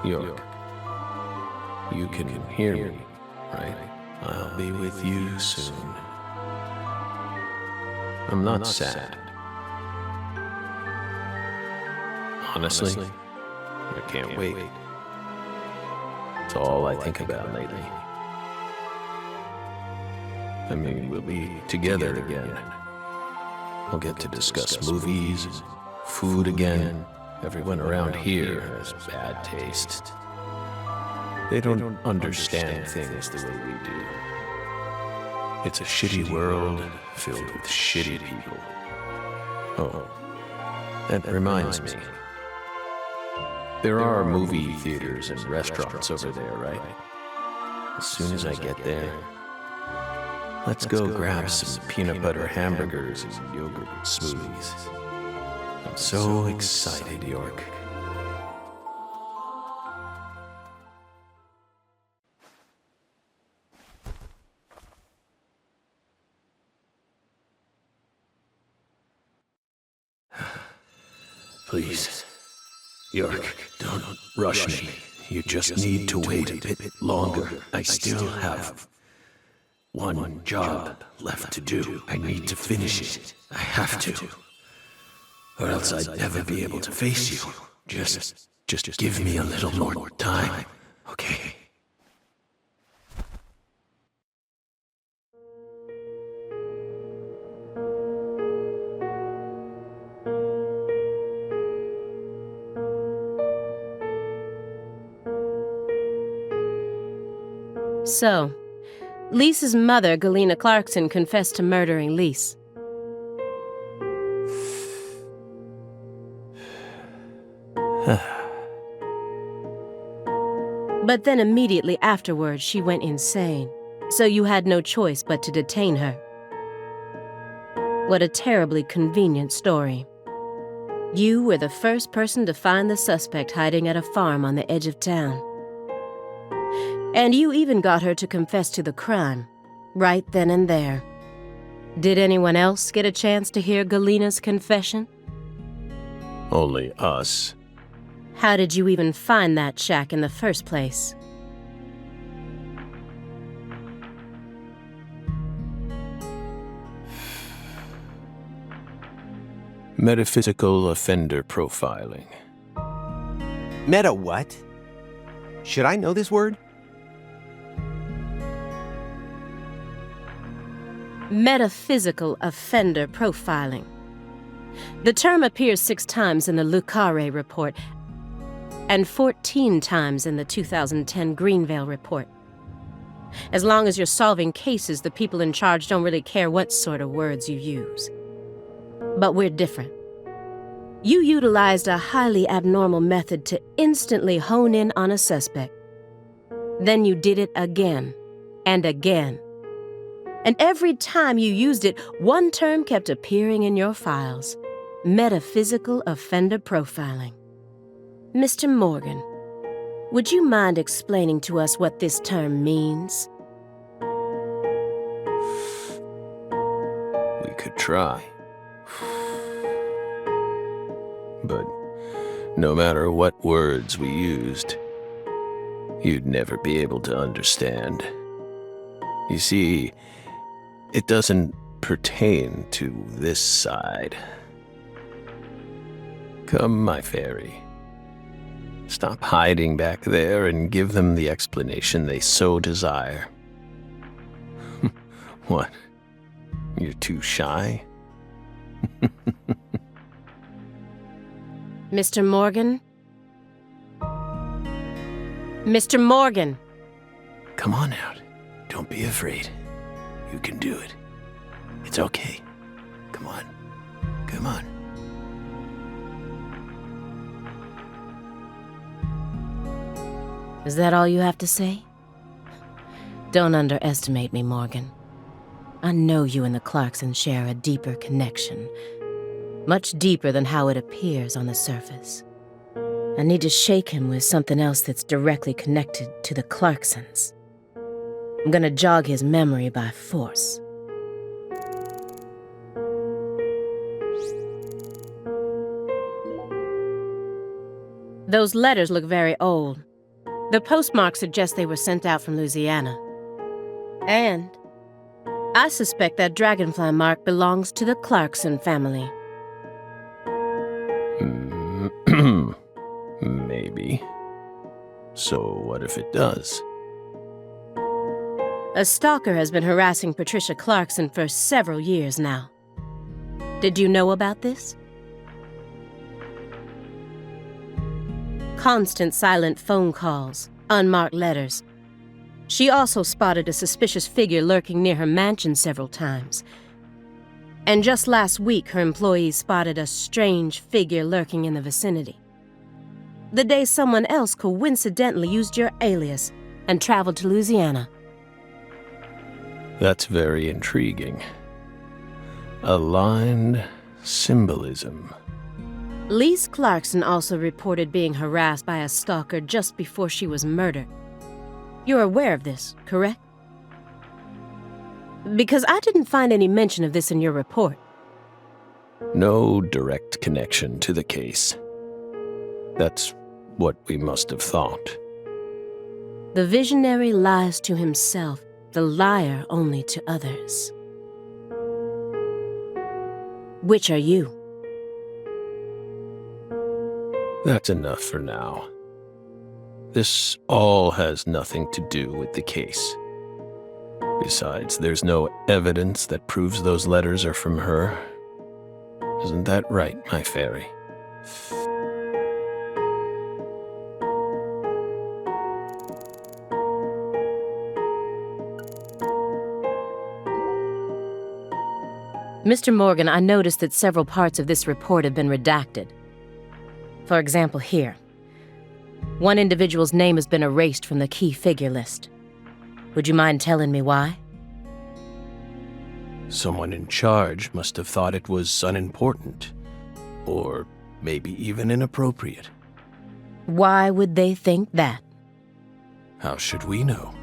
York, you can hear me, right? I'll be with you soon. I'm not sad. Honestly, I can't wait. It's all I think about lately. I mean, we'll be together again. We'll get to discuss movies, food again. Everyone around here has bad taste. They don't understand things the way we do. It's a shitty world filled with shitty people. Oh, that reminds me. There are movie theaters and restaurants over there, right? As soon as I get there, let's go grab some peanut butter hamburgers and yogurt smoothies. I'm so excited, York. Please, York, don't rush me. You just need to wait a bit longer. I still have one job left to do. I need to finish it. I have to. Or else I'd never be able to face you. Just give me a little more time, okay? So, Lisa's mother, Galena Clarkson, confessed to murdering Lise. But then immediately afterwards, she went insane. So you had no choice but to detain her. What a terribly convenient story. You were the first person to find the suspect hiding at a farm on the edge of town. And you even got her to confess to the crime, right then and there. Did anyone else get a chance to hear Galena's confession? Only us. How did you even find that shack in the first place? Metaphysical offender profiling. Meta what? Should I know this word? Metaphysical offender profiling. The term appears 6 times in the Lucare report and 14 times in the 2010 Greenvale report. As long as you're solving cases, the people in charge don't really care what sort of words you use. But we're different. You utilized a highly abnormal method to instantly hone in on a suspect. Then you did it again and again. And every time you used it, one term kept appearing in your files: metaphysical offender profiling. Mr. Morgan, would you mind explaining to us what this term means? We could try. But no matter what words we used, you'd never be able to understand. You see, it doesn't pertain to this side. Come, my fairy. Stop hiding back there and give them the explanation they so desire. What? You're too shy? Mr. Morgan? Mr. Morgan! Come on out. Don't be afraid. You can do it. It's okay. Come on. Come on. Is that all you have to say? Don't underestimate me, Morgan. I know you and the Clarksons share a deeper connection. Much deeper than how it appears on the surface. I need to shake him with something else that's directly connected to the Clarksons. I'm gonna jog his memory by force. Those letters look very old. The postmark suggests they were sent out from Louisiana. And I suspect that dragonfly mark belongs to the Clarkson family. Maybe. So what if it does? A stalker has been harassing Patricia Clarkson for several years now. Did you know about this? Constant silent phone calls, unmarked letters. She also spotted a suspicious figure lurking near her mansion several times. And just last week, her employees spotted a strange figure lurking in the vicinity. The day someone else coincidentally used your alias and traveled to Louisiana. That's very intriguing. Aligned symbolism. Lise Clarkson also reported being harassed by a stalker just before she was murdered. You're aware of this, correct? Because I didn't find any mention of this in your report. No direct connection to the case. That's what we must have thought. The visionary lies to himself, the liar only to others. Which are you? That's enough for now. This all has nothing to do with the case. Besides, there's no evidence that proves those letters are from her. Isn't that right, my fairy? Mr. Morgan, I noticed that several parts of this report have been redacted. For example, here. One individual's name has been erased from the key figure list. Would you mind telling me why? Someone in charge must have thought it was unimportant, or maybe even inappropriate. Why would they think that? How should we know?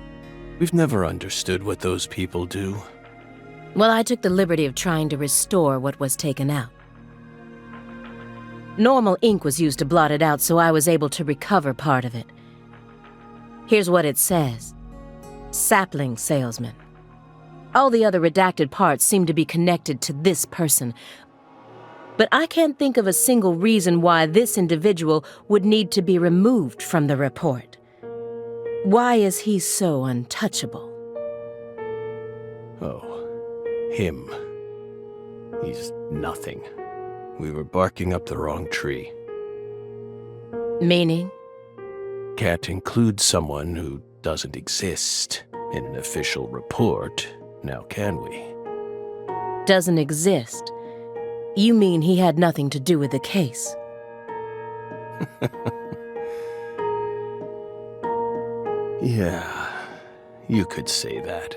We've never understood what those people do. Well, I took the liberty of trying to restore what was taken out. Normal ink was used to blot it out, so I was able to recover part of it. Here's what it says. Sapling salesman. All the other redacted parts seem to be connected to this person, but I can't think of a single reason why this individual would need to be removed from the report. Why is he so untouchable? Oh, him. He's nothing. We were barking up the wrong tree. Meaning? Can't include someone who doesn't exist in an official report, now can we? Doesn't exist? You mean he had nothing to do with the case? Yeah, you could say that.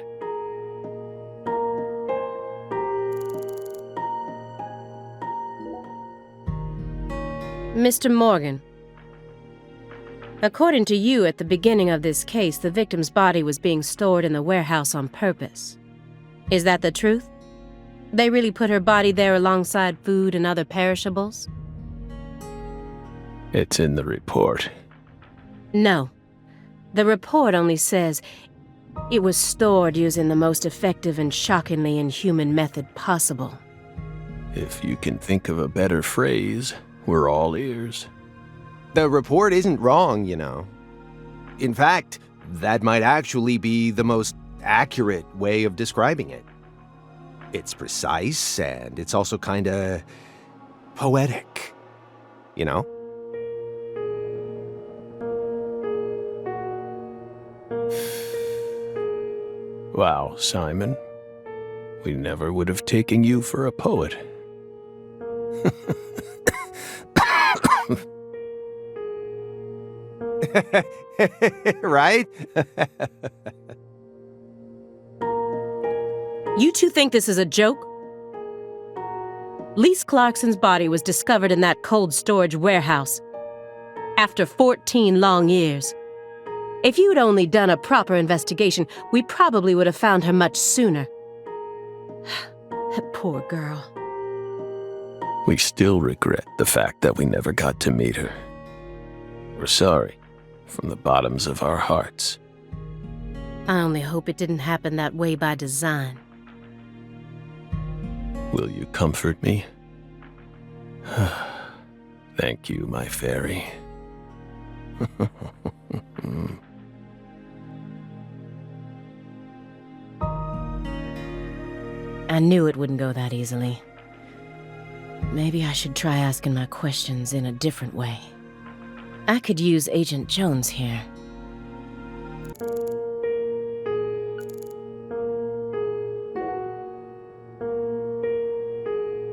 Mr. Morgan, according to you, at the beginning of this case, the victim's body was being stored in the warehouse on purpose. Is that the truth? They really put her body there alongside food and other perishables? It's in the report. No. The report only says it was stored using the most effective and shockingly inhuman method possible. If you can think of a better phrase, we're all ears. The report isn't wrong, you know. In fact, that might actually be the most accurate way of describing it. It's precise, and it's also kinda poetic, you know? Wow, Simon. We never would have taken you for a poet. Right? You two think this is a joke? Lise Clarkson's body was discovered in that cold storage warehouse after 14 long years. If you'd only done a proper investigation, we probably would have found her much sooner. That poor girl. We still regret the fact that we never got to meet her. We're sorry. from the bottoms of our hearts. I only hope it didn't happen that way by design. Will you comfort me? Thank you, my fairy. I knew it wouldn't go that easily. Maybe I should try asking my questions in a different way. I could use Agent Jones here.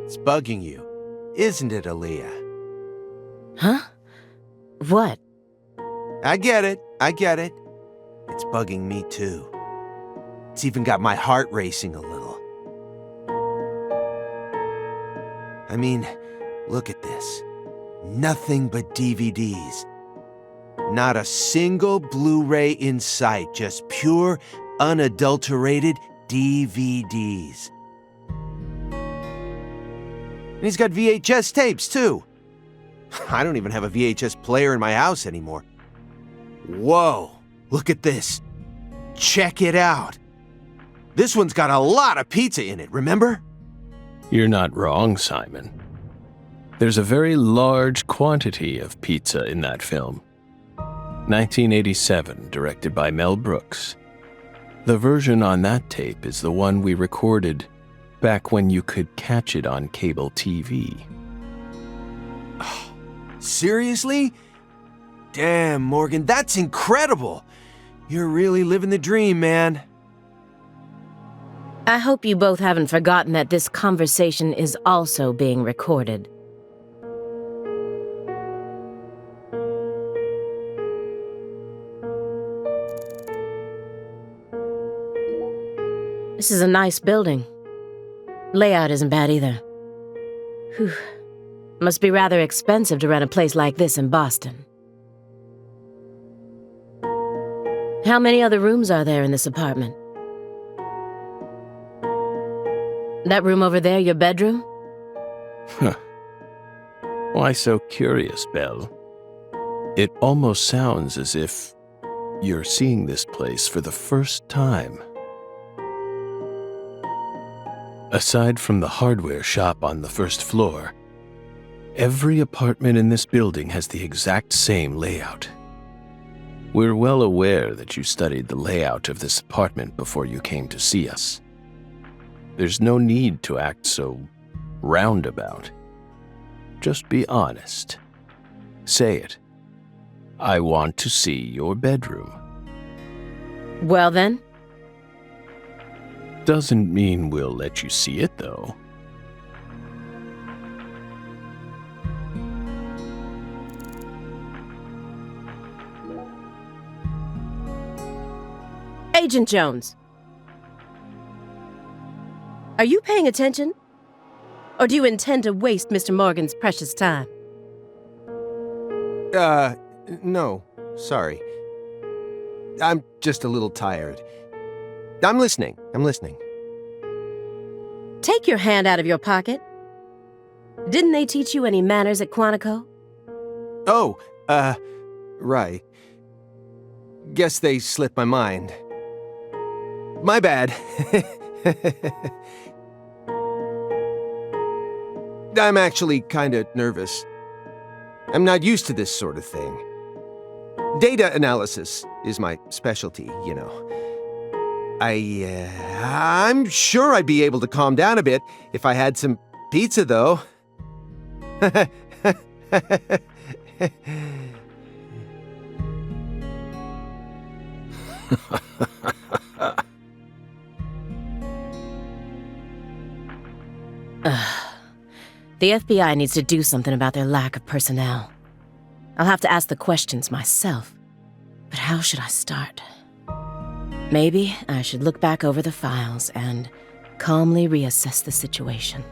It's bugging you, isn't it, Aaliyah? Huh? What? I get it. It's bugging me too. It's even got my heart racing a little. I mean, look at this. Nothing but DVDs. Not a single Blu-ray in sight, just pure, unadulterated DVDs. And he's got VHS tapes, too. I don't even have a VHS player in my house anymore. Whoa, look at this. Check it out. This one's got a lot of pizza in it, remember? You're not wrong, Simon. There's a very large quantity of pizza in that film. 1987, directed by Mel Brooks. The version on that tape is the one we recorded back when you could catch it on cable TV. Oh, seriously? Damn, Morgan, that's incredible. You're really living the dream, man. I hope you both haven't forgotten that this conversation is also being recorded. This is a nice building. Layout isn't bad either. Whew. Must be rather expensive to rent a place like this in Boston. How many other rooms are there in this apartment? That room over there, your bedroom? Huh. Why so curious, Belle? It almost sounds as if you're seeing this place for the first time. Aside from the hardware shop on the first floor, every apartment in this building has the exact same layout. We're well aware that you studied the layout of this apartment before you came to see us. There's no need to act so roundabout. Just be honest. Say it. I want to see your bedroom. Well then. Doesn't mean we'll let you see it, though. Agent Jones. Are you paying attention? Or do you intend to waste Mr. Morgan's precious time? No, sorry. I'm just a little tired. I'm listening. Take your hand out of your pocket. Didn't they teach you any manners at Quantico? Oh, right. Guess they slipped my mind. My bad. I'm actually kinda nervous. I'm not used to this sort of thing. Data analysis is my specialty, you know. I'm sure I'd be able to calm down a bit if I had some pizza, though. The FBI needs to do something about their lack of personnel. I'll have to ask the questions myself. But how should I start? Maybe I should look back over the files and calmly reassess the situation.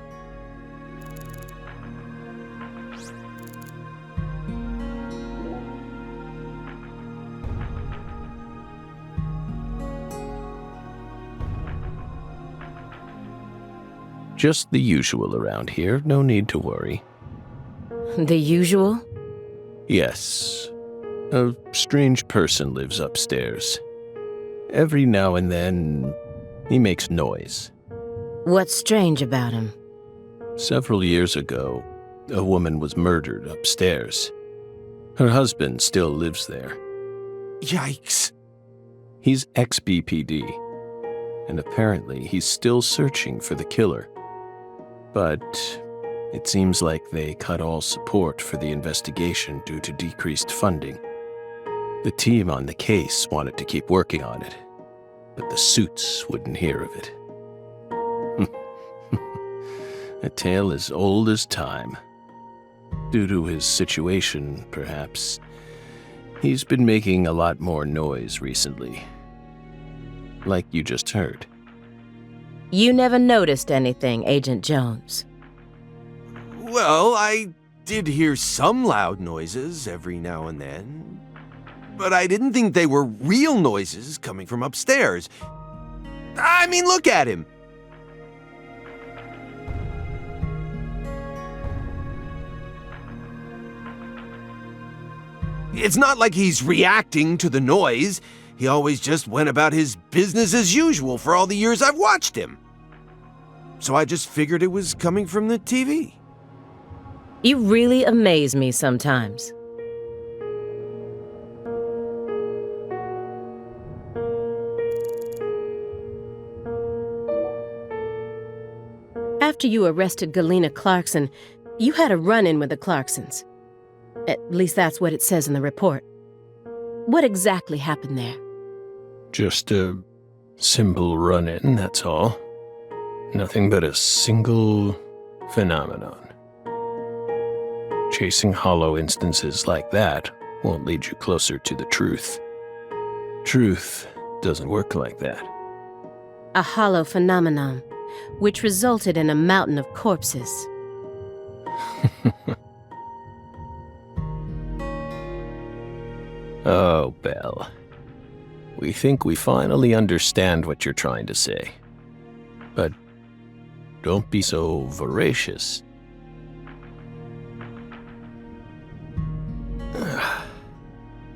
Just the usual around here, no need to worry. The usual? Yes. A strange person lives upstairs. Every now and then, he makes noise. What's strange about him? Several years ago, a woman was murdered upstairs. Her husband still lives there. Yikes. He's ex-BPD, and apparently he's still searching for the killer. But it seems like they cut all support for the investigation due to decreased funding. The team on the case wanted to keep working on it, but the suits wouldn't hear of it. A tale as old as time. Due to his situation, perhaps, he's been making a lot more noise recently. Like you just heard. You never noticed anything, Agent Jones. Well, I did hear some loud noises every now and then, but I didn't think they were real noises coming from upstairs. I mean, look at him. It's not like he's reacting to the noise. He always just went about his business as usual for all the years I've watched him. So I just figured it was coming from the TV. You really amaze me sometimes. After you arrested Galena Clarkson, you had a run-in with the Clarksons. At least that's what it says in the report. What exactly happened there? Just a simple run-in, that's all. Nothing but a single phenomenon. Chasing hollow instances like that won't lead you closer to the truth. Truth doesn't work like that. A hollow phenomenon, which resulted in a mountain of corpses. Oh, Belle. We think we finally understand what you're trying to say. But don't be so voracious.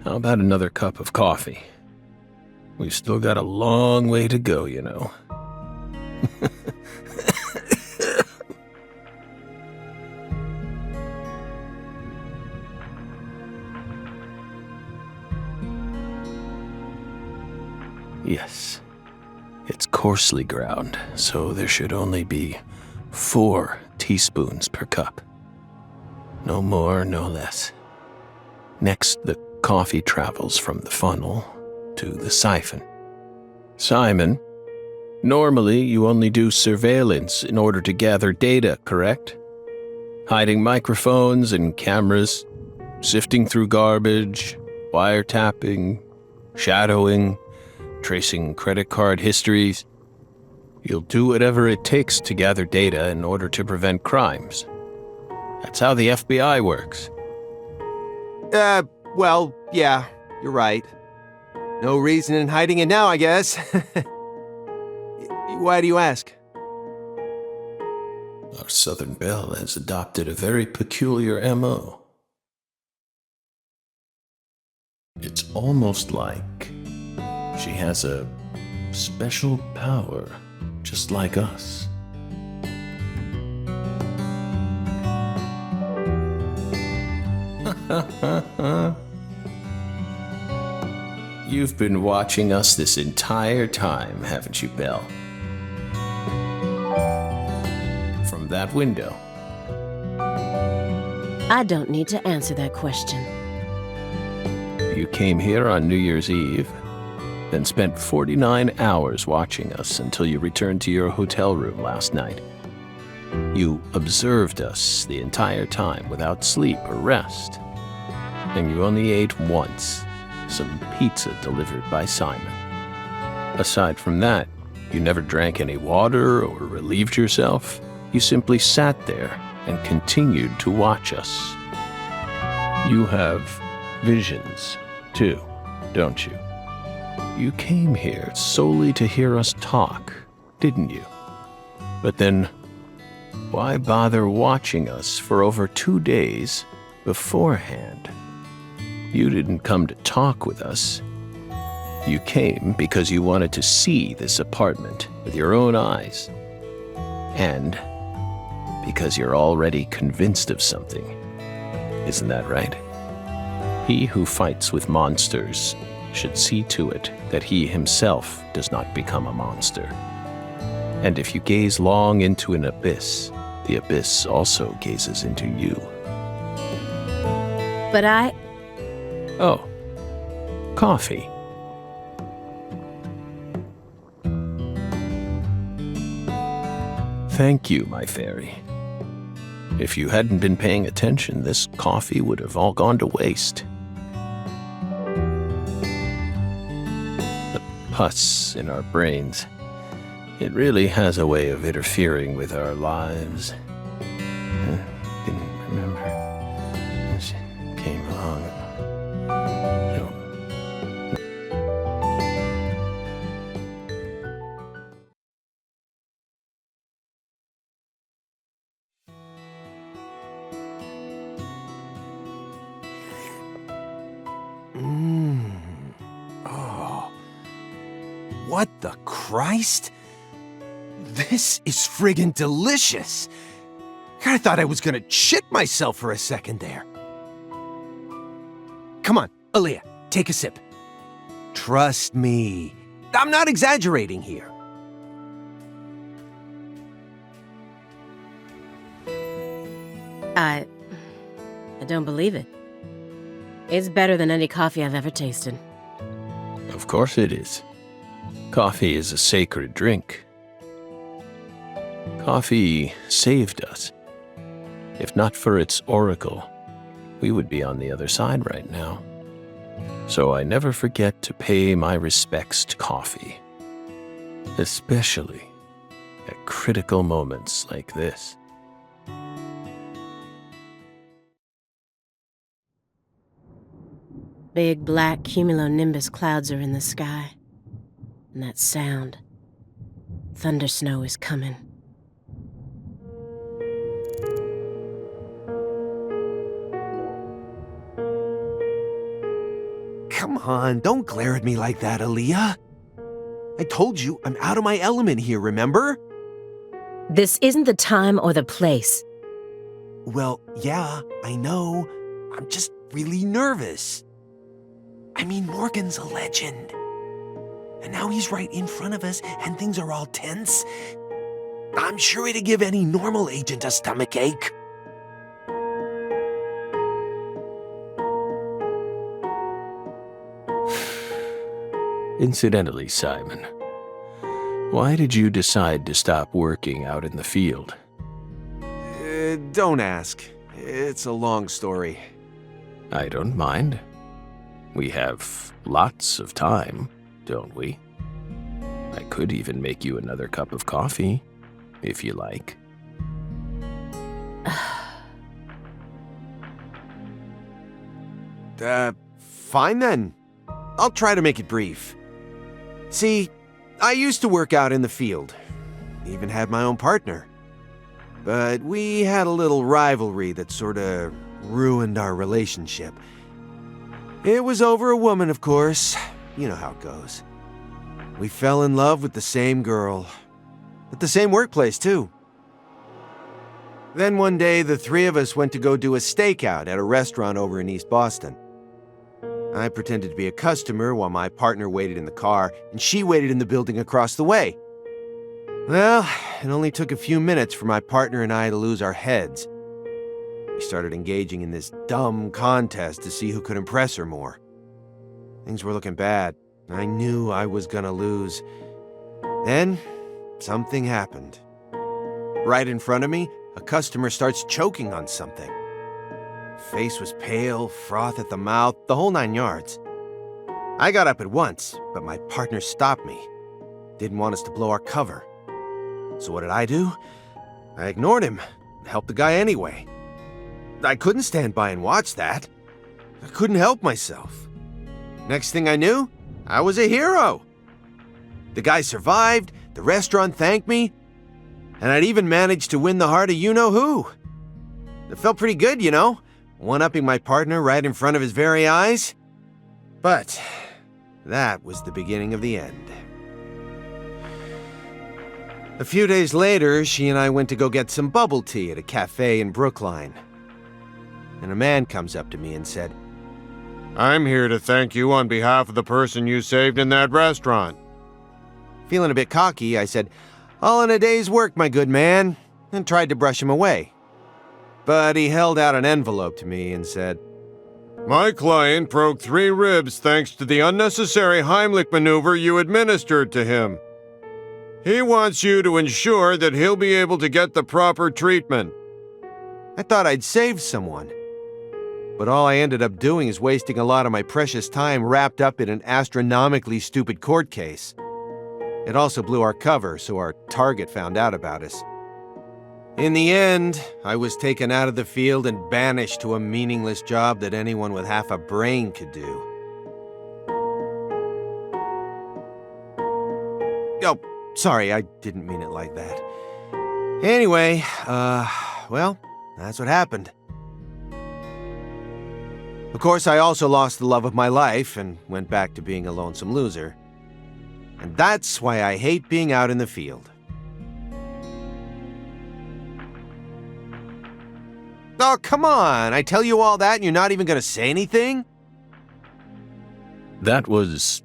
How about another cup of coffee? We've still got a long way to go, you know. Yes, it's coarsely ground, so there should only be 4 teaspoons per cup. No more, no less. Next, the coffee travels from the funnel to the siphon. Simon, normally you only do surveillance in order to gather data, correct? Hiding microphones and cameras, sifting through garbage, wiretapping, shadowing, tracing credit card histories. You'll do whatever it takes to gather data in order to prevent crimes. That's how the FBI works. Well, yeah, you're right. No reason in hiding it now, I guess. Why do you ask? Our Southern Belle has adopted a very peculiar MO. It's almost like she has a special power, just like us. You've been watching us this entire time, haven't you, Belle? From that window. I don't need to answer that question. You came here on New Year's Eve, then spent 49 hours watching us until you returned to your hotel room last night. You observed us the entire time without sleep or rest. And you only ate once, some pizza delivered by Simon. Aside from that, you never drank any water or relieved yourself. You simply sat there and continued to watch us. You have visions, too, don't you? You came here solely to hear us talk, didn't you? But then, why bother watching us for over 2 days beforehand? You didn't come to talk with us. You came because you wanted to see this apartment with your own eyes. And because you're already convinced of something. Isn't that right? He who fights with monsters should see to it that he himself does not become a monster. And if you gaze long into an abyss, the abyss also gazes into you. But Oh, coffee. Thank you, my fairy. If you hadn't been paying attention, this coffee would have all gone to waste. The pus in our brains, it really has a way of interfering with our lives. Didn't remember. She came along. Oh. What the Christ? This is friggin' delicious. I thought I was gonna shit myself for a second there. Come on, Aaliyah, take a sip. Trust me. I'm not exaggerating here. I don't believe it. It's better than any coffee I've ever tasted. Of course it is. Coffee is a sacred drink. Coffee saved us. If not for its oracle, we would be on the other side right now. So I never forget to pay my respects to coffee, especially at critical moments like this. Big black cumulonimbus clouds are in the sky. And that sound. Thunder snow is coming. Come on, don't glare at me like that, Aaliyah. I told you I'm out of my element here, remember? This isn't the time or the place. Well, yeah, I know. I'm just really nervous. I mean, Morgan's a legend. And now he's right in front of us, and things are all tense. I'm sure it'd give any normal agent a stomachache. Incidentally, Simon, why did you decide to stop working out in the field? Don't ask. It's a long story. I don't mind. We have lots of time, don't we? I could even make you another cup of coffee, if you like. Fine then. I'll try to make it brief. See, I used to work out in the field. Even had my own partner. But we had a little rivalry that sorta ruined our relationship. It was over a woman, of course. You know how it goes. We fell in love with the same girl. At the same workplace, too. Then one day, the three of us went to go do a stakeout at a restaurant over in East Boston. I pretended to be a customer while my partner waited in the car, and she waited in the building across the way. Well, it only took a few minutes for my partner and I to lose our heads. We started engaging in this dumb contest to see who could impress her more. Things were looking bad. I knew I was gonna lose. Then, something happened. Right in front of me, a customer starts choking on something. Face was pale, froth at the mouth, the whole 9 yards. I got up at once, but my partner stopped me. Didn't want us to blow our cover. So what did I do? I ignored him, helped the guy anyway. I couldn't stand by and watch that. I couldn't help myself. Next thing I knew, I was a hero. The guy survived, the restaurant thanked me, and I'd even managed to win the heart of you-know-who. It felt pretty good, you know, one-upping my partner right in front of his very eyes. But that was the beginning of the end. A few days later, she and I went to go get some bubble tea at a cafe in Brookline. And a man comes up to me and said, I'm here to thank you on behalf of the person you saved in that restaurant. Feeling a bit cocky, I said, all in a day's work, my good man, and tried to brush him away. But he held out an envelope to me and said, My client broke 3 ribs thanks to the unnecessary Heimlich maneuver you administered to him. He wants you to ensure that he'll be able to get the proper treatment. I thought I'd saved someone. But all I ended up doing is wasting a lot of my precious time wrapped up in an astronomically stupid court case. It also blew our cover, so our target found out about us. In the end, I was taken out of the field and banished to a meaningless job that anyone with half a brain could do. Oh, sorry, I didn't mean it like that. Anyway, well, that's what happened. Of course, I also lost the love of my life and went back to being a lonesome loser. And that's why I hate being out in the field. Oh, come on! I tell you all that and you're not even gonna say anything? That was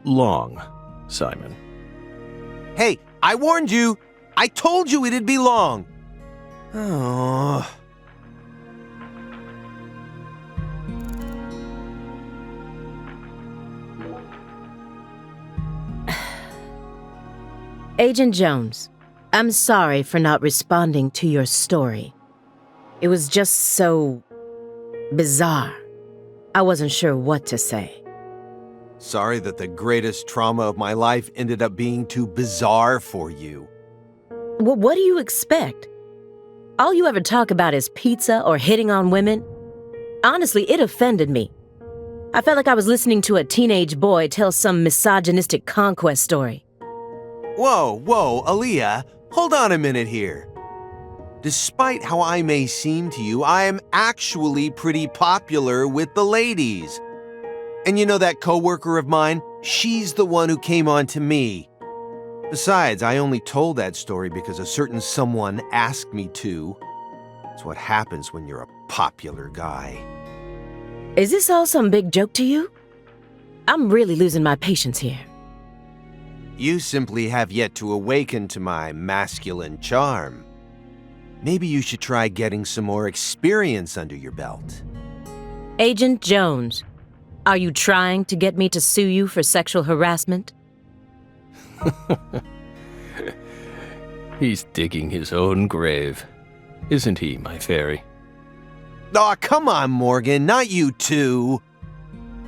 long, Simon. Hey, I warned you! I told you it'd be long! Oh... Agent Jones, I'm sorry for not responding to your story. It was just so bizarre. I wasn't sure what to say. Sorry that the greatest trauma of my life ended up being too bizarre for you. Well, what do you expect? All you ever talk about is pizza or hitting on women? Honestly, it offended me. I felt like I was listening to a teenage boy tell some misogynistic conquest story. Whoa, Aaliyah, hold on a minute here. Despite how I may seem to you, I am actually pretty popular with the ladies. And you know that coworker of mine? She's the one who came on to me. Besides, I only told that story because a certain someone asked me to. It's what happens when you're a popular guy. Is this all some big joke to you? I'm really losing my patience here. You simply have yet to awaken to my masculine charm. Maybe you should try getting some more experience under your belt. Agent Jones, are you trying to get me to sue you for sexual harassment? He's digging his own grave, isn't he, my fairy? Aw, come on, Morgan, not you too.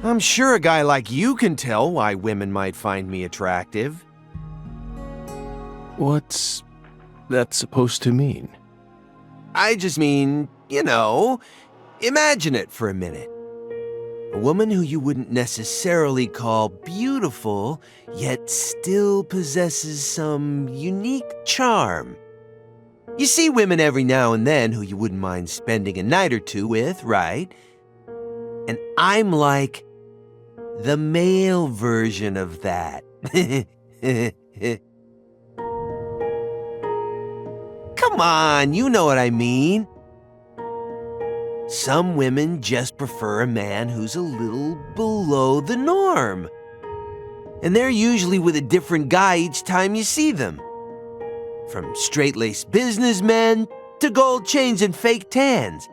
I'm sure a guy like you can tell why women might find me attractive. What's that supposed to mean? I just mean, you know, imagine it for a minute. A woman who you wouldn't necessarily call beautiful, yet still possesses some unique charm. You see women every now and then who you wouldn't mind spending a night or two with, right? And I'm like the male version of that. Come on, you know what I mean. Some women just prefer a man who's a little below the norm. And they're usually with a different guy each time you see them. From straight-laced businessmen to gold chains and fake tans.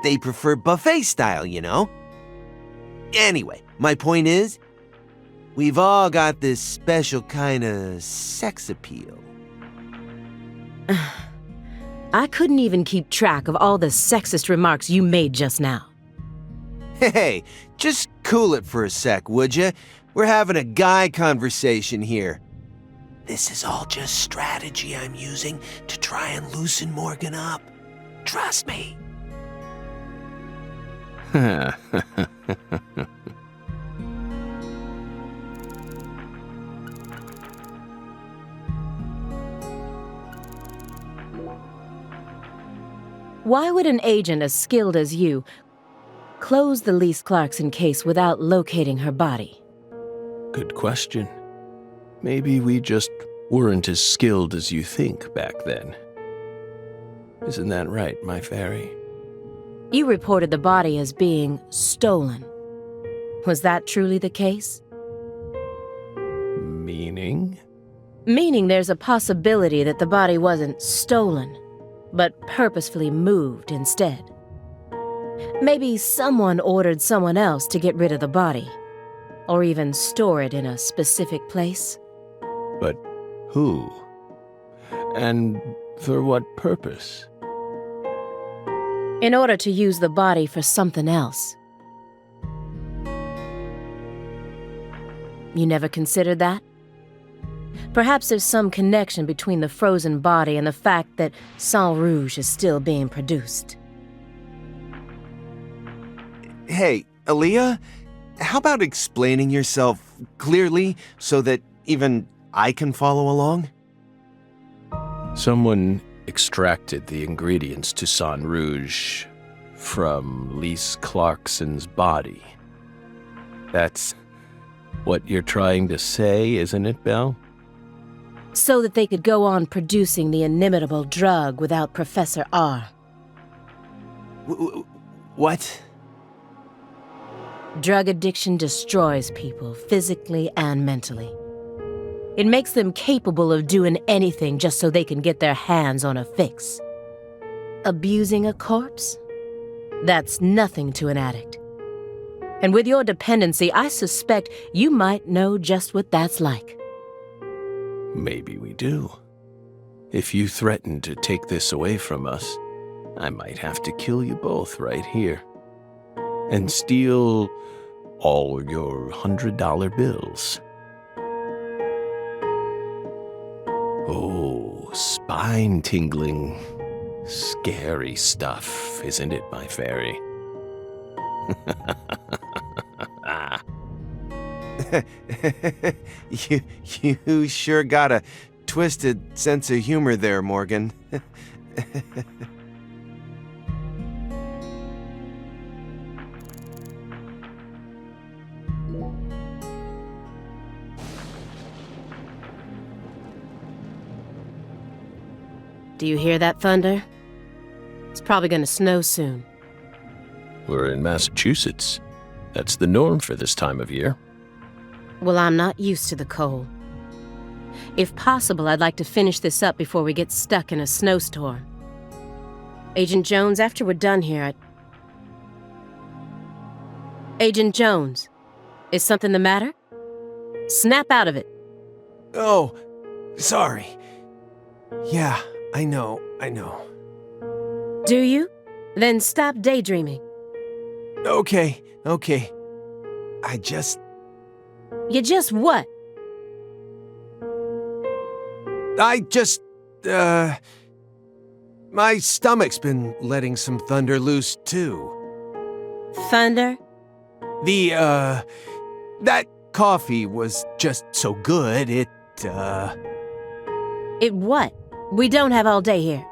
They prefer buffet style, you know? Anyway, my point is, we've all got this special kind of sex appeal. I couldn't even keep track of all the sexist remarks you made just now. Hey, just cool it for a sec, would ya? We're having a guy conversation here. This is all just strategy I'm using to try and loosen Morgan up. Trust me. Why would an agent as skilled as you close the Lise Clarkson case without locating her body? Good question. Maybe we just weren't as skilled as you think back then. Isn't that right, my fairy? You reported the body as being stolen. Was that truly the case? Meaning? Meaning there's a possibility that the body wasn't stolen, but purposefully moved instead. Maybe someone ordered someone else to get rid of the body, or even store it in a specific place. But who? And for what purpose? In order to use the body for something else. You never considered that? Perhaps there's some connection between the frozen body and the fact that Sang Rouge is still being produced. Hey, Aaliyah, how about explaining yourself clearly so that even I can follow along? Someone extracted the ingredients to Sang Rouge from Lise Clarkson's body. That's what you're trying to say, isn't it, Belle? So that they could go on producing the inimitable drug without Professor R. What? Drug addiction destroys people physically and mentally. It makes them capable of doing anything just so they can get their hands on a fix. Abusing a corpse? That's nothing to an addict. And with your dependency, I suspect you might know just what that's like. Maybe we do. If you threaten to take this away from us, I might have to kill you both right here. And steal all your $100 bills. Oh, spine-tingling, scary stuff, isn't it, my fairy? You sure got a twisted sense of humor there, Morgan. Do you hear that thunder? It's probably gonna snow soon. We're in Massachusetts. That's the norm for this time of year. Well, I'm not used to the cold. If possible, I'd like to finish this up before we get stuck in a snowstorm. Agent Jones, after we're done here, Agent Jones, is something the matter? Snap out of it. Oh, sorry. Yeah, I know. Do you? Then stop daydreaming. Okay. You just what? My stomach's been letting some thunder loose, too. Thunder? That coffee was just so good, It what? We don't have all day here.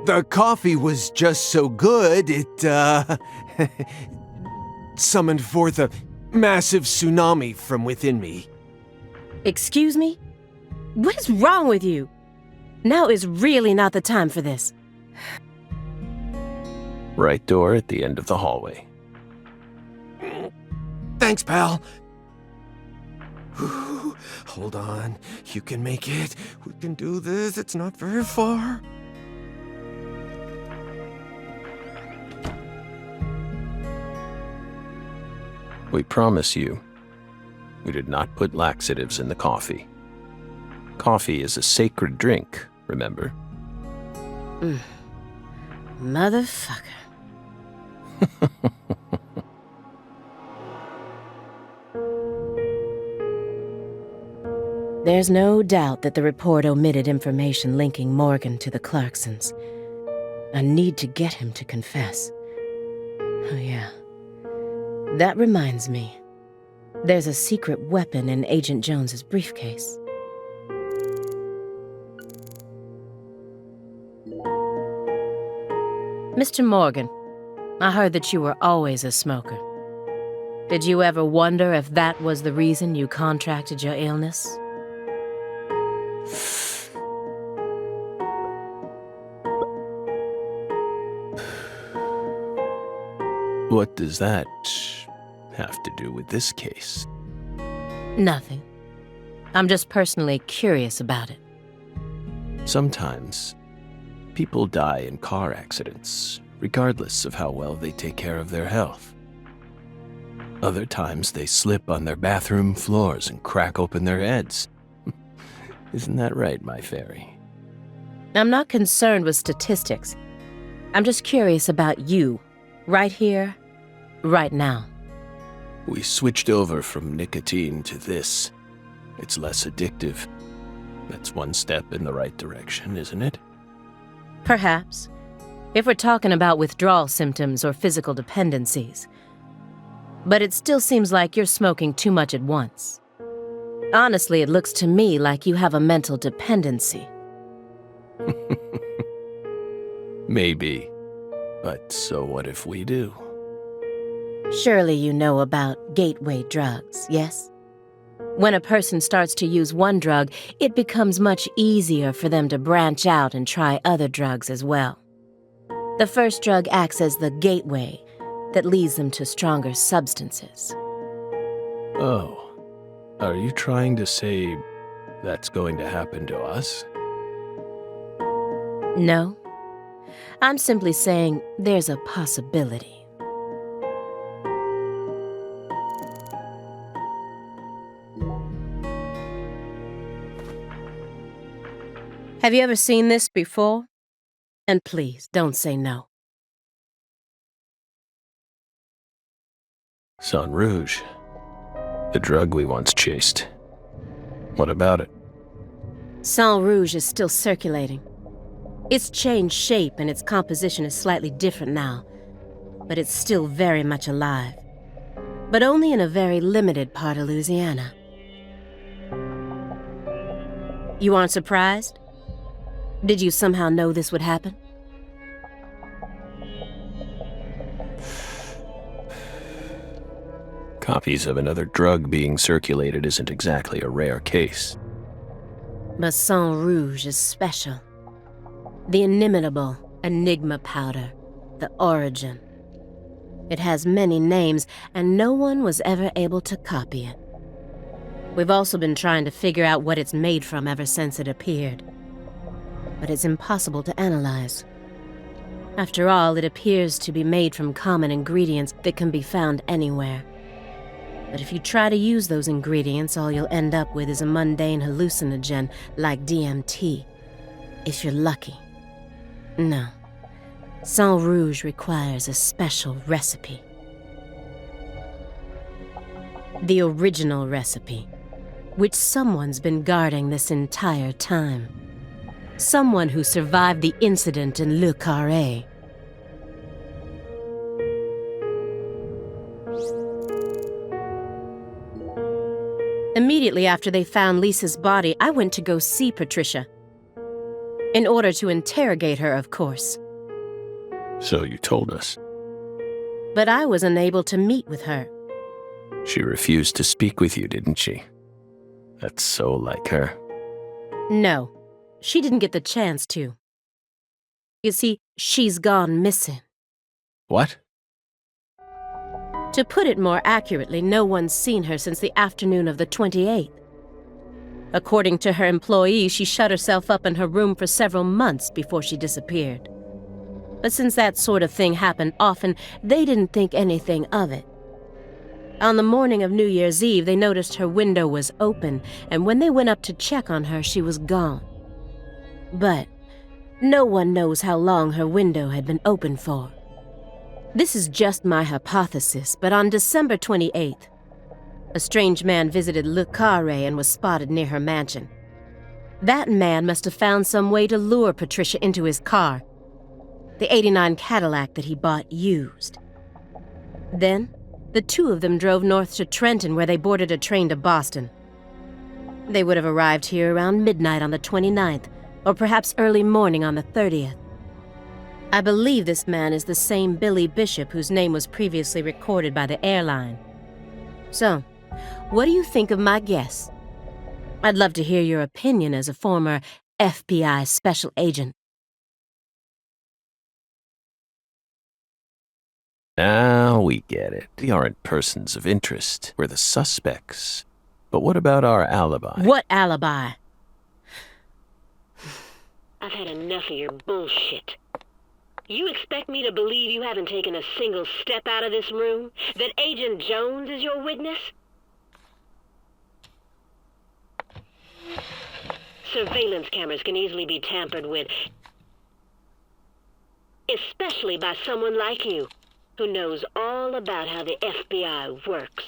The coffee was just so good, it summoned forth a massive tsunami from within me. Excuse me? What is wrong with you? Now is really not the time for this. Right door at the end of the hallway. Thanks, pal. Hold on. You can make it. We can do this. It's not very far. We promise you, we did not put laxatives in the coffee. Coffee is a sacred drink, remember? Motherfucker. There's no doubt that the report omitted information linking Morgan to the Clarksons. I need to get him to confess. Oh, yeah. That reminds me. There's a secret weapon in Agent Jones's briefcase. Mr. Morgan, I heard that you were always a smoker. Did you ever wonder if that was the reason you contracted your illness? What does that have to do with this case? Nothing. I'm just personally curious about it. Sometimes, people die in car accidents, regardless of how well they take care of their health. Other times, they slip on their bathroom floors and crack open their heads. Isn't that right, my fairy? I'm not concerned with statistics. I'm just curious about you, right here, right now. We switched over from nicotine to this. It's less addictive. That's one step in the right direction, isn't it? Perhaps, if we're talking about withdrawal symptoms or physical dependencies. But it still seems like you're smoking too much at once. Honestly, it looks to me like you have a mental dependency. Maybe. But so what if we do? Surely you know about gateway drugs, yes? When a person starts to use one drug, it becomes much easier for them to branch out and try other drugs as well. The first drug acts as the gateway that leads them to stronger substances. Oh. Are you trying to say that's going to happen to us? No. I'm simply saying there's a possibility. Have you ever seen this before? And please, don't say no. Sang Rouge. The drug we once chased. What about it? Sang Rouge is still circulating. It's changed shape and its composition is slightly different now, but it's still very much alive. But only in a very limited part of Louisiana. You aren't surprised? Did you somehow know this would happen? Copies of another drug being circulated isn't exactly a rare case. But Sang Rouge is special. The inimitable Enigma powder, the origin. It has many names, and no one was ever able to copy it. We've also been trying to figure out what it's made from ever since it appeared. But it's impossible to analyze. After all, it appears to be made from common ingredients that can be found anywhere. But if you try to use those ingredients, all you'll end up with is a mundane hallucinogen like DMT. If you're lucky. No. Sang Rouge requires a special recipe. The original recipe, which someone's been guarding this entire time. Someone who survived the incident in Le Carré. Immediately after they found Lisa's body, I went to go see Patricia. In order to interrogate her, of course. So you told us. But I was unable to meet with her. She refused to speak with you, didn't she? That's so like her. No, she didn't get the chance to. You see, she's gone missing. What? To put it more accurately, no one's seen her since the afternoon of the 28th. According to her employees, she shut herself up in her room for several months before she disappeared. But since that sort of thing happened often, they didn't think anything of it. On the morning of New Year's Eve, they noticed her window was open, and when they went up to check on her, she was gone. But no one knows how long her window had been open for. This is just my hypothesis, but on December 28th, a strange man visited Le Carré and was spotted near her mansion. That man must have found some way to lure Patricia into his car, the '89 Cadillac that he bought used. Then, the two of them drove north to Trenton, where they boarded a train to Boston. They would have arrived here around midnight on the 29th, or perhaps early morning on the 30th. I believe this man is the same Billy Bishop whose name was previously recorded by the airline. So, what do you think of my guess? I'd love to hear your opinion as a former FBI special agent. Now we get it. We aren't persons of interest. We're the suspects. But what about our alibi? What alibi? I've had enough of your bullshit. You expect me to believe you haven't taken a single step out of this room? That Agent Jones is your witness? Surveillance cameras can easily be tampered with, especially by someone like you, who knows all about how the FBI works.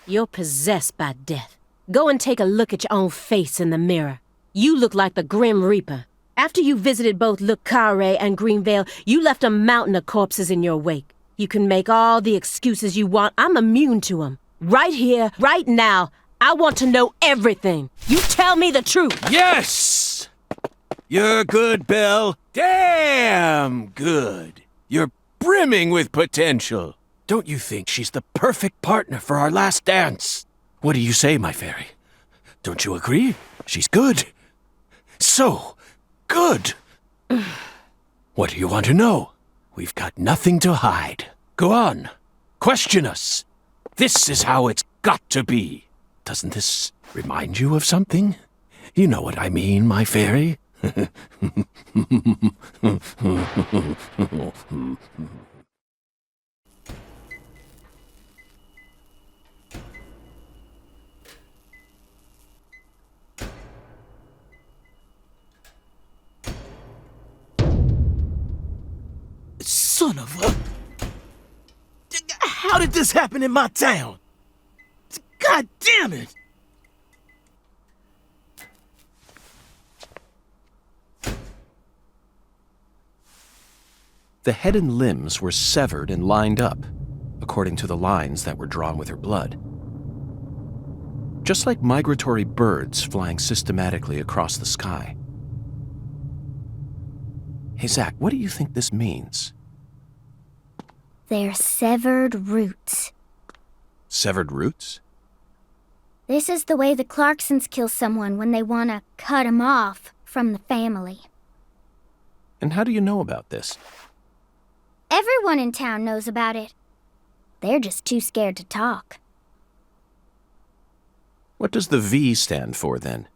You're possessed by death. Go and take a look at your own face in the mirror. You look like the Grim Reaper. After you visited both Le Carré and Greenvale, you left a mountain of corpses in your wake. You can make all the excuses you want. I'm immune to them. Right here, right now, I want to know everything. You tell me the truth. Yes! You're good, Belle. Damn good. You're brimming with potential. Don't you think she's the perfect partner for our last dance? What do you say, my fairy? Don't you agree? She's good. So good. What do you want to know? We've got nothing to hide. Go on. Question us. This is how it's got to be. Doesn't this remind you of something? You know what I mean, my fairy. Son of a... How did this happen in my town? God damn it! The head and limbs were severed and lined up, according to the lines that were drawn with her blood. Just like migratory birds flying systematically across the sky. Hey, Zach, what do you think this means? They're severed roots. Severed roots? This is the way the Clarksons kill someone when they want to cut 'em off from the family. And how do you know about this? Everyone in town knows about it. They're just too scared to talk. What does the V stand for, then?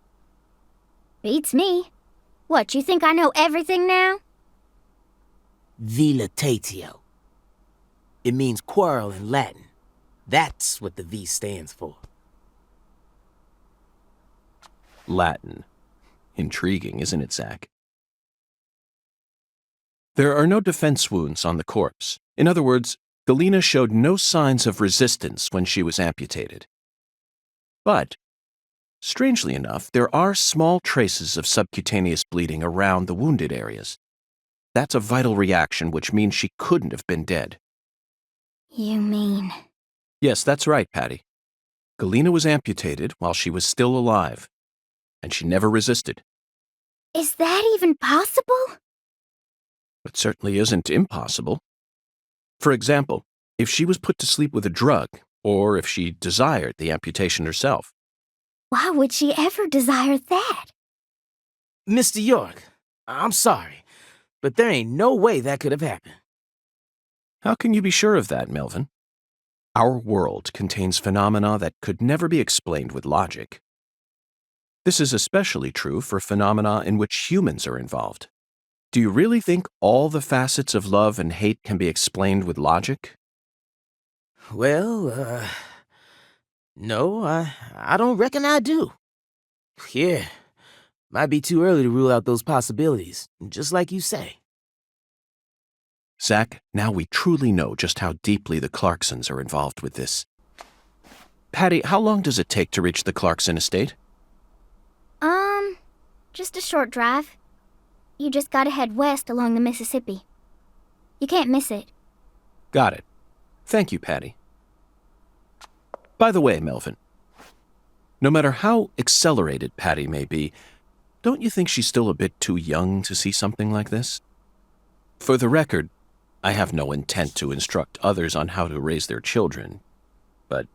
Beats me. What, you think I know everything now? Vilitatio. It means quarrel in Latin. That's what the V stands for. Latin. Intriguing, isn't it, Zach? There are no defense wounds on the corpse. In other words, Galena showed no signs of resistance when she was amputated. But, strangely enough, there are small traces of subcutaneous bleeding around the wounded areas. That's a vital reaction, which means she couldn't have been dead. You mean... Yes, that's right, Patty. Galena was amputated while she was still alive, and she never resisted. Is that even possible? It certainly isn't impossible. For example, if she was put to sleep with a drug, or if she desired the amputation herself. Why would she ever desire that? Mr. York, I'm sorry, but there ain't no way that could have happened. How can you be sure of that, Melvin? Our world contains phenomena that could never be explained with logic. This is especially true for phenomena in which humans are involved. Do you really think all the facets of love and hate can be explained with logic? Well, no, I don't reckon I do. Yeah, might be too early to rule out those possibilities, just like you say. Zach, now we truly know just how deeply the Clarksons are involved with this. Patty, how long does it take to reach the Clarkson estate? Just a short drive. You just gotta head west along the Mississippi. You can't miss it. Got it. Thank you, Patty. By the way, Melvin, no matter how accelerated Patty may be, Don't you think she's still a bit too young to see something like this? For the record, I have no intent to instruct others on how to raise their children, but...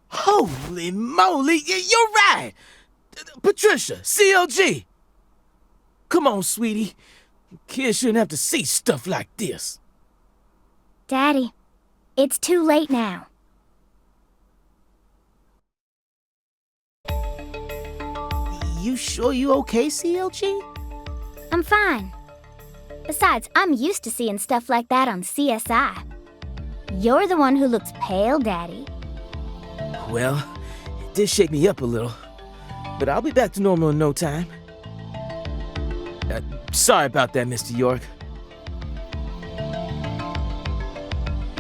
Holy moly, you're right! Patricia, CLG! Come on, sweetie. Kids shouldn't have to see stuff like this. Daddy, it's too late now. You sure you okay, CLG? I'm fine. Besides, I'm used to seeing stuff like that on CSI. You're the one who looks pale, Daddy. Well, it did shake me up a little, but I'll be back to normal in no time. Sorry about that, Mr. York.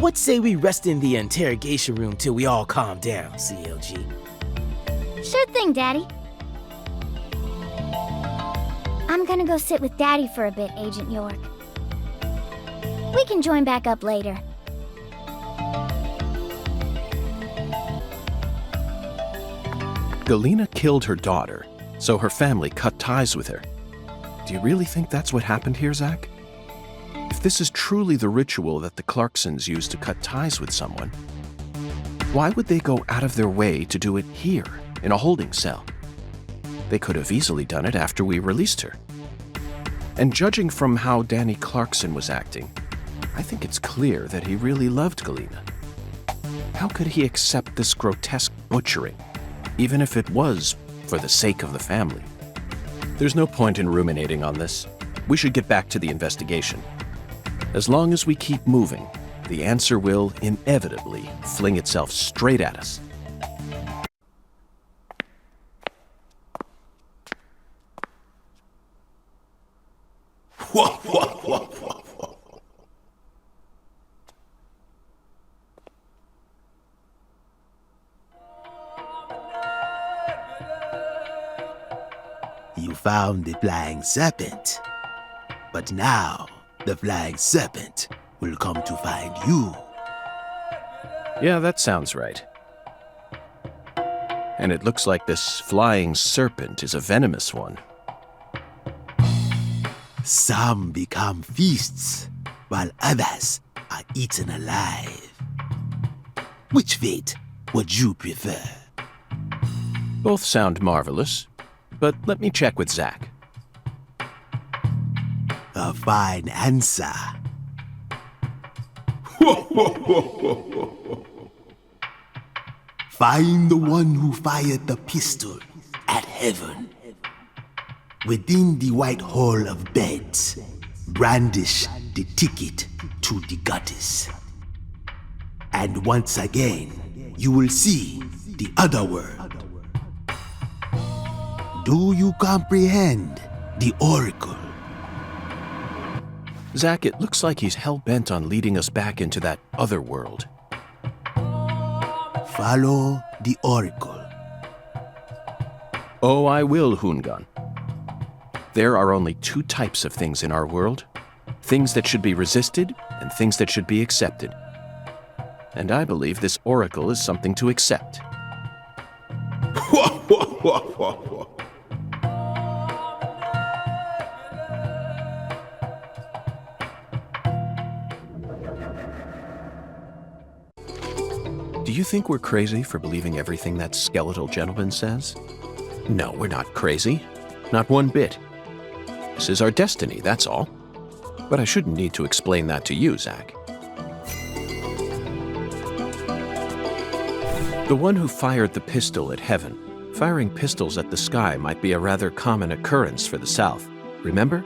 What say we rest in the interrogation room till we all calm down, CLG? Sure thing, Daddy. I'm gonna go sit with Daddy for a bit, Agent York. We can join back up later. Galena killed her daughter, so her family cut ties with her. Do you really think that's what happened here, Zach? If this is truly the ritual that the Clarksons used to cut ties with someone, why would they go out of their way to do it here, in a holding cell? They could have easily done it after we released her. And judging from how Danny Clarkson was acting, I think it's clear that he really loved Galena. How could he accept this grotesque butchering, even if it was for the sake of the family? There's no point in ruminating on this. We should get back to the investigation. As long as we keep moving, the answer will inevitably fling itself straight at us. You found the flying serpent. But now, the flying serpent will come to find you. Yeah, that sounds right. And it looks like this flying serpent is a venomous one. Some become feasts, while others are eaten alive. Which fate would you prefer? Both sound marvelous, but let me check with Zach. A fine answer. Find the one who fired the pistol at heaven. Within the white hall of beds, brandish the ticket to the goddess. And once again, you will see the other world. Do you comprehend the oracle? Zach, it looks like he's hell-bent on leading us back into that other world. Follow the oracle. Oh, I will, Hoongan. There are only two types of things in our world. Things that should be resisted and things that should be accepted. And I believe this oracle is something to accept. Do you think we're crazy for believing everything that skeletal gentleman says? No, we're not crazy. Not one bit. This is our destiny, that's all. But I shouldn't need to explain that to you, Zach. The one who fired the pistol at heaven. Firing pistols at the sky might be a rather common occurrence for the South. Remember?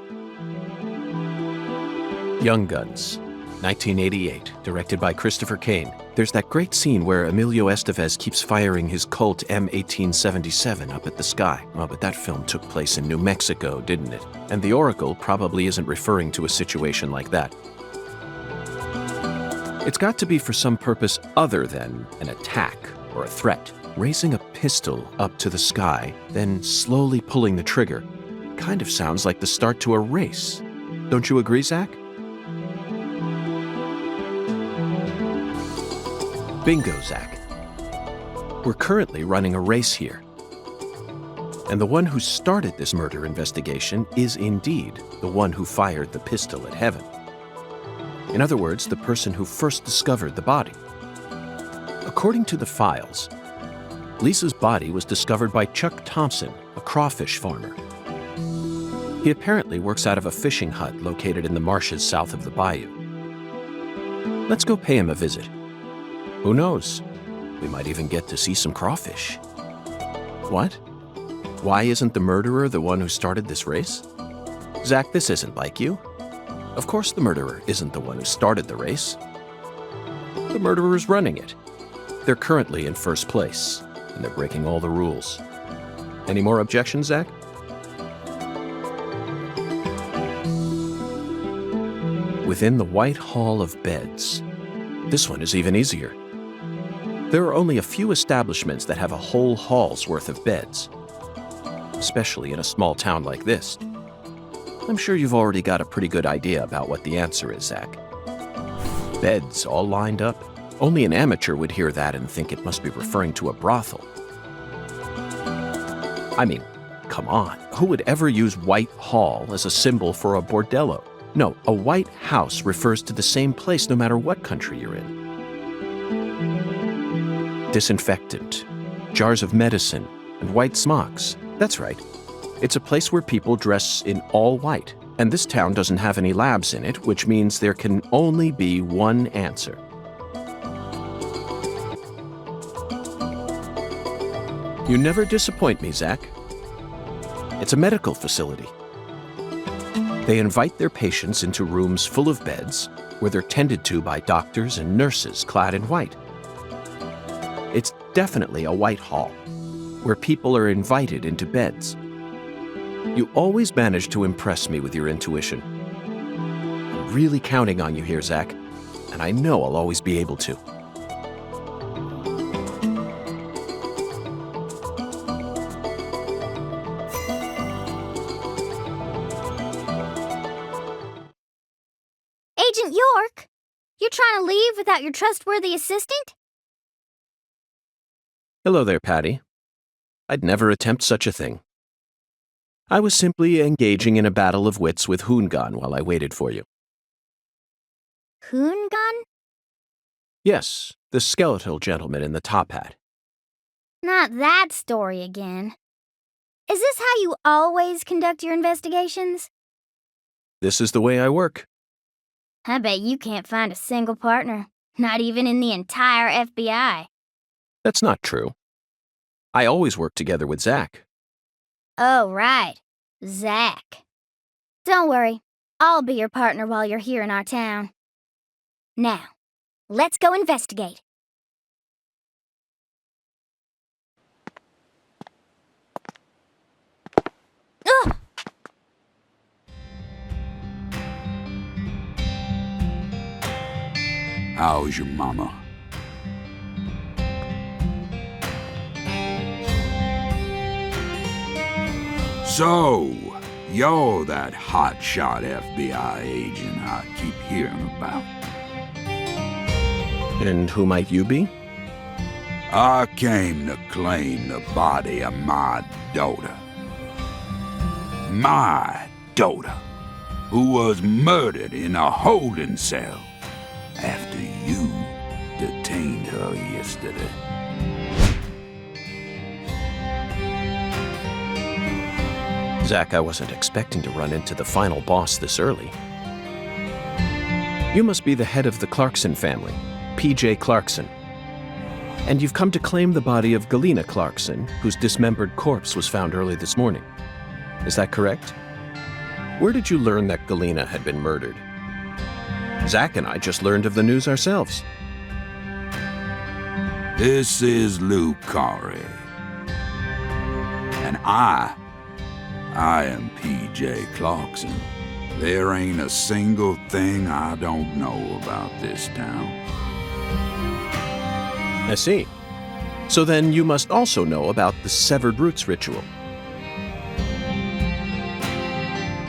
Young Guns, 1988, directed by Christopher Kane. There's that great scene where Emilio Estevez keeps firing his Colt M1877 up at the sky. Oh, but that film took place in New Mexico, didn't it? And the Oracle probably isn't referring to a situation like that. It's got to be for some purpose other than an attack or a threat. Raising a pistol up to the sky, then slowly pulling the trigger, kind of sounds like the start to a race. Don't you agree, Zach? Bingo, Zach. We're currently running a race here. And the one who started this murder investigation is indeed the one who fired the pistol at Heaven. In other words, the person who first discovered the body. According to the files, Lisa's body was discovered by Chuck Thompson, a crawfish farmer. He apparently works out of a fishing hut located in the marshes south of the bayou. Let's go pay him a visit. Who knows? We might even get to see some crawfish. What? Why isn't the murderer the one who started this race? Zach, this isn't like you. Of course the murderer isn't the one who started the race. The murderer's running it. They're currently in first place, and they're breaking all the rules. Any more objections, Zach? Within the White Hall of Beds. This one is even easier. There are only a few establishments that have a whole hall's worth of beds, especially in a small town like this. I'm sure you've already got a pretty good idea about what the answer is, Zach. Beds all lined up. Only an amateur would hear that and think it must be referring to a brothel. I mean, come on, who would ever use White Hall as a symbol for a bordello? No, a white house refers to the same place no matter what country you're in. Disinfectant, jars of medicine, and white smocks. That's right. It's a place where people dress in all white, and this town doesn't have any labs in it, which means there can only be one answer. You never disappoint me, Zach. It's a medical facility. They invite their patients into rooms full of beds where they're tended to by doctors and nurses clad in white. It's definitely a white hall where people are invited into beds. You always manage to impress me with your intuition. I'm really counting on you here, Zach, and I know I'll always be able to. Agent York, you're trying to leave without your trustworthy assistant? Hello there, Patty. I'd never attempt such a thing. I was simply engaging in a battle of wits with Hoongan while I waited for you. Hoongan? Yes, the skeletal gentleman in the top hat. Not that story again. Is this how you always conduct your investigations? This is the way I work. I bet you can't find a single partner, not even in the entire FBI. That's not true. I always work together with Zach. Oh, right. Zach. Don't worry. I'll be your partner while you're here in our town. Now, let's go investigate. Ugh! How's your mama? So, you're that hotshot FBI agent I keep hearing about. And who might you be? I came to claim the body of my daughter. My daughter, who was murdered in a holding cell after you detained her yesterday. Zach, I wasn't expecting to run into the final boss this early. You must be the head of the Clarkson family, P.J. Clarkson. And you've come to claim the body of Galena Clarkson, whose dismembered corpse was found early this morning. Is that correct? Where did you learn that Galena had been murdered? Zach and I just learned of the news ourselves. This is Lou Corey. And I am P.J. Clarkson. There ain't a single thing I don't know about this town. I see. So then you must also know about the severed roots ritual.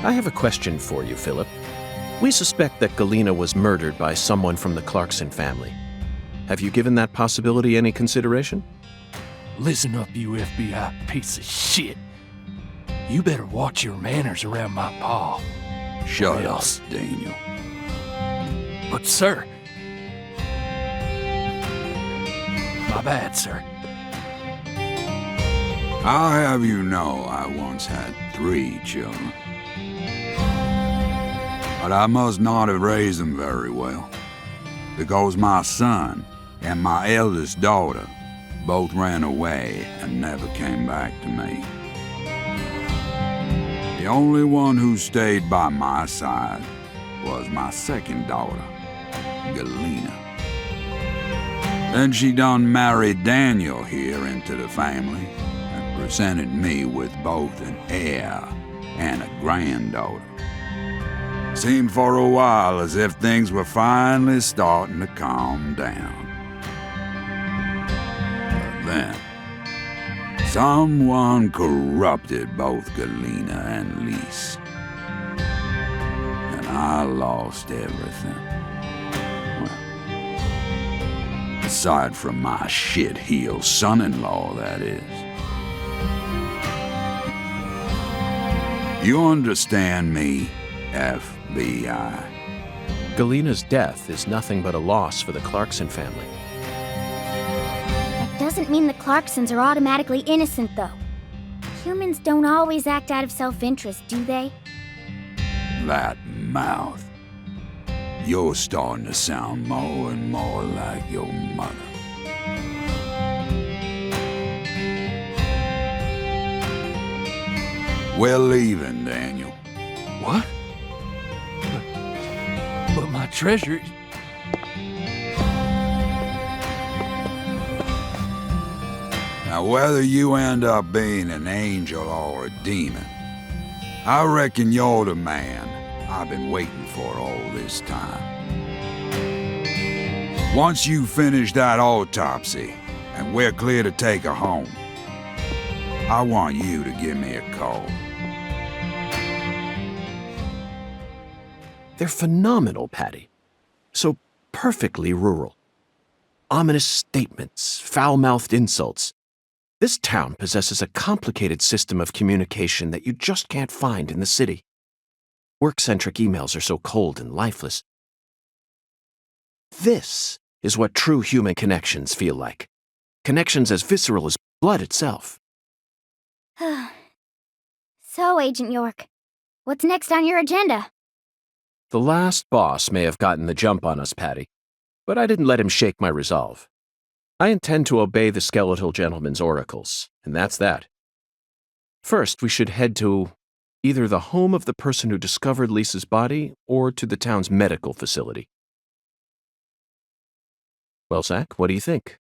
I have a question for you, Philip. We suspect that Galena was murdered by someone from the Clarkson family. Have you given that possibility any consideration? Listen up, you FBI piece of shit. You better watch your manners around my pa. Shut up, Yes. Daniel. But, sir... My bad, sir. I'll have you know I once had 3 children. But I must not have raised them very well, because my son and my eldest daughter both ran away and never came back to me. The only one who stayed by my side was my second daughter, Galena. Then she done married Daniel here into the family and presented me with both an heir and a granddaughter. Seemed for a while as if things were finally starting to calm down. But then, someone corrupted both Galena and Lise. And I lost everything. Well, aside from my shit-heel son-in-law, that is. You understand me, FBI? Galena's death is nothing but a loss for the Clarkson family. That doesn't mean the Clarksons are automatically innocent, though. Humans don't always act out of self-interest, do they? That mouth. You're starting to sound more and more like your mother. We're leaving, Daniel. What? But my treasure... Now, whether you end up being an angel or a demon, I reckon you're the man I've been waiting for all this time. Once you finish that autopsy and we're clear to take her home, I want you to give me a call. They're phenomenal, Patty. So perfectly rural. Ominous statements, foul-mouthed insults. This town possesses a complicated system of communication that you just can't find in the city. Work-centric emails are so cold and lifeless. This is what true human connections feel like. Connections as visceral as blood itself. So, Agent York, what's next on your agenda? The last boss may have gotten the jump on us, Patty, but I didn't let him shake my resolve. I intend to obey the skeletal gentleman's oracles, and that's that. First, we should head to either the home of the person who discovered Lisa's body or to the town's medical facility. Well, Zach, what do you think?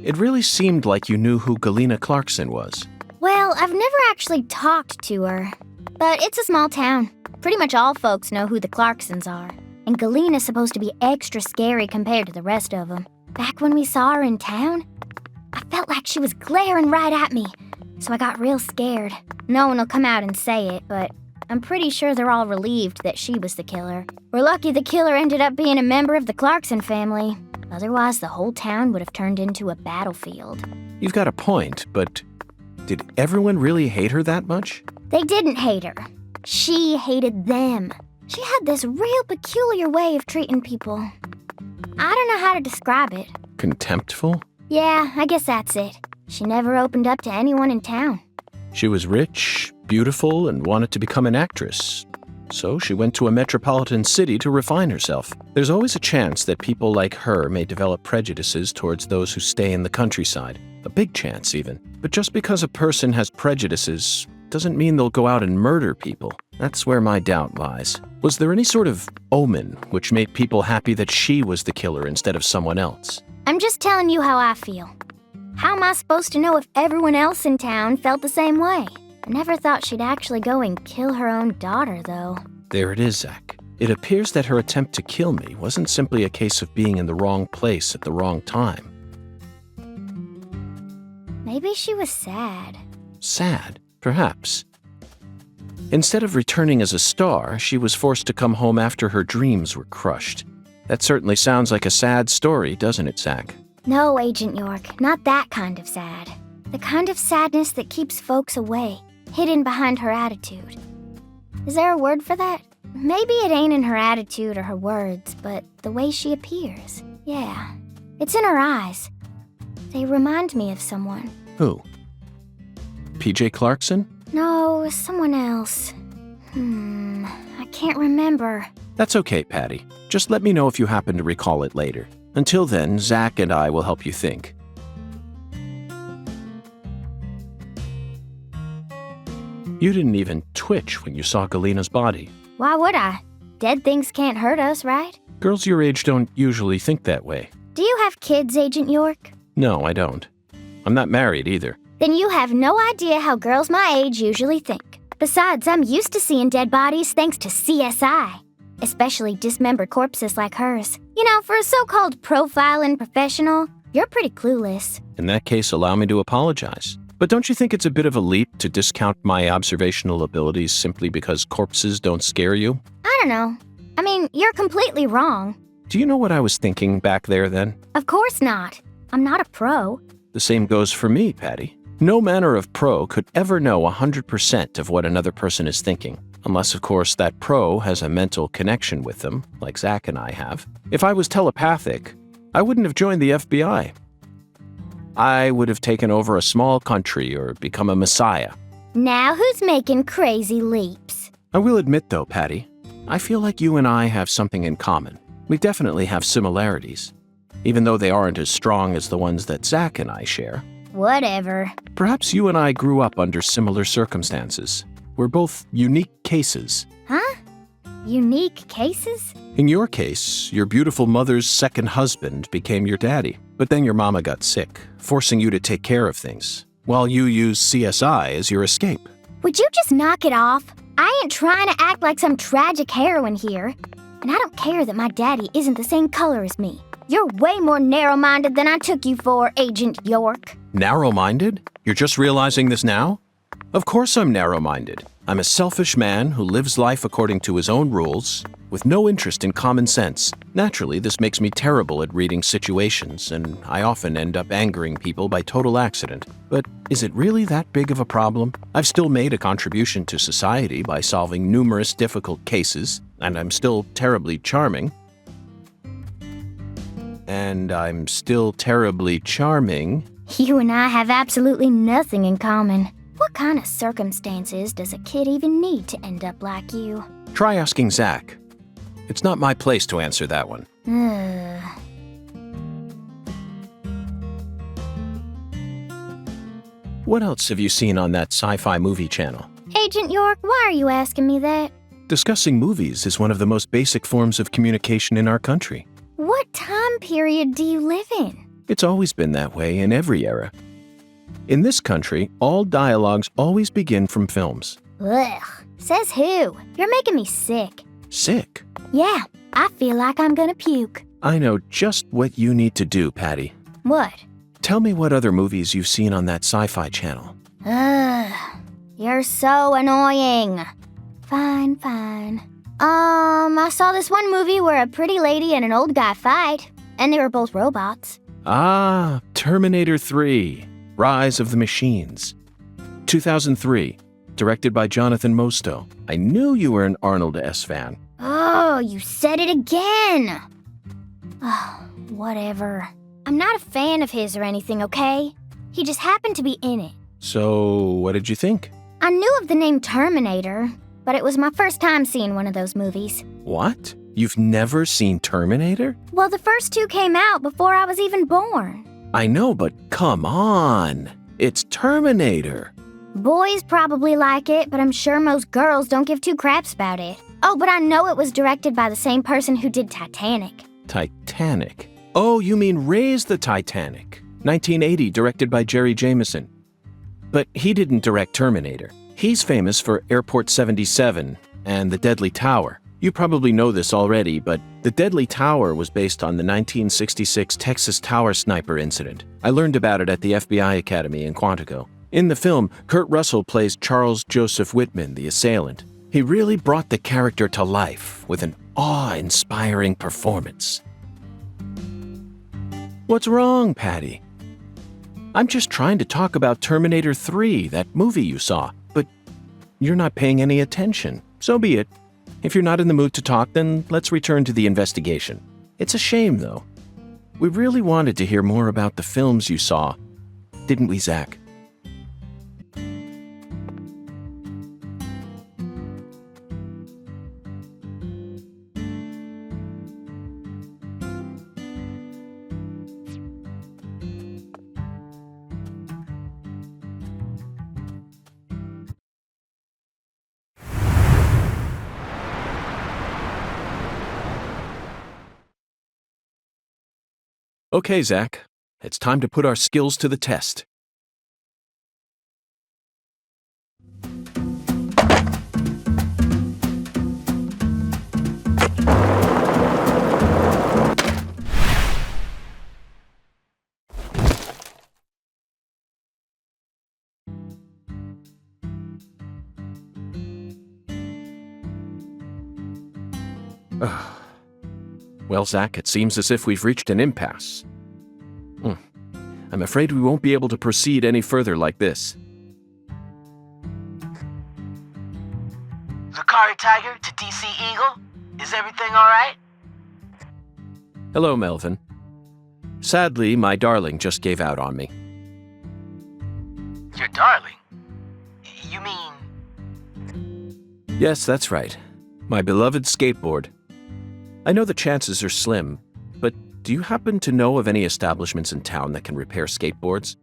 It really seemed like you knew who Galena Clarkson was. Well, I've never actually talked to her, but it's a small town. Pretty much all folks know who the Clarksons are, and Galena's supposed to be extra scary compared to the rest of them. Back when we saw her in town, I felt like she was glaring right at me, so I got real scared. No one will come out and say it, but I'm pretty sure they're all relieved that she was the killer. We're lucky the killer ended up being a member of the Clarkson family. Otherwise, the whole town would have turned into a battlefield. You've got a point, but did everyone really hate her that much? They didn't hate her. She hated them. She had this real peculiar way of treating people. I don't know how to describe it. Contemptful? Yeah, I guess that's it. She never opened up to anyone in town. She was rich, beautiful, and wanted to become an actress. So she went to a metropolitan city to refine herself. There's always a chance that people like her may develop prejudices towards those who stay in the countryside. A big chance, even. But just because a person has prejudices doesn't mean they'll go out and murder people. That's where my doubt lies. Was there any sort of omen which made people happy that she was the killer instead of someone else? I'm just telling you how I feel. How am I supposed to know if everyone else in town felt the same way? I never thought she'd actually go and kill her own daughter, though. There it is, Zach. It appears that her attempt to kill me wasn't simply a case of being in the wrong place at the wrong time. Maybe she was sad. Sad, perhaps. Instead of returning as a star, she was forced to come home after her dreams were crushed. That certainly sounds like a sad story, doesn't it, Zach? No, Agent York, not that kind of sad. The kind of sadness that keeps folks away, hidden behind her attitude. Is there a word for that? Maybe it ain't in her attitude or her words, but the way she appears. Yeah, it's in her eyes. They remind me of someone. Who? PJ Clarkson? No, someone else. I can't remember. That's okay, Patty. Just let me know if you happen to recall it later. Until then, Zach and I will help you think. You didn't even twitch when you saw Galina's body. Why would I? Dead things can't hurt us, right? Girls your age don't usually think that way. Do you have kids, Agent York? No, I don't. I'm not married either. Then you have no idea how girls my age usually think. Besides, I'm used to seeing dead bodies thanks to CSI. Especially dismembered corpses like hers. You know, for a so-called profiling professional, you're pretty clueless. In that case, allow me to apologize. But don't you think it's a bit of a leap to discount my observational abilities simply because corpses don't scare you? I don't know. I mean, you're completely wrong. Do you know what I was thinking back there then? Of course not. I'm not a pro. The same goes for me, Patty. No manner of pro could ever know 100% of what another person is thinking. Unless, of course, that pro has a mental connection with them, like Zach and I have. If I was telepathic, I wouldn't have joined the FBI. I would have taken over a small country or become a messiah. Now who's making crazy leaps? I will admit, though, Patty, I feel like you and I have something in common. We definitely have similarities, even though they aren't as strong as the ones that Zach and I share. Whatever. Perhaps you and I grew up under similar circumstances. We're both unique cases. Huh? Unique cases? In your case, your beautiful mother's second husband became your daddy, but then your mama got sick, forcing you to take care of things, while you used CSI as your escape. Would you just knock it off? I ain't trying to act like some tragic heroine here. And I don't care that my daddy isn't the same color as me. You're way more narrow-minded than I took you for, Agent York. Narrow-minded? You're just realizing this now? Of course I'm narrow-minded. I'm a selfish man who lives life according to his own rules, with no interest in common sense. Naturally, this makes me terrible at reading situations, and I often end up angering people by total accident. But is it really that big of a problem? I've still made a contribution to society by solving numerous difficult cases, and I'm still terribly charming. You and I have absolutely nothing in common. What kind of circumstances does a kid even need to end up like you? Try asking Zach. It's not my place to answer that one. What else have you seen on that sci-fi movie channel? Agent York, why are you asking me that? Discussing movies is one of the most basic forms of communication in our country. What time period do you live in? It's always been that way in every era. In this country, all dialogues always begin from films. Ugh. Says who? You're making me sick. Sick? Yeah, I feel like I'm gonna puke. I know just what you need to do, Patty. What? Tell me what other movies you've seen on that sci-fi channel. Ugh. You're so annoying. Fine. I saw this one movie where a pretty lady and an old guy fight, and they were both robots. Ah, Terminator 3, Rise of the Machines. 2003, directed by Jonathan Mostow. I knew you were an Arnold S. fan. Oh, you said it again. Oh, whatever. I'm not a fan of his or anything, okay? He just happened to be in it. So, what did you think? I knew of the name Terminator, but it was my first time seeing one of those movies. What? You've never seen Terminator? Well, the first two came out before I was even born. I know, but come on. It's Terminator. Boys probably like it, but I'm sure most girls don't give two craps about it. Oh, but I know it was directed by the same person who did Titanic. Titanic? Oh, you mean Raise the Titanic. 1980, directed by Jerry Jameson. But he didn't direct Terminator. He's famous for Airport 77 and The Deadly Tower. You probably know this already, but The Deadly Tower was based on the 1966 Texas Tower Sniper incident. I learned about it at the FBI Academy in Quantico. In the film, Kurt Russell plays Charles Joseph Whitman, the assailant. He really brought the character to life with an awe-inspiring performance. What's wrong, Patty? I'm just trying to talk about Terminator 3, that movie you saw, but you're not paying any attention. So be it. If you're not in the mood to talk, then let's return to the investigation. It's a shame, though. We really wanted to hear more about the films you saw, didn't we, Zach? Okay, Zach. It's time to put our skills to the test. Well, Zach, it seems as if we've reached an impasse. I'm afraid we won't be able to proceed any further like this. Lucari Tiger to DC Eagle? Is everything alright? Hello, Melvin. Sadly, my darling just gave out on me. Your darling? You mean... Yes, that's right. My beloved skateboard. I know the chances are slim, but do you happen to know of any establishments in town that can repair skateboards?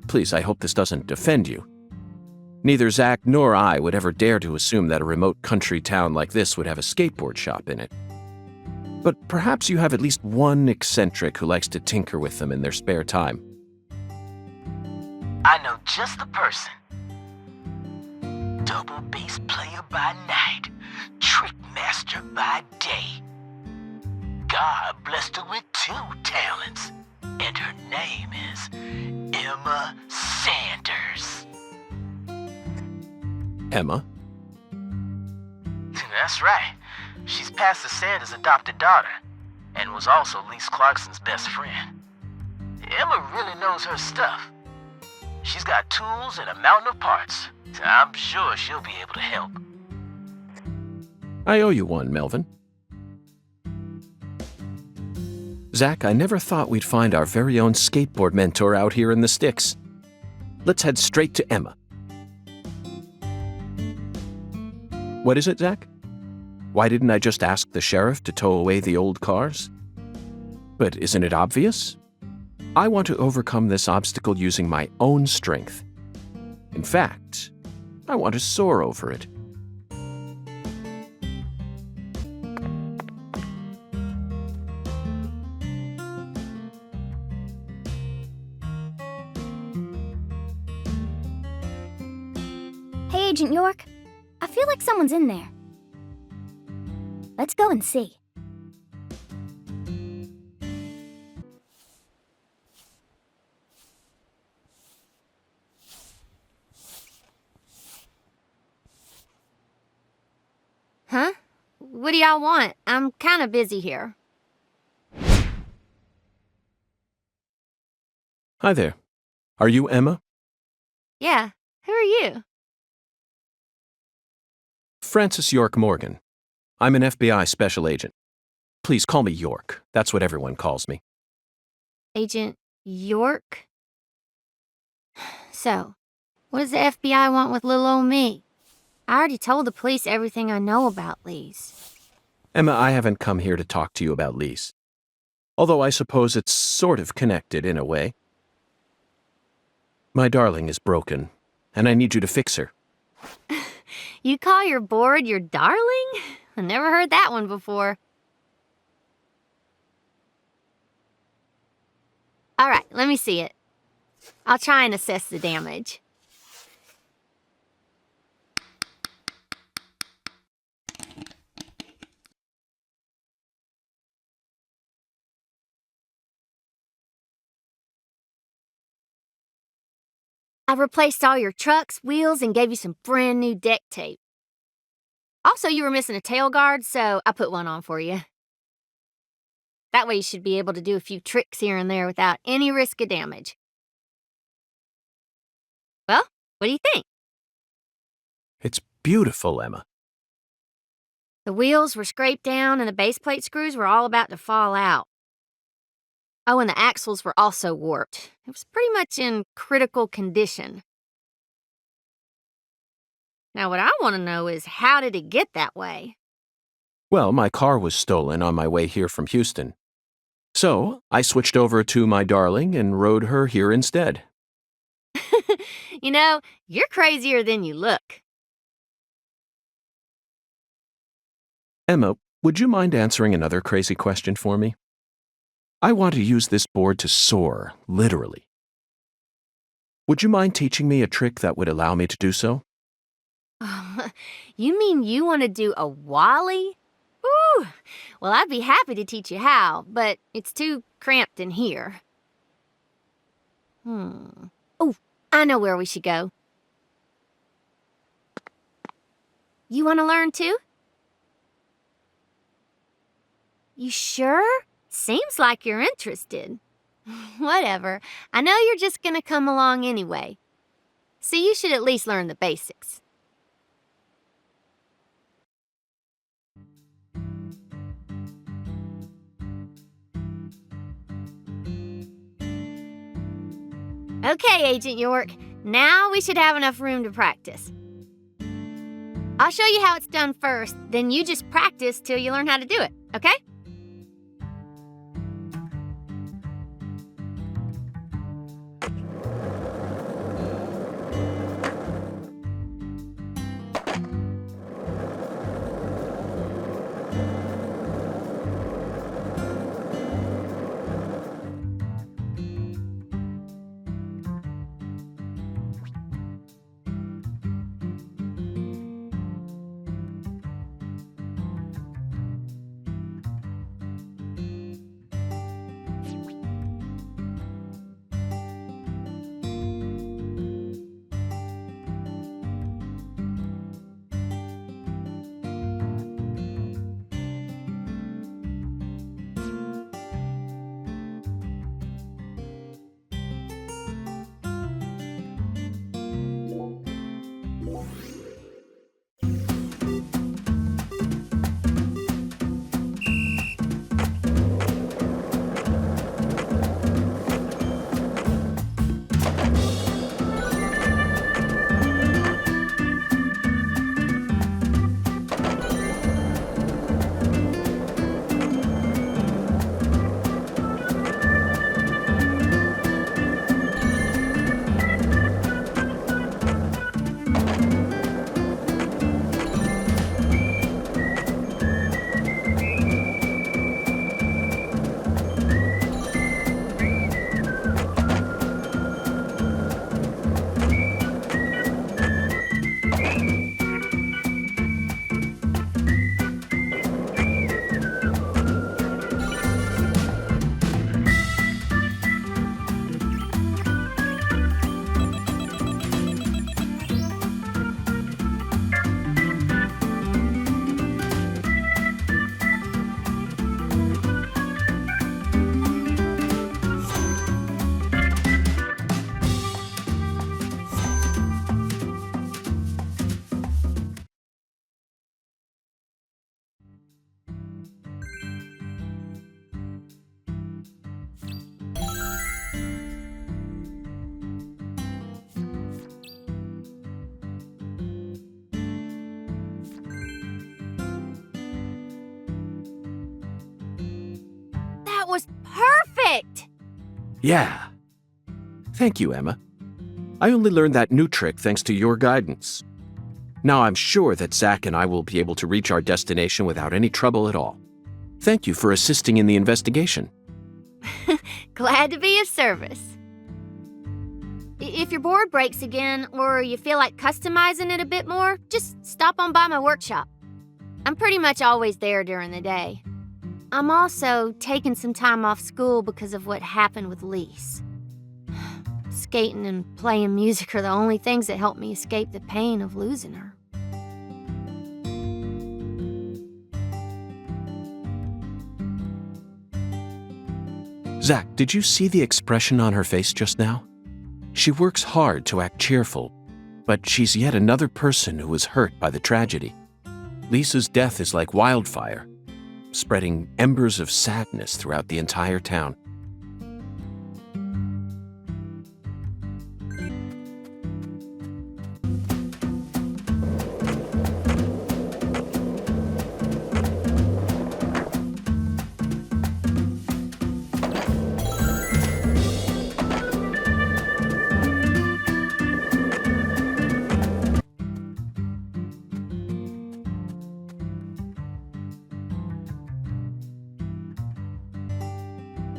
Please, I hope this doesn't offend you. Neither Zach nor I would ever dare to assume that a remote country town like this would have a skateboard shop in it. But perhaps you have at least one eccentric who likes to tinker with them in their spare time. I know just the person. Double bass player by night, trick master by day. God blessed her with 2 talents, and her name is Emma Sanders. Emma? That's right. She's Pastor Sanders' adopted daughter, and was also Lise Clarkson's best friend. Emma really knows her stuff. She's got tools and a mountain of parts, so I'm sure she'll be able to help. I owe you one, Melvin. Zach, I never thought we'd find our very own skateboard mentor out here in the sticks. Let's head straight to Emma. What is it, Zach? Why didn't I just ask the sheriff to tow away the old cars? But isn't it obvious? I want to overcome this obstacle using my own strength. In fact, I want to soar over it. Hey, Agent York. I feel like someone's in there. Let's go and see. Huh? What do y'all want? I'm kind of busy here. Hi there. Are you Emma? Yeah, who are you? Francis York Morgan. I'm an FBI special agent. Please call me York. That's what everyone calls me. Agent York? So, what does the FBI want with little old me? I already told the police everything I know about Lise. Emma, I haven't come here to talk to you about Lise. Although I suppose it's sort of connected in a way. My darling is broken, and I need you to fix her. You call your board your darling? I never heard that one before. All right, let me see it. I'll try and assess the damage. I replaced all your trucks, wheels, and gave you some brand new deck tape. Also, you were missing a tail guard, so I put one on for you. That way you should be able to do a few tricks here and there without any risk of damage. Well, what do you think? It's beautiful, Emma. The wheels were scraped down and the base plate screws were all about to fall out. Oh, and the axles were also warped. It was pretty much in critical condition. Now, what I want to know is, how did it get that way? Well, my car was stolen on my way here from Houston. So, I switched over to my darling and rode her here instead. You know, you're crazier than you look. Emma, would you mind answering another crazy question for me? I want to use this board to soar, literally. Would you mind teaching me a trick that would allow me to do so? You mean you want to do a wally? Ooh, well, I'd be happy to teach you how, but it's too cramped in here. Oh, I know where we should go. You want to learn too? You sure? Seems like you're interested. Whatever. I know you're just gonna come along anyway. So you should at least learn the basics. Okay, Agent York. Now we should have enough room to practice. I'll show you how it's done first, then you just practice till you learn how to do it, okay? That was perfect! Yeah. Thank you, Emma. I only learned that new trick thanks to your guidance. Now I'm sure that Zach and I will be able to reach our destination without any trouble at all. Thank you for assisting in the investigation. Glad to be of service. If your board breaks again, or you feel like customizing it a bit more, just stop on by my workshop. I'm pretty much always there during the day. I'm also taking some time off school because of what happened with Lise. Skating and playing music are the only things that help me escape the pain of losing her. Zach, did you see the expression on her face just now? She works hard to act cheerful, but she's yet another person who was hurt by the tragedy. Lisa's death is like wildfire, spreading embers of sadness throughout the entire town.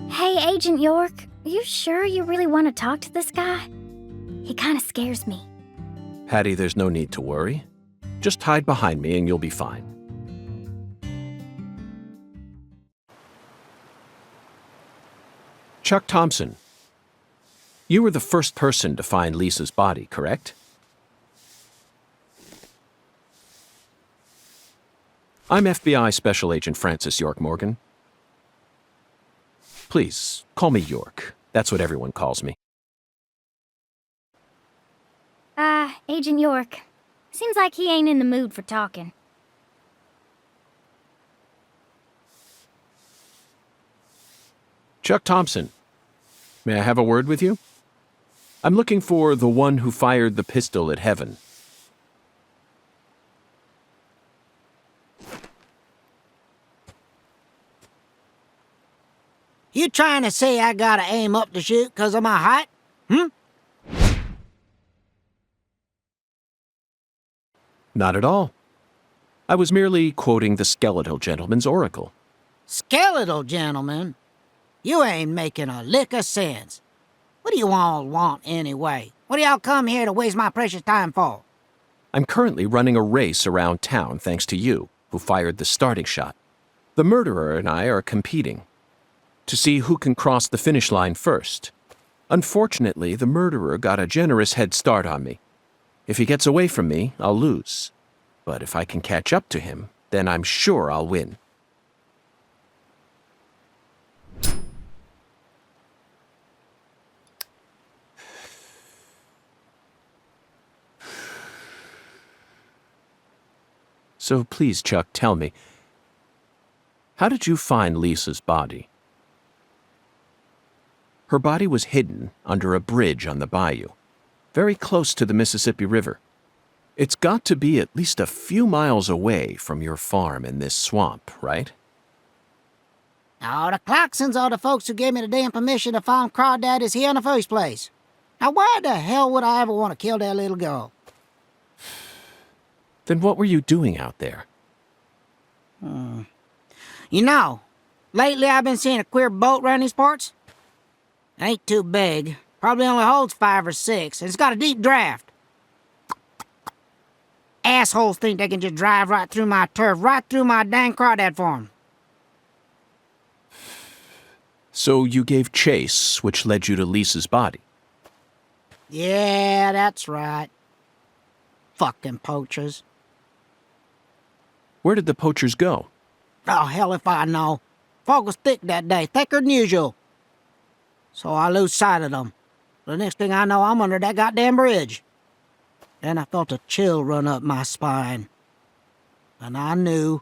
Hey, Agent York, are you sure you really want to talk to this guy? He kind of scares me. Hattie, there's no need to worry. Just hide behind me and you'll be fine. Chuck Thompson, you were the first person to find Lisa's body, correct? I'm FBI Special Agent Francis York Morgan. Please, call me York. That's what everyone calls me. Agent York. Seems like he ain't in the mood for talking. Chuck Thompson, may I have a word with you? I'm looking for the one who fired the pistol at Heaven. You trying to say I gotta aim up to shoot 'cause of my height? Not at all. I was merely quoting the skeletal gentleman's oracle. Skeletal gentleman? You ain't making a lick of sense. What do you all want anyway? What do y'all come here to waste my precious time for? I'm currently running a race around town thanks to you, who fired the starting shot. The murderer and I are competing to see who can cross the finish line first. Unfortunately, the murderer got a generous head start on me. If he gets away from me, I'll lose. But if I can catch up to him, then I'm sure I'll win. So please, Chuck, tell me, how did you find Lisa's body? Her body was hidden under a bridge on the bayou, very close to the Mississippi River. It's got to be at least a few miles away from your farm in this swamp, right? Oh, the Clarksons are the folks who gave me the damn permission to find crawdaddies here in the first place. Now why the hell would I ever want to kill that little girl? Then what were you doing out there? You know, lately I've been seeing a queer boat around these parts. It ain't too big. Probably only holds 5 or 6, and it's got a deep draft. Assholes think they can just drive right through my turf, right through my dang crawdad farm. So you gave chase, which led you to Lisa's body? Yeah, that's right. Fucking poachers. Where did the poachers go? Oh, hell if I know. Fog was thick that day, thicker than usual. So I lose sight of them. The next thing I know, I'm under that goddamn bridge. Then I felt a chill run up my spine. And I knew.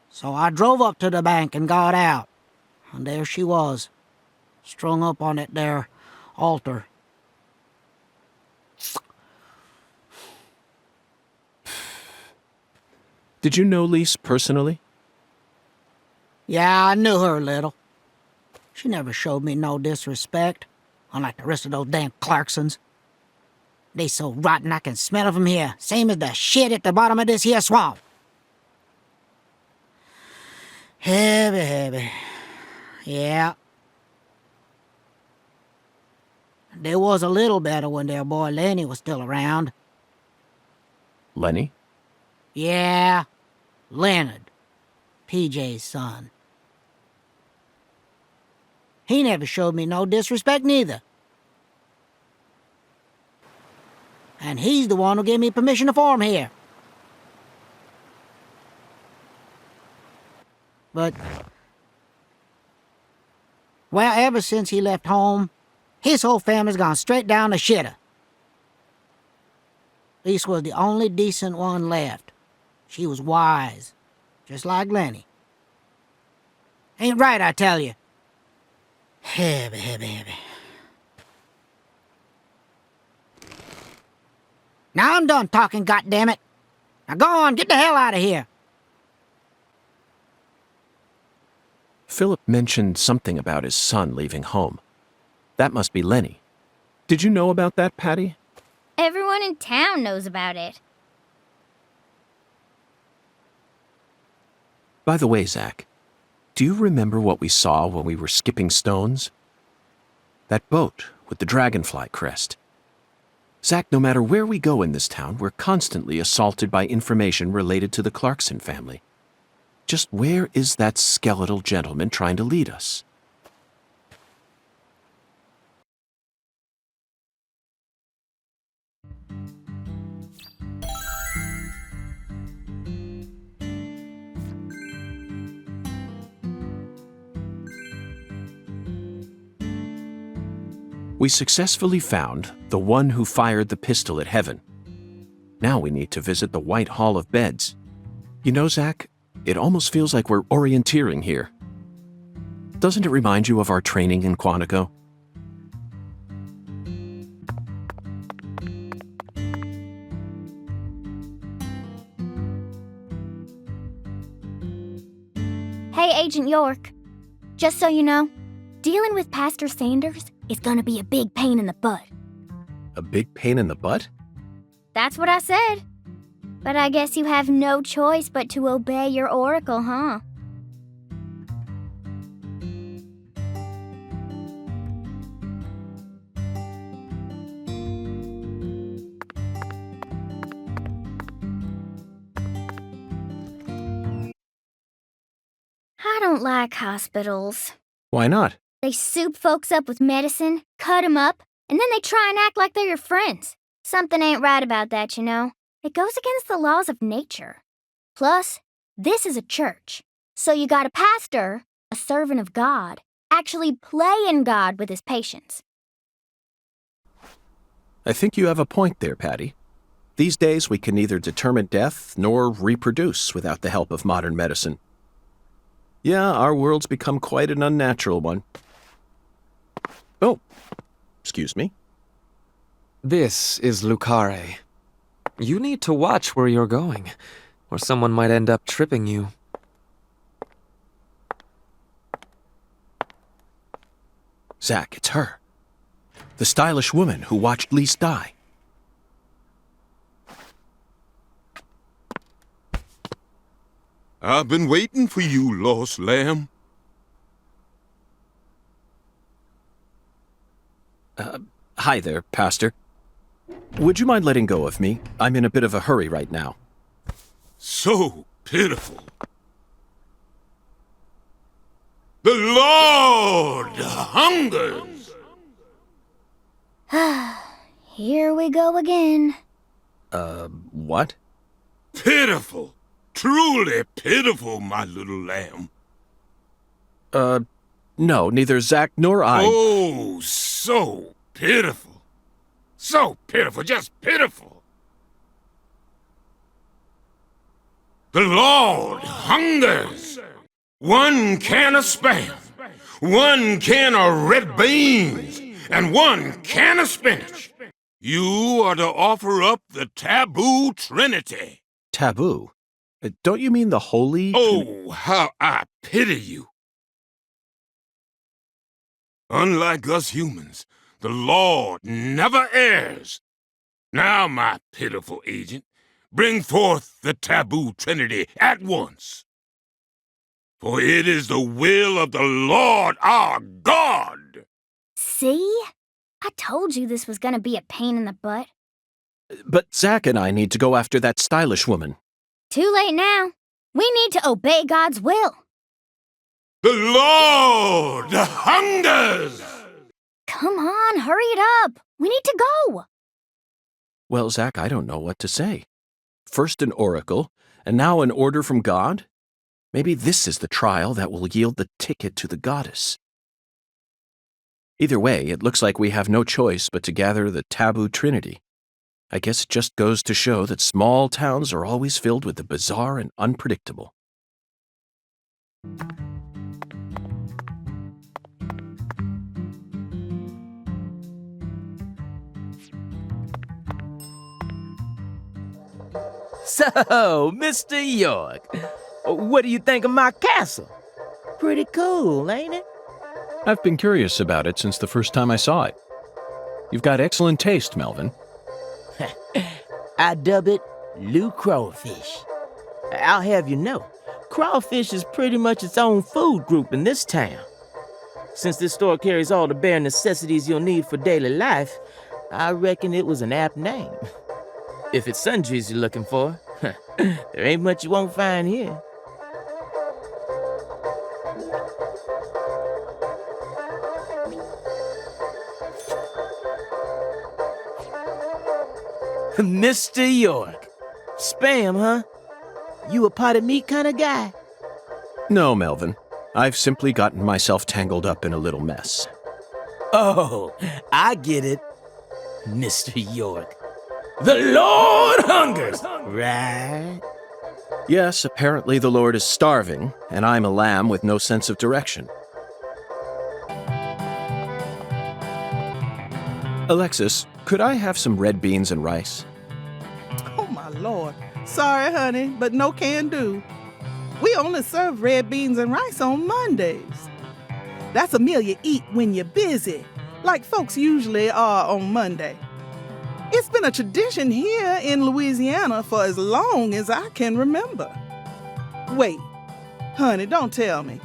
So I drove up to the bank and got out. And there she was, strung up on that there altar. Did you know Lise personally? Yeah, I knew her a little. She never showed me no disrespect, unlike the rest of those damn Clarksons. They so rotten I can smell it from here, same as the shit at the bottom of this here swamp. Heavy, heavy. Yeah. There was a little better when their boy Lenny was still around. Lenny? Yeah, Leonard, PJ's son. He never showed me no disrespect neither. And he's the one who gave me permission to farm here. But Well, ever since he left home, his whole family's gone straight down the shitter. Lisa was the only decent one left. She was wise, just like Lenny. Ain't right, I tell you. Heavy, heavy, heavy. Now I'm done talking, goddammit. Now go on, get the hell out of here. Philip mentioned something about his son leaving home. That must be Lenny. Did you know about that, Patty? Everyone in town knows about it. By the way, Zach, do you remember what we saw when we were skipping stones? That boat with the dragonfly crest. Zach, no matter where we go in this town, we're constantly assaulted by information related to the Clarkson family. Just where is that skeletal gentleman trying to lead us? We successfully found the one who fired the pistol at Heaven. Now we need to visit the White Hall of Beds. You know, Zach, it almost feels like we're orienteering here. Doesn't it remind you of our training in Quantico? Hey, Agent York. Just so you know, dealing with Pastor Sanders is gonna be a big pain in the butt. A big pain in the butt? That's what I said. But I guess you have no choice but to obey your oracle, huh? I don't like hospitals. Why not? They soup folks up with medicine, cut 'em up, and then they try and act like they're your friends. Something ain't right about that, you know. It goes against the laws of nature. Plus, this is a church. So you got a pastor, a servant of God, actually playing God with his patients. I think you have a point there, Patty. These days we can neither determine death nor reproduce without the help of modern medicine. Yeah, our world's become quite an unnatural one. Oh, excuse me. This is Lucare. You need to watch where you're going, or someone might end up tripping you. Zach, it's her. The stylish woman who watched Lise die. I've been waiting for you, lost lamb. Hi there, Pastor. Would you mind letting go of me? I'm in a bit of a hurry right now. So pitiful. The Lord hungers. Here we go again. What? Pitiful. Truly pitiful, my little lamb. No, neither Zach nor I... Oh, so pitiful. So pitiful, just pitiful. The Lord hungers. 1 can of Spam, 1 can of red beans, and 1 can of spinach. You are to offer up the taboo trinity. Taboo? Don't you mean the holy... Oh, how I pity you. Unlike us humans, the Lord never errs. Now, my pitiful agent, bring forth the taboo trinity at once. For it is the will of the Lord our God. See? I told you this was gonna be a pain in the butt. But Zach and I need to go after that stylish woman. Too late now. We need to obey God's will. The Lord hungers! Come on, hurry it up. We need to go. Well, Zach, I don't know what to say. First an oracle, and now an order from God? Maybe this is the trial that will yield the ticket to the goddess. Either way, it looks like we have no choice but to gather the taboo trinity. I guess it just goes to show that small towns are always filled with the bizarre and unpredictable. So, Mr. York, what do you think of my castle? Pretty cool, ain't it? I've been curious about it since the first time I saw it. You've got excellent taste, Melvin. I dub it Lou Crawfish. I'll have you know, crawfish is pretty much its own food group in this town. Since this store carries all the bare necessities you'll need for daily life, I reckon it was an apt name. If it's sundries you're looking for, there ain't much you won't find here. Mr. York. Spam, huh? You a potted meat kind of guy? No, Melvin. I've simply gotten myself tangled up in a little mess. Oh, I get it. Mr. York. The Lord hungers, right? Yes, apparently the Lord is starving, and I'm a lamb with no sense of direction. Alexis, could I have some red beans and rice? Oh, my Lord. Sorry, honey, but no can do. We only serve red beans and rice on Mondays. That's a meal you eat when you're busy, like folks usually are on Monday. It's been a tradition here in Louisiana for as long as I can remember. Wait, honey, don't tell me.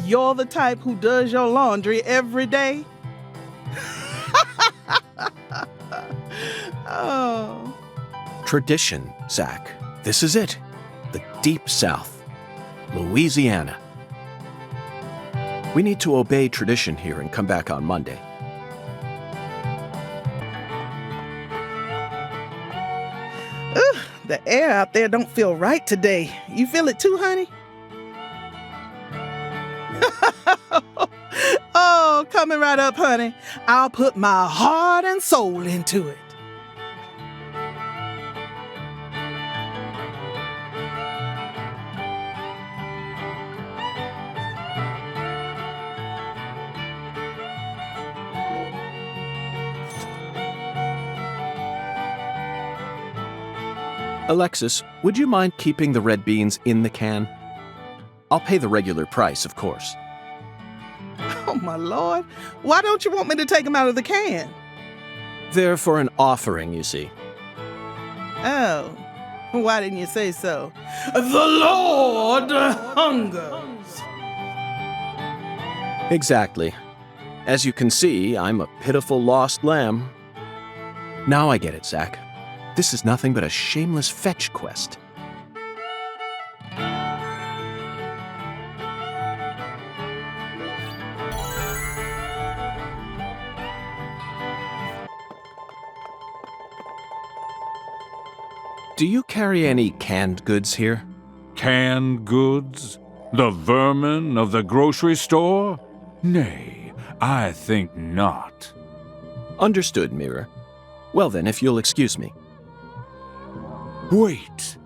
You're the type who does your laundry every day? Oh. Tradition, Zach. This is it. The Deep South. Louisiana. We need to obey tradition here and come back on Monday. Ugh, the air out there don't feel right today. You feel it too, honey? Oh, coming right up, honey. I'll put my heart and soul into it. Alexis, would you mind keeping the red beans in the can? I'll pay the regular price, of course. Oh, my Lord. Why don't you want me to take them out of the can? They're for an offering, you see. Oh, why didn't you say so? The Lord hungers. Exactly. As you can see, I'm a pitiful lost lamb. Now I get it, Zach. This is nothing but a shameless fetch quest. Do you carry any canned goods here? Canned goods? The vermin of the grocery store? Nay, I think not. Understood, Mirror. Well then, if you'll excuse me. Wait.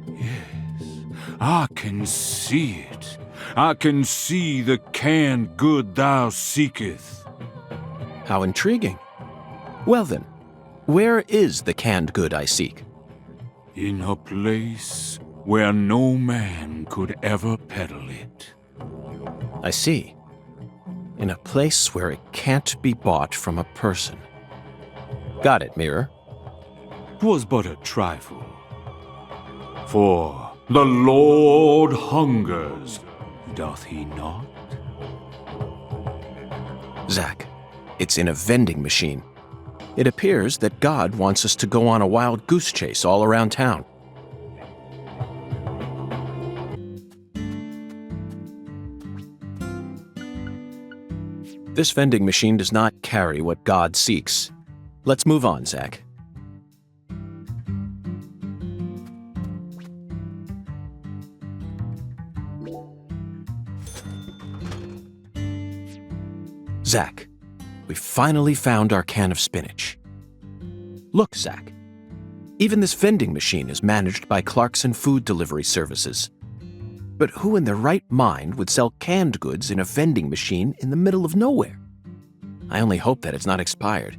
Yes, I can see it. I can see the canned good thou seeketh. How intriguing. Well then, where is the canned good I seek? In a place where no man could ever peddle it. I see. In a place where it can't be bought from a person. Got it, Mirror. 'Twas but a trifle. For the Lord hungers, doth he not? Zach, it's in a vending machine. It appears that God wants us to go on a wild goose chase all around town. This vending machine does not carry what God seeks. Let's move on, Zach. Zach, we finally found our can of spinach. Look, Zach. Even this vending machine is managed by Clarkson Food Delivery Services. But who in their right mind would sell canned goods in a vending machine in the middle of nowhere? I only hope that it's not expired.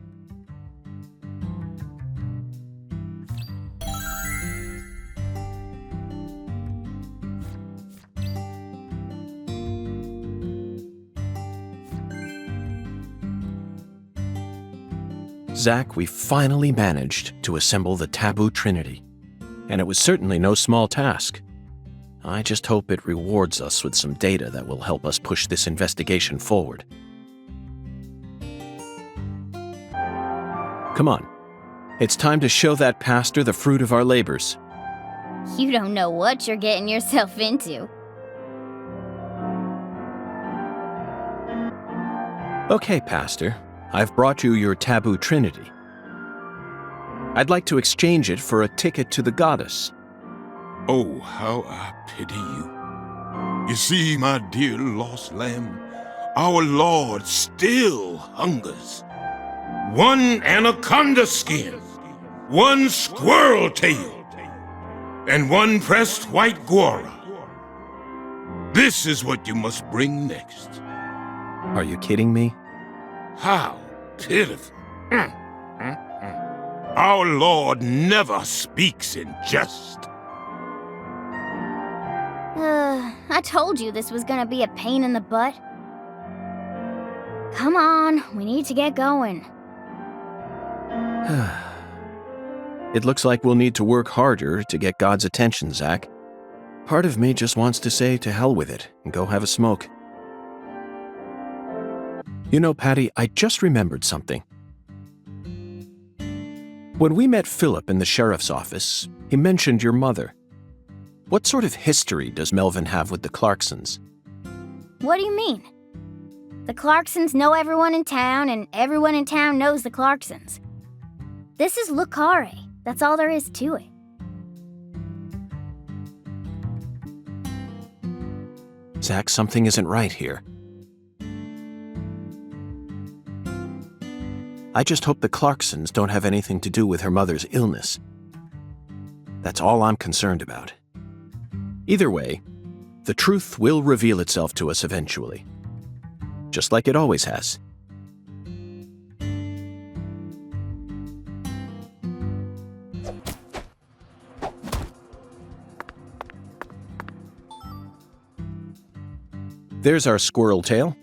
Zach, we finally managed to assemble the taboo trinity. And it was certainly no small task. I just hope it rewards us with some data that will help us push this investigation forward. Come on. It's time to show that pastor the fruit of our labors. You don't know what you're getting yourself into. Okay, Pastor. I've brought you your taboo trinity. I'd like to exchange it for a ticket to the goddess. Oh, how I pity you. You see, my dear lost lamb, our Lord still hungers. One anaconda skin, one squirrel tail, and one pressed white guara. This is what you must bring next. Are you kidding me? How pitiful. Our Lord never speaks in jest. I told you this was gonna be a pain in the butt. Come on, we need to get going. It looks like we'll need to work harder to get God's attention, Zach. Part of me just wants to say to hell with it and go have a smoke. You know, Patty, I just remembered something. When we met Philip in the sheriff's office, he mentioned your mother. What sort of history does Melvin have with the Clarksons? What do you mean? The Clarksons know everyone in town, and everyone in town knows the Clarksons. This is Lucare. That's all there is to it. Zach, something isn't right here. I just hope the Clarksons don't have anything to do with her mother's illness. That's all I'm concerned about. Either way, the truth will reveal itself to us eventually. Just like it always has. There's our squirrel tail.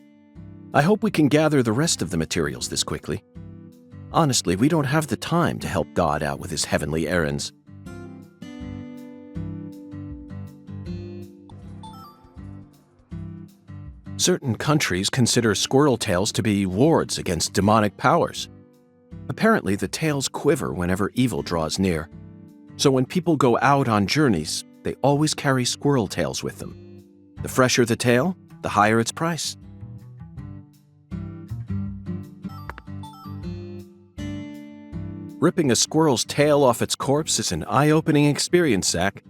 I hope we can gather the rest of the materials this quickly. Honestly, we don't have the time to help God out with his heavenly errands. Certain countries consider squirrel tails to be wards against demonic powers. Apparently, the tails quiver whenever evil draws near. So when people go out on journeys, they always carry squirrel tails with them. The fresher the tail, the higher its price. Ripping a squirrel's tail off its corpse is an eye-opening experience, Zach.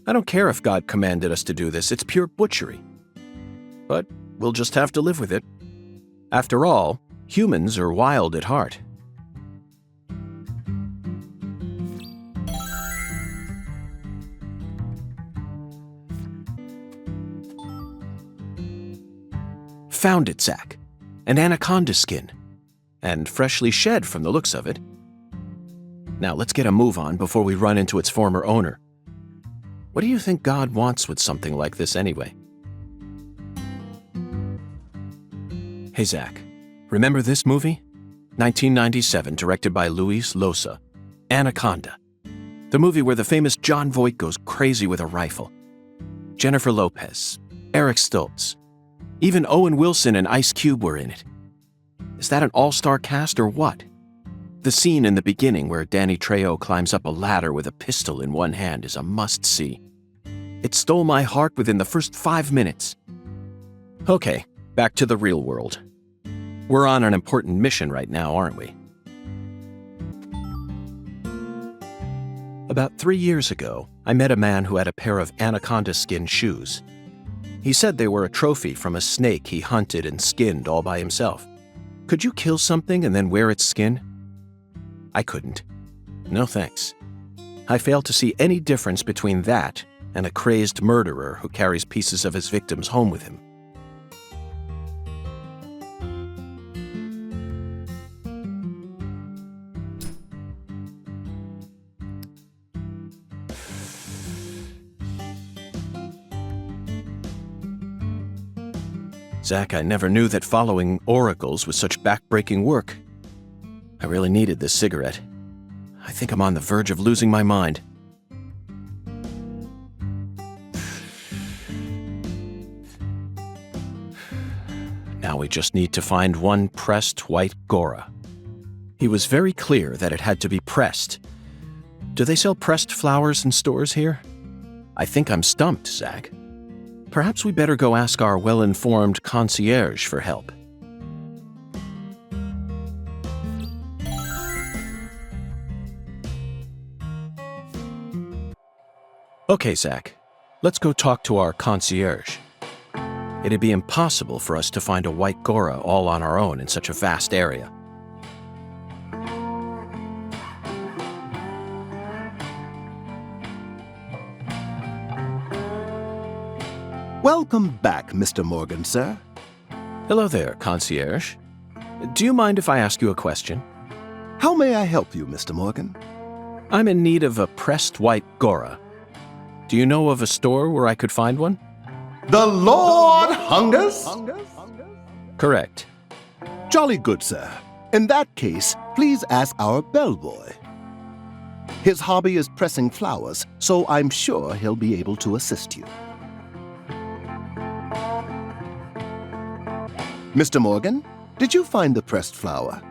I don't care if God commanded us to do this, it's pure butchery. But we'll just have to live with it. After all, humans are wild at heart. Found it, Zach. An anaconda skin. And freshly shed from the looks of it. Now let's get a move on before we run into its former owner. What do you think God wants with something like this anyway? Hey Zach, remember this movie? 1997, directed by Luis Loza. Anaconda. The movie where the famous John Voight goes crazy with a rifle. Jennifer Lopez, Eric Stoltz. Even Owen Wilson and Ice Cube were in it. Is that an all-star cast or what? The scene in the beginning where Danny Trejo climbs up a ladder with a pistol in one hand is a must-see. It stole my heart within the first 5 minutes. Okay, back to the real world. We're on an important mission right now, aren't we? About 3 years ago, I met a man who had a pair of anaconda skin shoes. He said they were a trophy from a snake he hunted and skinned all by himself. Could you kill something and then wear its skin? I couldn't. No thanks. I fail to see any difference between that and a crazed murderer who carries pieces of his victims home with him. Zach, I never knew that following oracles was such back-breaking work. I really needed this cigarette. I think I'm on the verge of losing my mind. Now we just need to find one pressed white Gora. He was very clear that it had to be pressed. Do they sell pressed flowers in stores here? I think I'm stumped, Zach. Perhaps we better go ask our well-informed concierge for help. Okay, Zach. Let's go talk to our concierge. It'd be impossible for us to find a white Gora all on our own in such a vast area. Welcome back, Mr. Morgan, sir. Hello there, concierge. Do you mind if I ask you a question? How may I help you, Mr. Morgan? I'm in need of a pressed white Gora. Do you know of a store where I could find one? The Lord hungers? Correct. Jolly good, sir. In that case, please ask our bellboy. His hobby is pressing flowers, so I'm sure he'll be able to assist you. Mr. Morgan, did you find the pressed flower?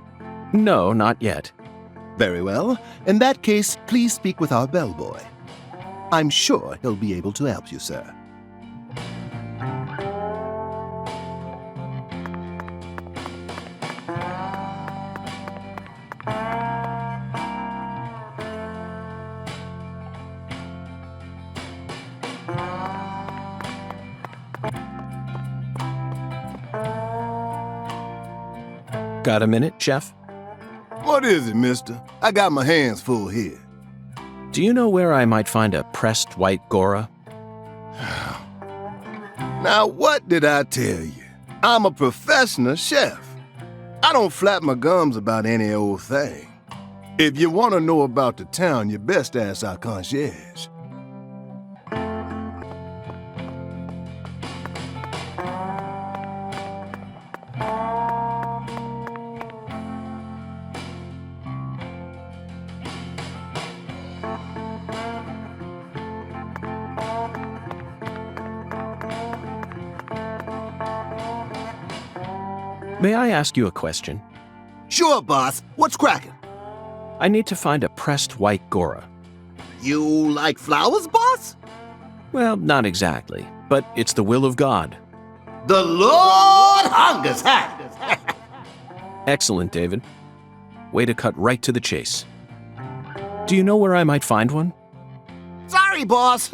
No, not yet. Very well. In that case, please speak with our bellboy. I'm sure he'll be able to help you, sir. Got a minute, Chef? What is it, mister? I got my hands full here. Do you know where I might find a pressed white Gora? Now, what did I tell you? I'm a professional chef. I don't flap my gums about any old thing. If you want to know about the town, you best ask our concierge. May I ask you a question? Sure, boss. What's cracking? I need to find a pressed white Gora. You like flowers, boss? Well, not exactly, but it's the will of God. The Lord hungers, huh? Excellent, David. Way to cut right to the chase. Do you know where I might find one? Sorry, boss.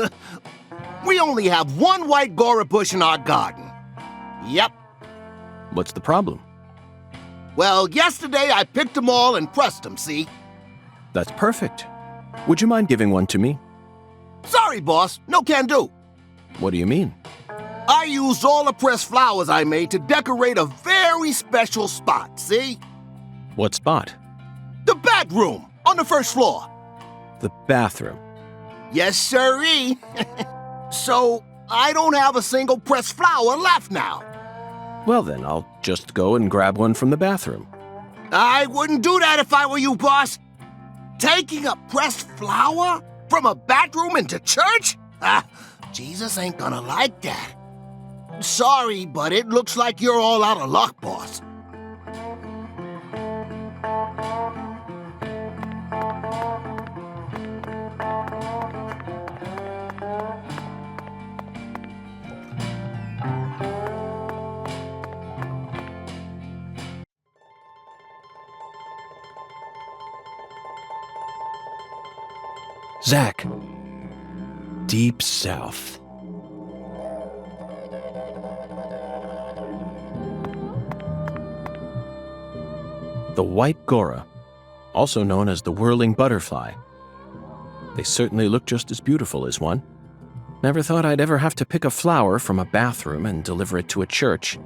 We only have one white Gora bush in our garden. Yep. What's the problem? Well, yesterday I picked them all and pressed them, see? That's perfect. Would you mind giving one to me? Sorry, boss. No can do. What do you mean? I used all the pressed flowers I made to decorate a very special spot, see? What spot? The bedroom on the first floor. The bathroom. Yes, sirree. So, I don't have a single pressed flower left now. Well then, I'll just go and grab one from the bathroom. I wouldn't do that if I were you, boss. Taking a pressed flower from a bathroom into church? Jesus ain't gonna like that. Sorry, but it looks like you're all out of luck, boss. Zach. Deep South. the white gora, also known as the whirling butterfly. They certainly look just as beautiful as one. Never thought I'd ever have to pick a flower from a bathroom and deliver it to a church.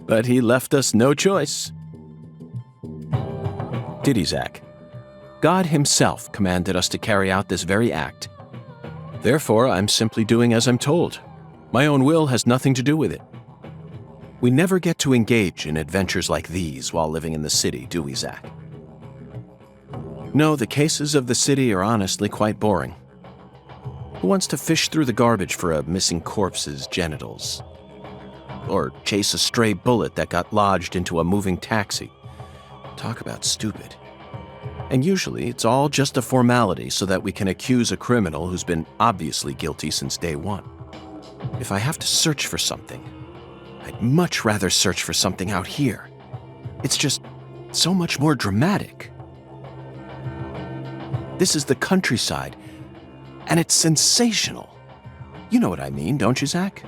But he left us no choice. Did he, Zach? God himself commanded us to carry out this very act. Therefore, I'm simply doing as I'm told. My own will has nothing to do with it. We never get to engage in adventures like these while living in the city, do we, Zach? No, the cases of the city are honestly quite boring. Who wants to fish through the garbage for a missing corpse's genitals? Or chase a stray bullet that got lodged into a moving taxi? Talk about stupid. And usually, it's all just a formality so that we can accuse a criminal who's been obviously guilty since day one. If I have to search for something, I'd much rather search for something out here. It's just so much more dramatic. This is the countryside, and it's sensational. You know what I mean, don't you, Zach?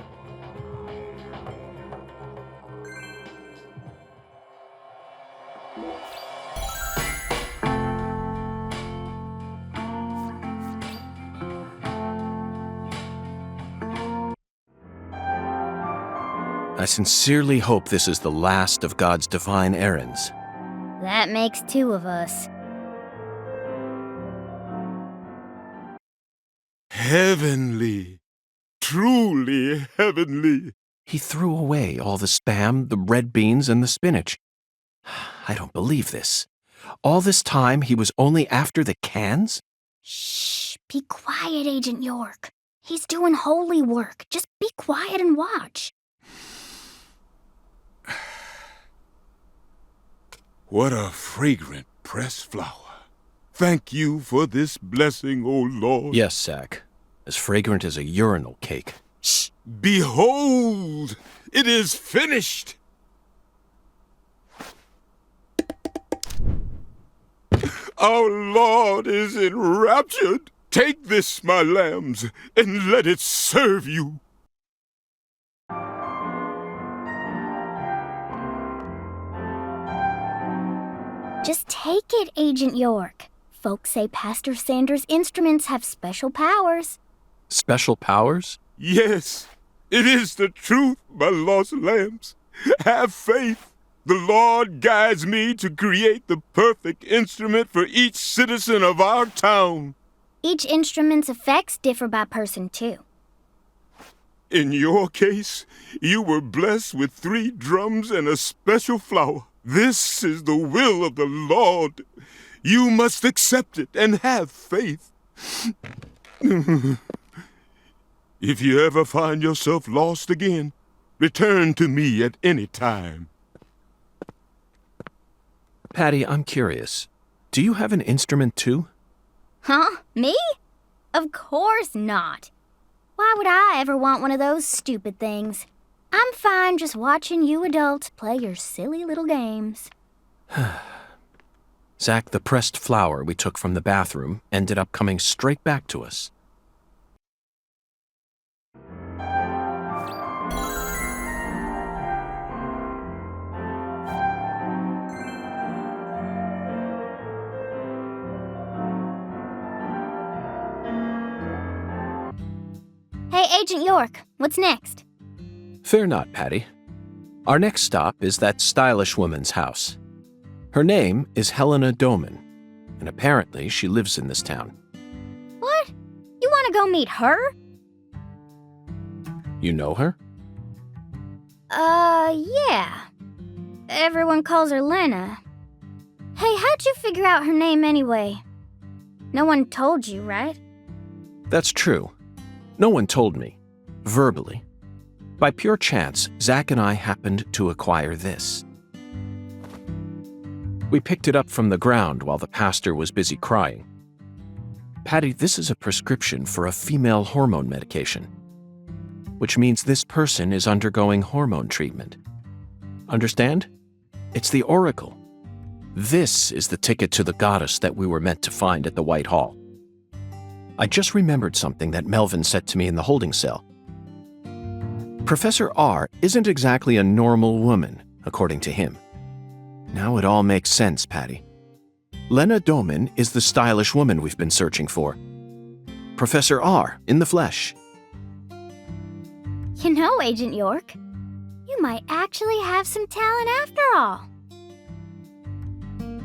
I sincerely hope this is the last of God's divine errands. That makes two of us. Heavenly. Truly heavenly. He threw away all the Spam, the red beans, and the spinach. I don't believe this. All this time he was only after the cans? Shh, be quiet, Agent York. He's doing holy work. Just be quiet and watch. What a fragrant pressed flower. Thank you for this blessing, O Lord. Yes, Zach. As fragrant as a urinal cake. Shh! Behold! It is finished! Our Lord is enraptured. Take this, my lambs, and let it serve you. Just take it, Agent York. Folks say Pastor Sanders' instruments have special powers. Special powers? Yes, it is the truth, my lost lambs. Have faith. The Lord guides me to create the perfect instrument for each citizen of our town. Each instrument's effects differ by person, too. In your case, you were blessed with 3 drums and a special flower. This is the will of the Lord. You must accept it and have faith. If you ever find yourself lost again, return to me at any time. Patty, I'm curious. Do you have an instrument too? Huh? Me? Of course not. Why would I ever want one of those stupid things? I'm fine just watching you adults play your silly little games. Zach, the pressed flower we took from the bathroom ended up coming straight back to us. Hey, Agent York, what's next? Fear not, Patty. Our next stop is that stylish woman's house. Her name is Helena Doman, and apparently she lives in this town. What? You want to go meet her? You know her? Yeah. Everyone calls her Lena. Hey, how'd you figure out her name anyway? No one told you, right? That's true. No one told me, verbally. By pure chance, Zach and I happened to acquire this. We picked it up from the ground while the pastor was busy crying. Patty, this is a prescription for a female hormone medication, which means this person is undergoing hormone treatment. Understand? It's the oracle. This is the ticket to the goddess that we were meant to find at the White Hall. I just remembered something that Melvin said to me in the holding cell. Professor R isn't exactly a normal woman, according to him. Now it all makes sense, Patty. Lena Doman is the stylish woman we've been searching for. Professor R, in the flesh. You know, Agent York, you might actually have some talent after all.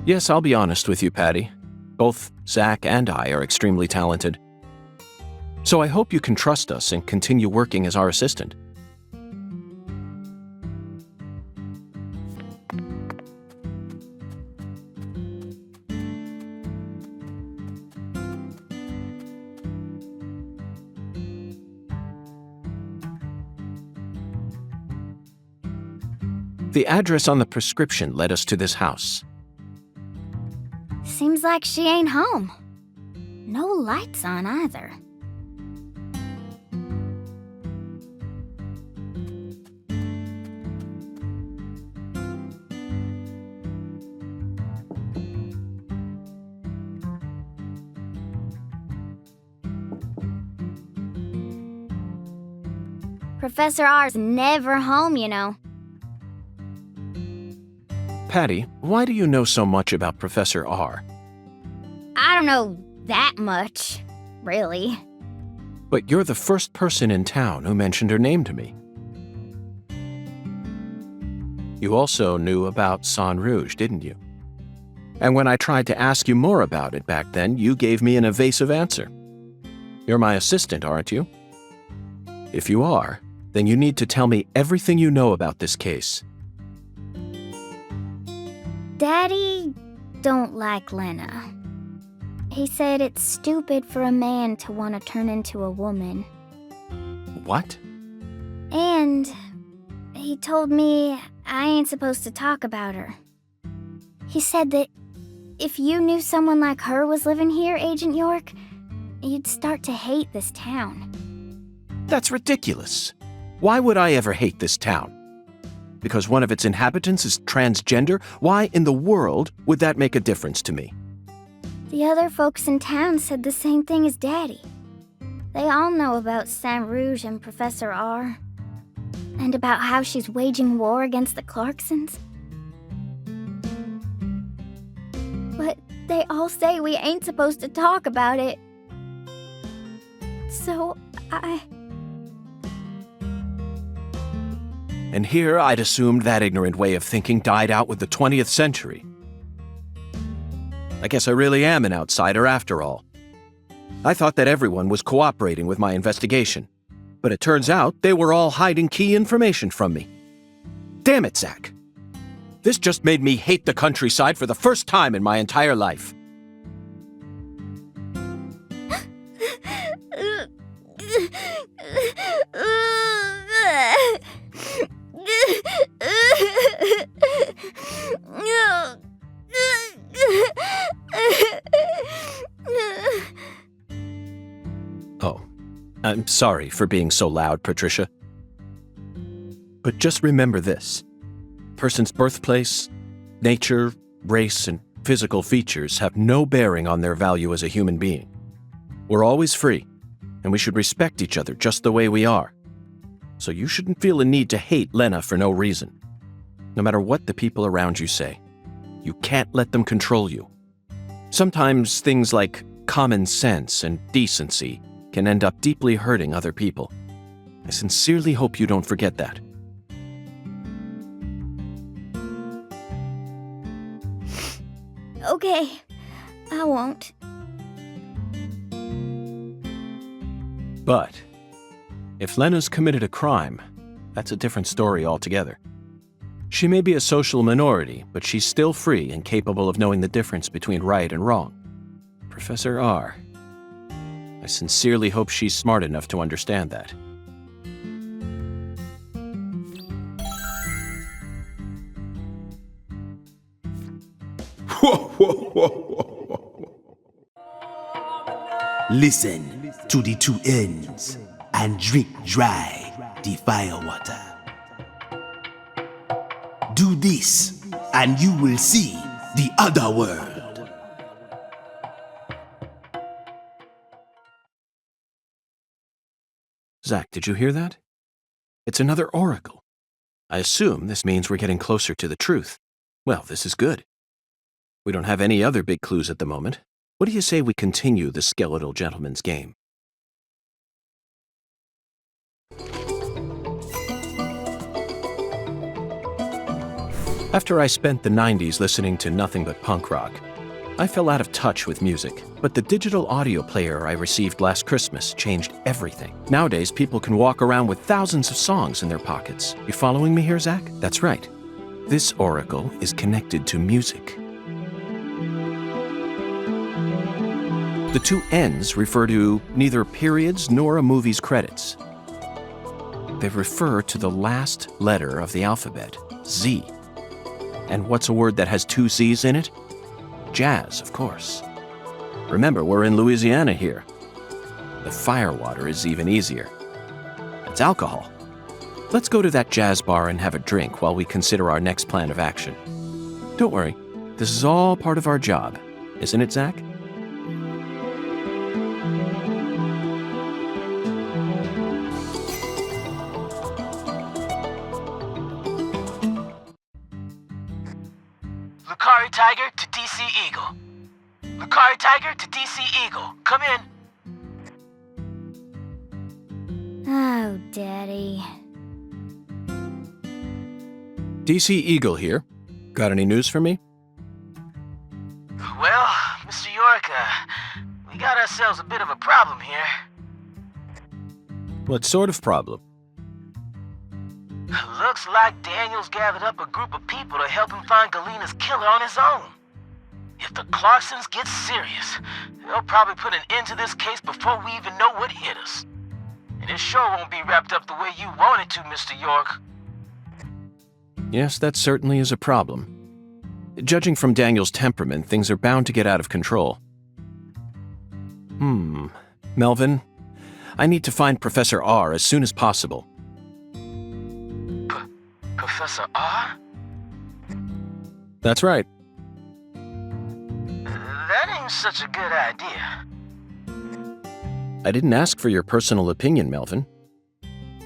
Yes, I'll be honest with you, Patty. Both Zach and I are extremely talented. So I hope you can trust us and continue working as our assistant. The address on the prescription led us to this house. Seems like she ain't home. No lights on either. Professor R's never home, you know. Patty, why do you know so much about Professor R? I don't know that much, really. But you're the first person in town who mentioned her name to me. You also knew about San Rouge, didn't you? And when I tried to ask you more about it back then, you gave me an evasive answer. You're my assistant, aren't you? If you are, then you need to tell me everything you know about this case. Daddy don't like Lena. He said it's stupid for a man to want to turn into a woman. What? And he told me I ain't supposed to talk about her. He said that if you knew someone like her was living here, Agent York, you'd start to hate this town. That's ridiculous. Why would I ever hate this town? Because one of its inhabitants is transgender? Why in the world would that make a difference to me? The other folks in town said the same thing as Daddy. They all know about San Rouge and Professor R. And about how she's waging war against the Clarksons. But they all say we ain't supposed to talk about it. So And here I'd assumed that ignorant way of thinking died out with the 20th century. I guess I really am an outsider after all. I thought that everyone was cooperating with my investigation, but it turns out they were all hiding key information from me. Damn it, Zach. This just made me hate the countryside for the first time in my entire life. Oh, I'm sorry for being so loud, Patricia. But just remember this. A person's birthplace, nature, race, and physical features have no bearing on their value as a human being. We're always free, and we should respect each other just the way we are. So you shouldn't feel a need to hate Lena for no reason. No matter what the people around you say, you can't let them control you. Sometimes things like common sense and decency can end up deeply hurting other people. I sincerely hope you don't forget that. Okay, I won't. But if Lena's committed a crime, that's a different story altogether. She may be a social minority, but she's still free and capable of knowing the difference between right and wrong. Professor R. I sincerely hope she's smart enough to understand that. Listen to the two ends and drink dry the firewater. Do this, and you will see the other world. Zach, did you hear that? It's another oracle. I assume this means we're getting closer to the truth. Well, this is good. We don't have any other big clues at the moment. What do you say we continue the skeletal gentleman's game? After I spent the 90s listening to nothing but punk rock, I fell out of touch with music, but the digital audio player I received last Christmas changed everything. Nowadays, people can walk around with thousands of songs in their pockets. You following me here, Zach? That's right. This oracle is connected to music. The two ends refer to neither periods nor a movie's credits. They refer to the last letter of the alphabet, Z. And what's a word that has two Z's in it? Jazz, of course. Remember, we're in Louisiana here. The firewater is even easier. It's alcohol. Let's go to that jazz bar and have a drink while we consider our next plan of action. Don't worry, this is all part of our job, isn't it, Zach? Lucari Tiger to DC Eagle. Lucari Tiger to DC Eagle. Come in. Oh, Daddy. DC Eagle here. Got any news for me? Well, Mr. York, we got ourselves a bit of a problem here. What sort of problem? Looks like Daniel's gathered up a group of people to help him find Galina's killer on his own. If the Clarksons get serious, they'll probably put an end to this case before we even know what hit us. And it sure won't be wrapped up the way you want it to, Mr. York. Yes, that certainly is a problem. Judging from Daniel's temperament, things are bound to get out of control. Melvin, I need to find Professor R as soon as possible. Professor R? That's right. That ain't such a good idea. I didn't ask for your personal opinion, Melvin.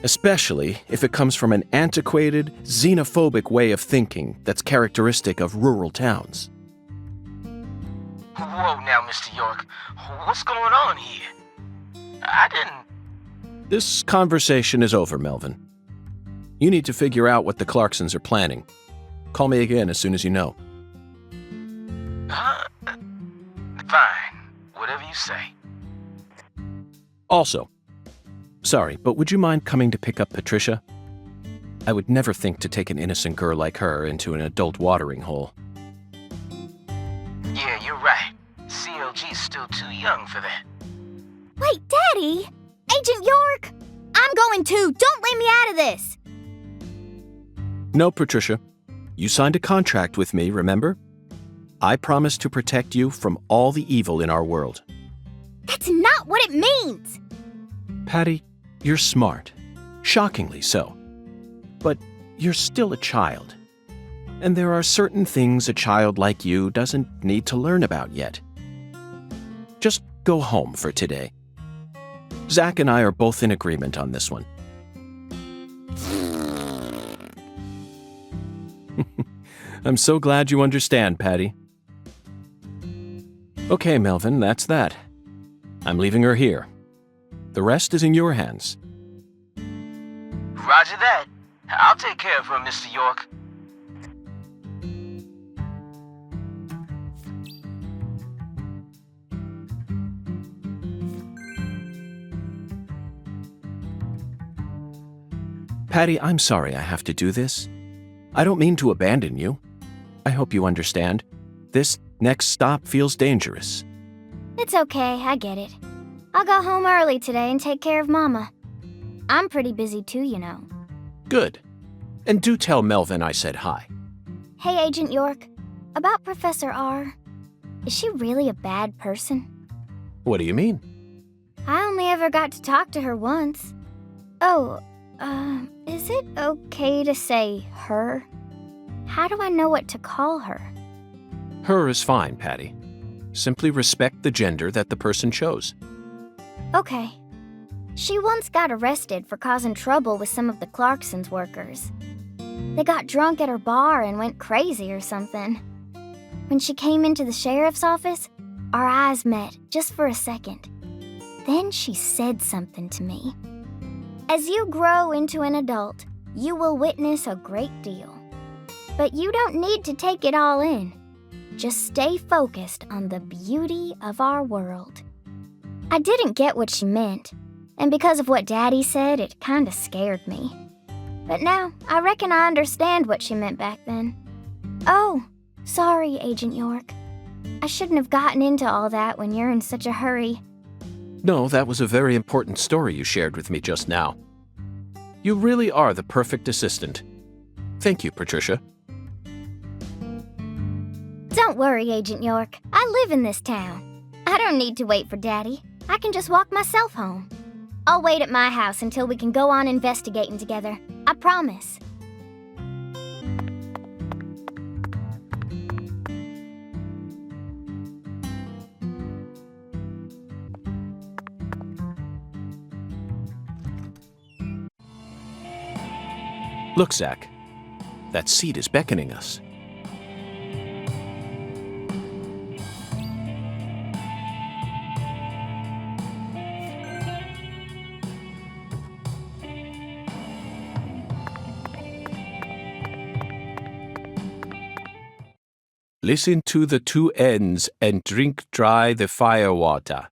Especially if it comes from an antiquated, xenophobic way of thinking that's characteristic of rural towns. Whoa now, Mr. York. What's going on here? I didn't... This conversation is over, Melvin. You need to figure out what the Clarksons are planning. Call me again as soon as you know. Fine. Whatever you say. Also, sorry, but would you mind coming to pick up Patricia? I would never think to take an innocent girl like her into an adult watering hole. Yeah, you're right. CLG's still too young for that. Wait, Daddy! Agent York! I'm going too! Don't leave me out of this! No, Patricia. You signed a contract with me, remember? I promised to protect you from all the evil in our world. That's not what it means! Patty, you're smart. Shockingly so. But you're still a child. And there are certain things a child like you doesn't need to learn about yet. Just go home for today. Zach and I are both in agreement on this one. I'm so glad you understand, Patty. Okay, Melvin, that's that. I'm leaving her here. The rest is in your hands. Roger that. I'll take care of her, Mr. York. Patty, I'm sorry I have to do this. I don't mean to abandon you. I hope you understand. This next stop feels dangerous. It's okay, I get it. I'll go home early today and take care of Mama. I'm pretty busy too, you know. Good. And do tell Melvin I said hi. Hey, Agent York. About Professor R. Is she really a bad person? What do you mean? I only ever got to talk to her once. Oh, is it okay to say her? How do I know what to call her? Her is fine, Patty. Simply respect the gender that the person chose. Okay. She once got arrested for causing trouble with some of the Clarksons' workers. They got drunk at her bar and went crazy or something. When she came into the sheriff's office, our eyes met just for a second. Then she said something to me. As you grow into an adult, you will witness a great deal. But you don't need to take it all in. Just stay focused on the beauty of our world. I didn't get what she meant, and because of what Daddy said, it kinda scared me. But now, I reckon I understand what she meant back then. Oh, sorry, Agent York. I shouldn't have gotten into all that when you're in such a hurry. No, that was a very important story you shared with me just now. You really are the perfect assistant. Thank you, Patricia. Don't worry, Agent York. I live in this town. I don't need to wait for Daddy. I can just walk myself home. I'll wait at my house until we can go on investigating together. I promise. Look, Zach. That seat is beckoning us. Listen to the two ends and drink dry the fire water.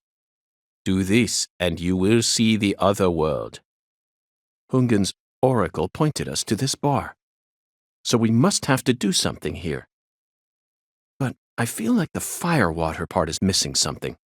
Do this, and you will see the other world. Hungen's oracle pointed us to this bar. So we must have to do something here. But I feel like the fire water part is missing something.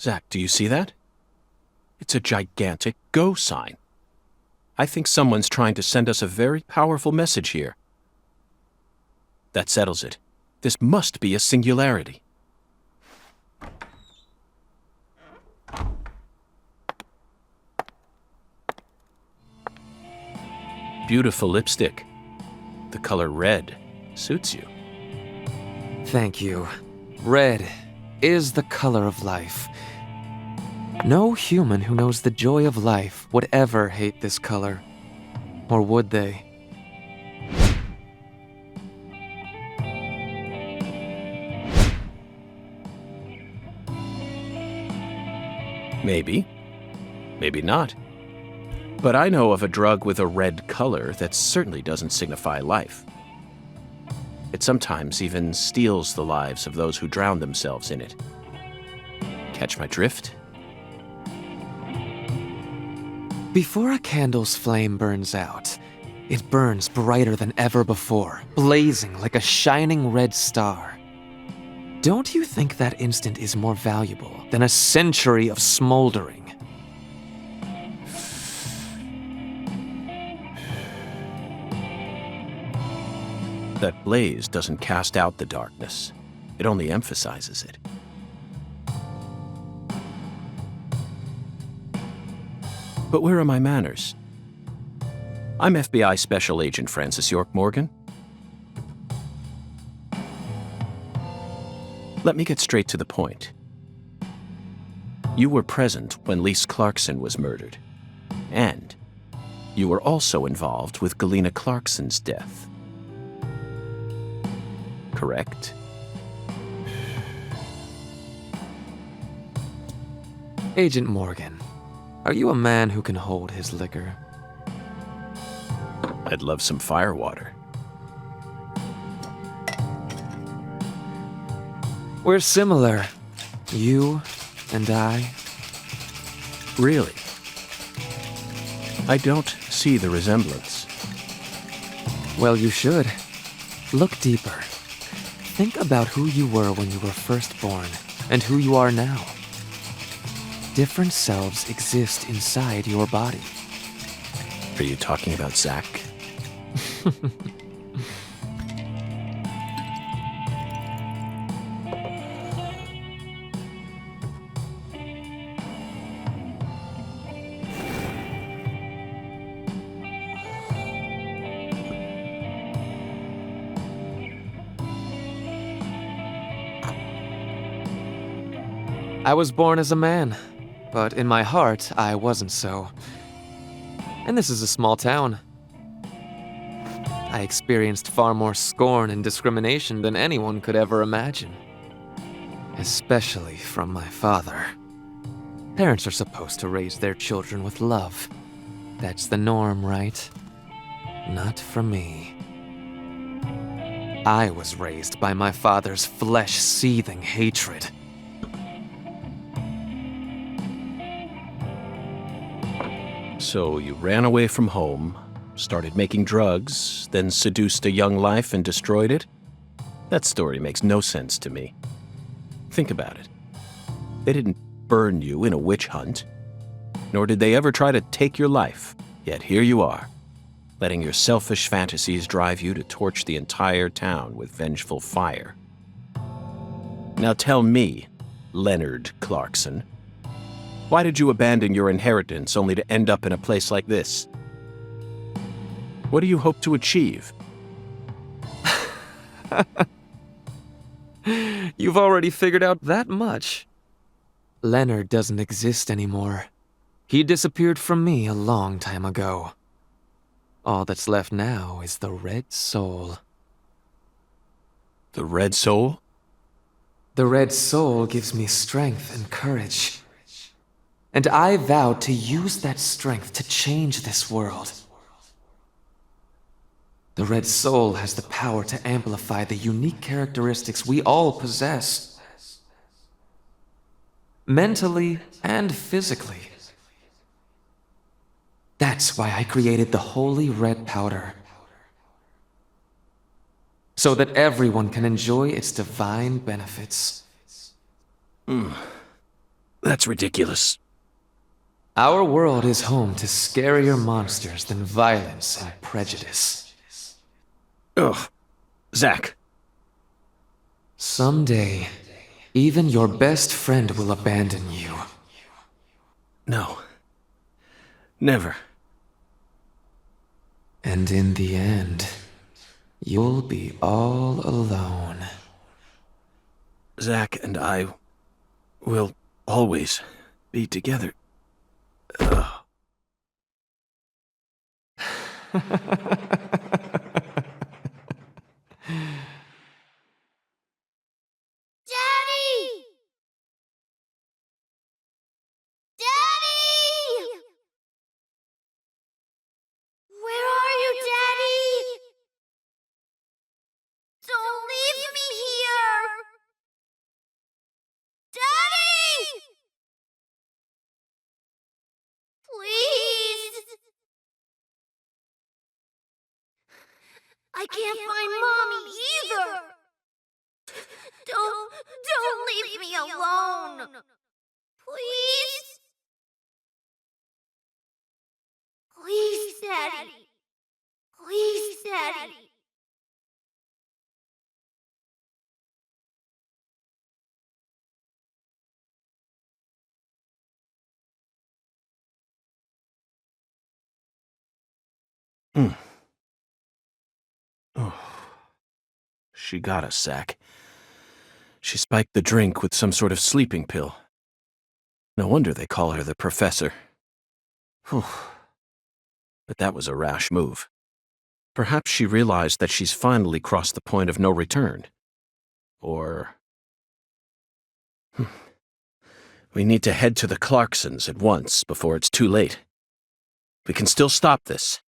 Zach, do you see that? It's a gigantic go sign. I think someone's trying to send us a very powerful message here. That settles it. This must be a singularity. Beautiful lipstick. The color red suits you. Thank you. Red is the color of life. No human who knows the joy of life would ever hate this color. Or would they? Maybe. Maybe not. But I know of a drug with a red color that certainly doesn't signify life. It sometimes even steals the lives of those who drown themselves in it. Catch my drift? Before a candle's flame burns out, it burns brighter than ever before, blazing like a shining red star. Don't you think that instant is more valuable than a century of smoldering? That blaze doesn't cast out the darkness. It only emphasizes it. But where are my manners? I'm FBI Special Agent Francis York Morgan. Let me get straight to the point. You were present when Lise Clarkson was murdered. And you were also involved with Galena Clarkson's death. Correct? Agent Morgan, are you a man who can hold his liquor? I'd love some firewater. We're similar. You and I. Really? I don't see the resemblance. Well, you should. Look deeper. Think about who you were when you were first born, and who you are now. Different selves exist inside your body. Are you talking about Zach? I was born as a man, but in my heart, I wasn't so. And this is a small town. I experienced far more scorn and discrimination than anyone could ever imagine. Especially from my father. Parents are supposed to raise their children with love. That's the norm, right? Not for me. I was raised by my father's flesh-seething hatred. So you ran away from home, started making drugs, then seduced a young life and destroyed it? That story makes no sense to me. Think about it. They didn't burn you in a witch hunt, nor did they ever try to take your life. Yet here you are, letting your selfish fantasies drive you to torch the entire town with vengeful fire. Now tell me, Leonard Clarkson, why did you abandon your inheritance only to end up in a place like this? What do you hope to achieve? You've already figured out that much. Leonard doesn't exist anymore. He disappeared from me a long time ago. All that's left now is the Red Soul. The Red Soul? The Red Soul gives me strength and courage. And I vowed to use that strength to change this world. The Red Soul has the power to amplify the unique characteristics we all possess. Mentally and physically. That's why I created the holy red powder. So that everyone can enjoy its divine benefits. That's ridiculous. Our world is home to scarier monsters than violence and prejudice. Ugh. Zach. Someday, even your best friend will abandon you. No. Never. And in the end, you'll be all alone. Zach and I will always be together. Ugh. I can't find Mommy either! Don't leave me alone! Please? Please, Daddy. Please, Daddy. Oh. She got us, Zach. She spiked the drink with some sort of sleeping pill. No wonder they call her the Professor. Whew. But that was a rash move. Perhaps she realized that she's finally crossed the point of no return. Or... We need to head to the Clarksons at once before it's too late. We can still stop this.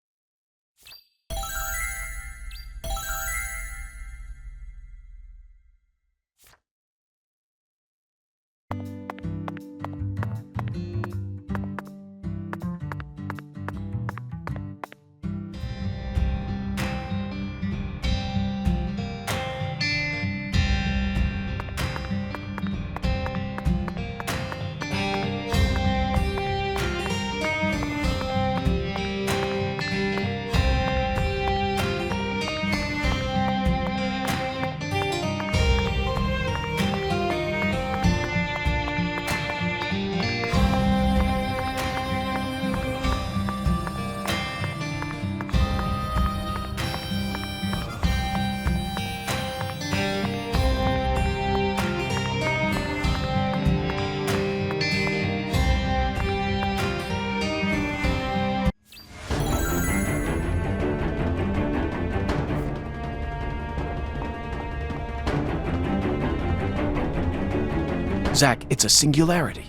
Zach, it's a singularity.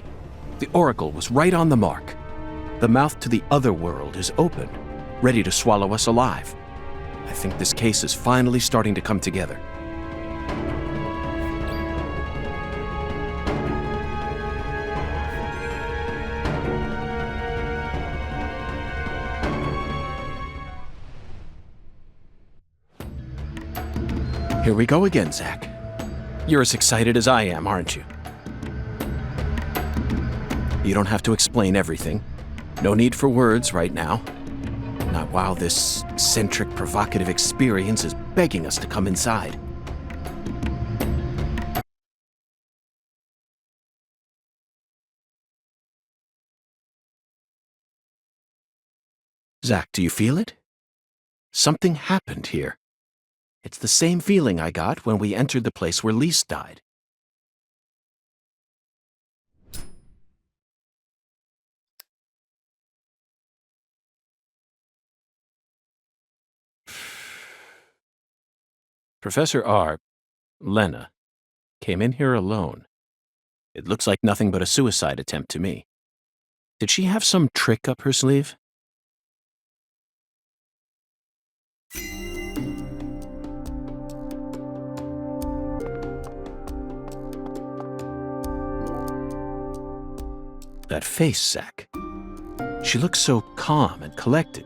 The Oracle was right on the mark. The mouth to the other world is open, ready to swallow us alive. I think this case is finally starting to come together. Here we go again, Zach. You're as excited as I am, aren't you? You don't have to explain everything. No need for words right now. Not while this eccentric, provocative experience is begging us to come inside. Zach, do you feel it? Something happened here. It's the same feeling I got when we entered the place where Lise died. Professor R, Lena, came in here alone. It looks like nothing but a suicide attempt to me. Did she have some trick up her sleeve? That face, Zach. She looks so calm and collected.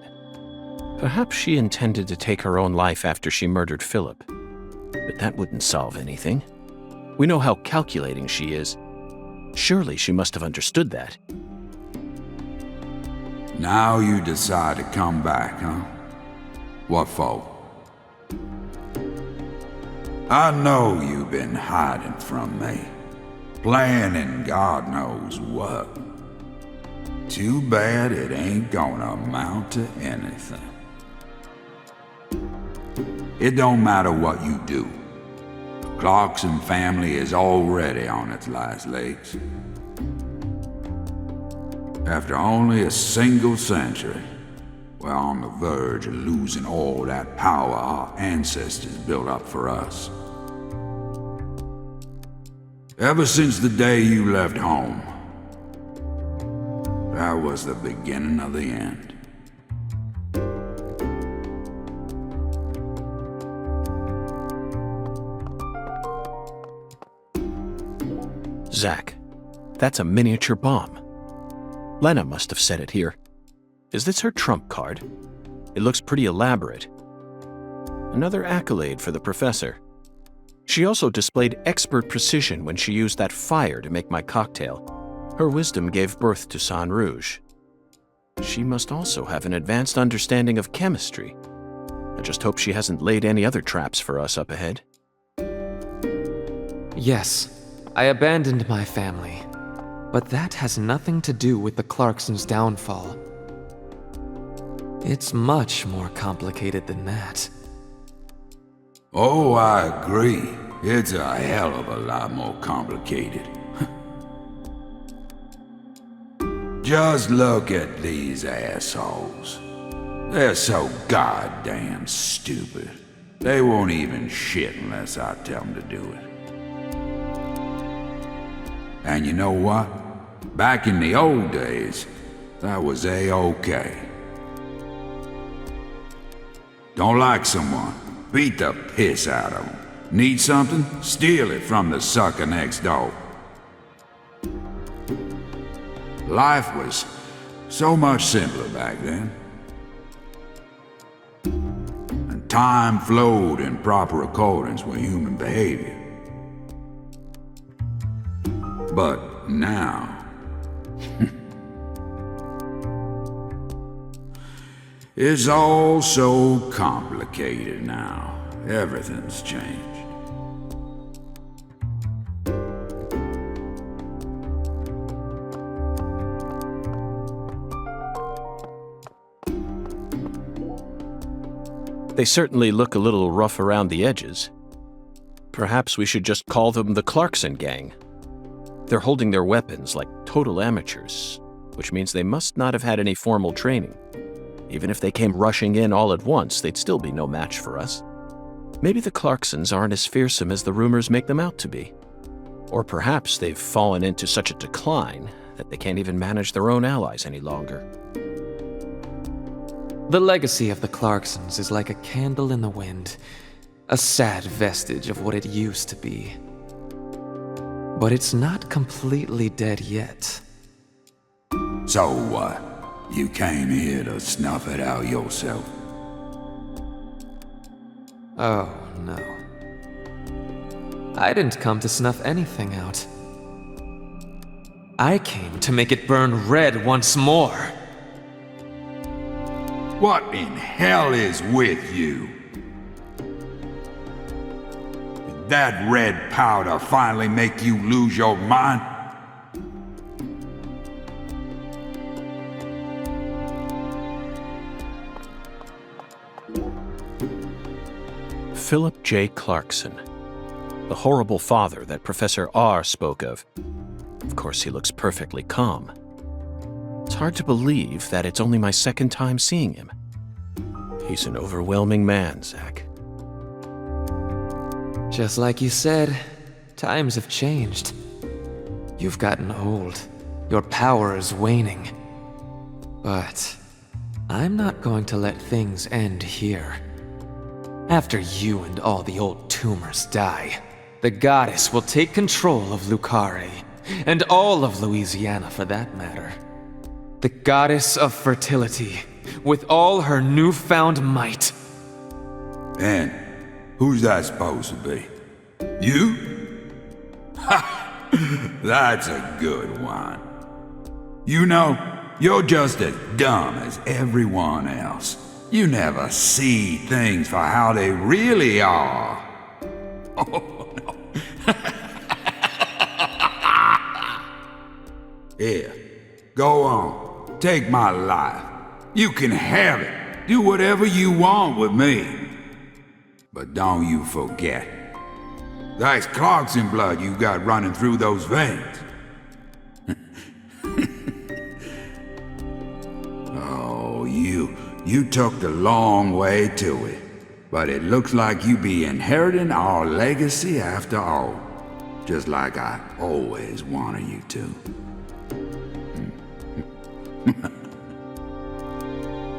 Perhaps she intended to take her own life after she murdered Philip. But that wouldn't solve anything. We know how calculating she is. Surely she must have understood that. Now you decide to come back, huh? What for? I know you've been hiding from me, planning God knows what. Too bad it ain't gonna amount to anything. It don't matter what you do. The Clarkson family is already on its last legs. After only a single century, we're on the verge of losing all that power our ancestors built up for us. Ever since the day you left home, that was the beginning of the end. Zach, that's a miniature bomb. Lena must have set it here. Is this her trump card? It looks pretty elaborate. Another accolade for the professor. She also displayed expert precision when she used that fire to make my cocktail. Her wisdom gave birth to San Rouge. She must also have an advanced understanding of chemistry. I just hope she hasn't laid any other traps for us up ahead. Yes, I abandoned my family, but that has nothing to do with the Clarksons' downfall. It's much more complicated than that. Oh, I agree. It's a hell of a lot more complicated. Just look at these assholes. They're so goddamn stupid. They won't even shit unless I tell them to do it. And you know what? Back in the old days, that was A-okay. Don't like someone? Beat the piss out of them. Need something? Steal it from the sucker next door. Life was so much simpler back then. And time flowed in proper accordance with human behavior. But now... it's all so complicated now. Everything's changed. They certainly look a little rough around the edges. Perhaps we should just call them the Clarkson Gang. They're holding their weapons like total amateurs, which means they must not have had any formal training. Even if they came rushing in all at once, they'd still be no match for us. Maybe the Clarksons aren't as fearsome as the rumors make them out to be. Or perhaps they've fallen into such a decline that they can't even manage their own allies any longer. The legacy of the Clarksons is like a candle in the wind, a sad vestige of what it used to be. But it's not completely dead yet. So what? You came here to snuff it out yourself? Oh, no. I didn't come to snuff anything out. I came to make it burn red once more. What in hell is with you? Did that red powder finally make you lose your mind? Philip J. Clarkson, the horrible father that Professor R spoke of. Of course, he looks perfectly calm. It's hard to believe that it's only my second time seeing him. He's an overwhelming man, Zach. Just like you said, times have changed. You've gotten old. Your power is waning. But I'm not going to let things end here. After you and all the old tumors die, the goddess will take control of Lucare, and all of Louisiana for that matter. The goddess of fertility, with all her newfound might. And who's that supposed to be? You? Ha! That's a good one. You know, you're just as dumb as everyone else. You never see things for how they really are. Oh, no. Here, go on. Take my life. You can have it. Do whatever you want with me. But don't you forget, that's Clarkson blood you got running through those veins. You took the long way to it, but it looks like you be inheriting our legacy after all, just like I always wanted you to.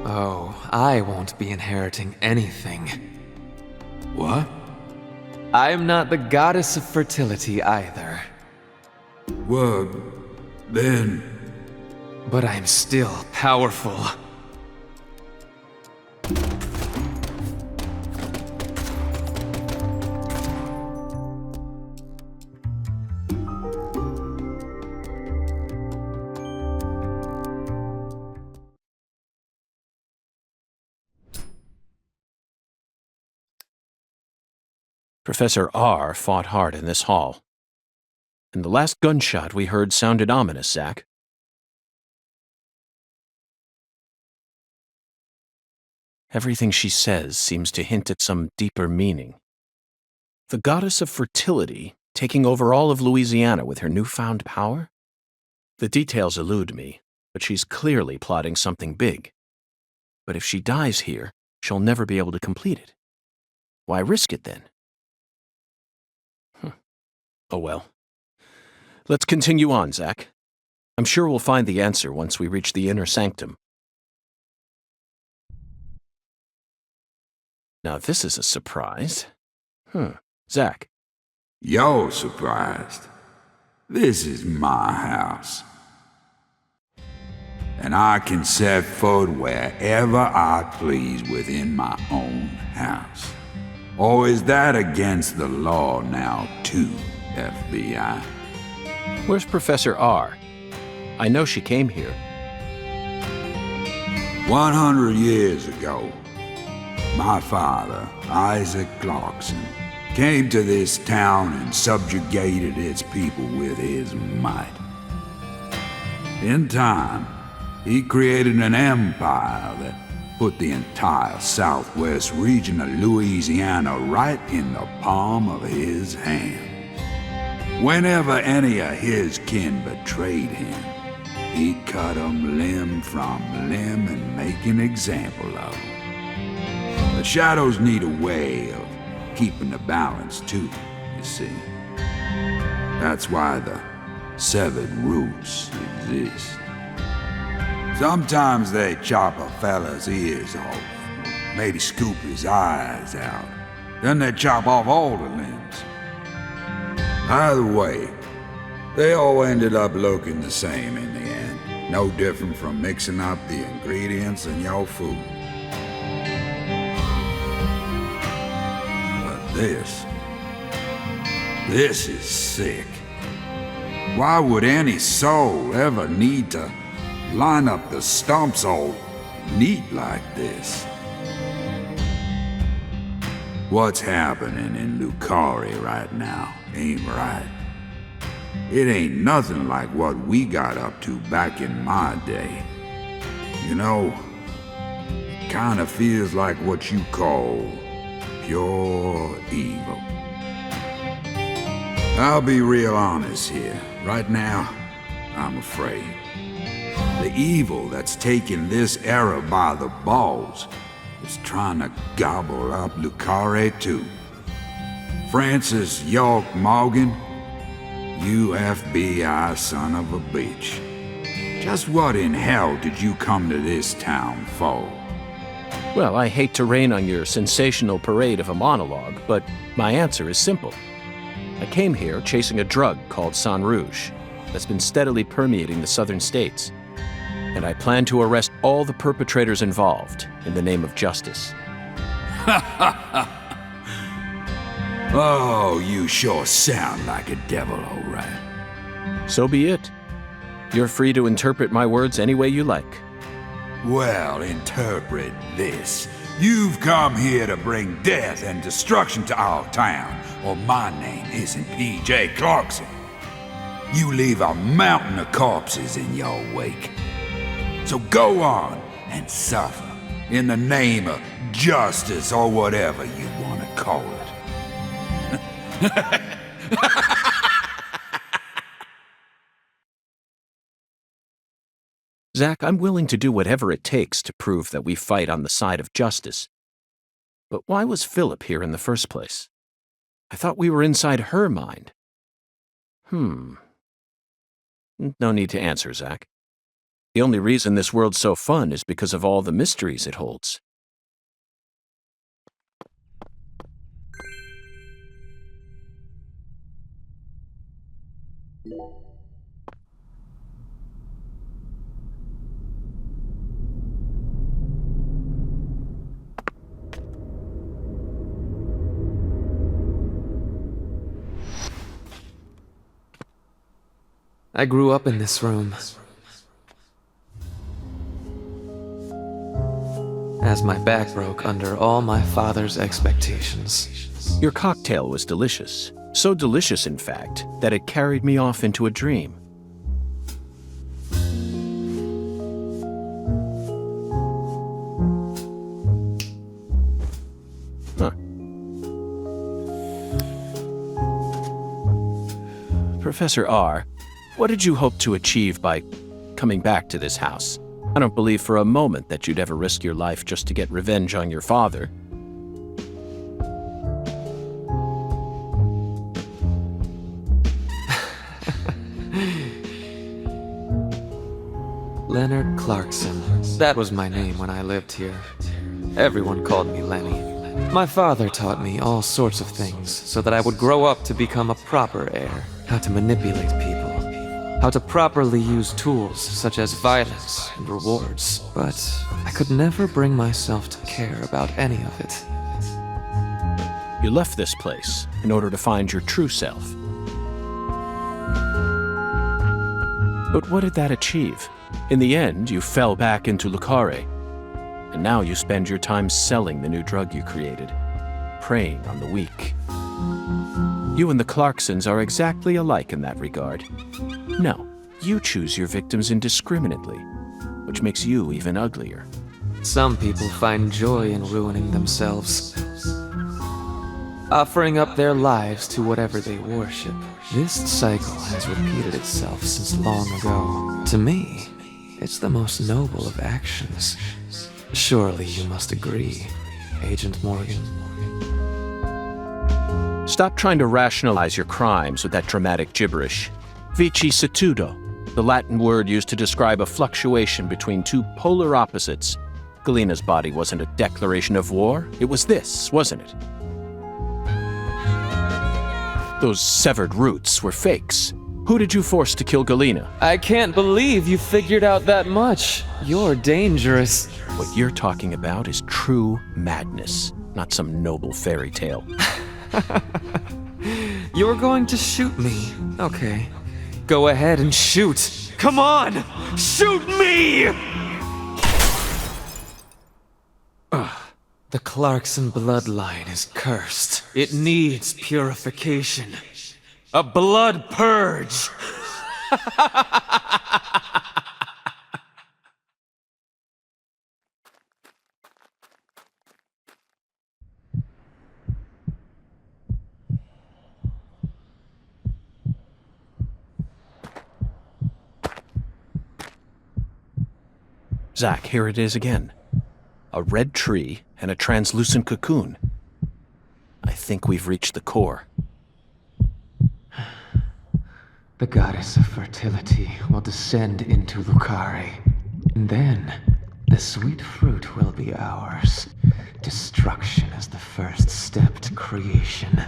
Oh, I won't be inheriting anything. What? I'm not the goddess of fertility either. Well, then... But I'm still powerful. Professor R fought hard in this hall. And the last gunshot we heard sounded ominous, Zach. Everything she says seems to hint at some deeper meaning. The goddess of fertility taking over all of Louisiana with her newfound power? The details elude me, but she's clearly plotting something big. But if she dies here, she'll never be able to complete it. Why risk it then? Oh well. Let's continue on, Zach. I'm sure we'll find the answer once we reach the inner sanctum. Now this is a surprise. Zach. You're surprised. This is my house. And I can set foot wherever I please within my own house. Or is that against the law now, too, FBI? Where's Professor R? I know she came here. 100 years ago, my father, Isaac Clarkson, came to this town and subjugated its people with his might. In time, he created an empire that put the entire southwest region of Louisiana right in the palm of his hand. Whenever any of his kin betrayed him, he'd cut them limb from limb and make an example of them. The shadows need a way of keeping the balance too, you see. That's why the severed roots exist. Sometimes they chop a fella's ears off, maybe scoop his eyes out. Then they chop off all the limbs. Either way, they all ended up looking the same in the end. No different from mixing up the ingredients in your food. But this is sick. Why would any soul ever need to line up the stumps all neat like this? What's happening in Lucari right now ain't right. It ain't nothing like what we got up to back in my day. You know, it kinda feels like what you call pure evil. I'll be real honest here. Right now, I'm afraid. The evil that's taking this era by the balls is trying to gobble up Lucari too. Francis York Morgan, you FBI son of a bitch. Just what in hell did you come to this town for? Well, I hate to rain on your sensational parade of a monologue, but my answer is simple. I came here chasing a drug called Sang Rouge that's been steadily permeating the southern states. And I plan to arrest all the perpetrators involved in the name of justice. Oh, you sure sound like a devil, all right. So be it. You're free to interpret my words any way you like. Well, interpret this. You've come here to bring death and destruction to our town, or my name isn't P.J. Clarkson. You leave a mountain of corpses in your wake. So go on and suffer in the name of justice or whatever you want to call it. Zach, I'm willing to do whatever it takes to prove that we fight on the side of justice. But why was Philip here in the first place? I thought we were inside her mind. No need to answer, Zach. The only reason this world's so fun is because of all the mysteries it holds. I grew up in this room. As my back broke under all my father's expectations. Your cocktail was delicious. So delicious, in fact, that it carried me off into a dream. Professor R, what did you hope to achieve by coming back to this house? I don't believe for a moment that you'd ever risk your life just to get revenge on your father. Leonard Clarkson. That was my name when I lived here. Everyone called me Lenny. My father taught me all sorts of things so that I would grow up to become a proper heir. How to manipulate people. How to properly use tools such as violence and rewards. But I could never bring myself to care about any of it. You left this place in order to find your true self. But what did that achieve? In the end, you fell back into Lucare. And now you spend your time selling the new drug you created, preying on the weak. You and the Clarksons are exactly alike in that regard. No, you choose your victims indiscriminately, which makes you even uglier. Some people find joy in ruining themselves, offering up their lives to whatever they worship. This cycle has repeated itself since long ago. To me, it's the most noble of actions. Surely you must agree, Agent Morgan. Stop trying to rationalize your crimes with that dramatic gibberish. Vicissitudo, the Latin word used to describe a fluctuation between two polar opposites. Galina's body wasn't a declaration of war. It was this, wasn't it? Those severed roots were fakes. Who did you force to kill Galina? I can't believe you figured out that much. You're dangerous. What you're talking about is true madness, not some noble fairy tale. You're going to shoot me. Okay. Go ahead and shoot. Come on! Shoot me! The Clarkson bloodline is cursed. It needs purification. A blood purge! Zach, here it is again. A red tree and a translucent cocoon. I think we've reached the core. The goddess of fertility will descend into Lucare. And then, the sweet fruit will be ours. Destruction is the first step to creation.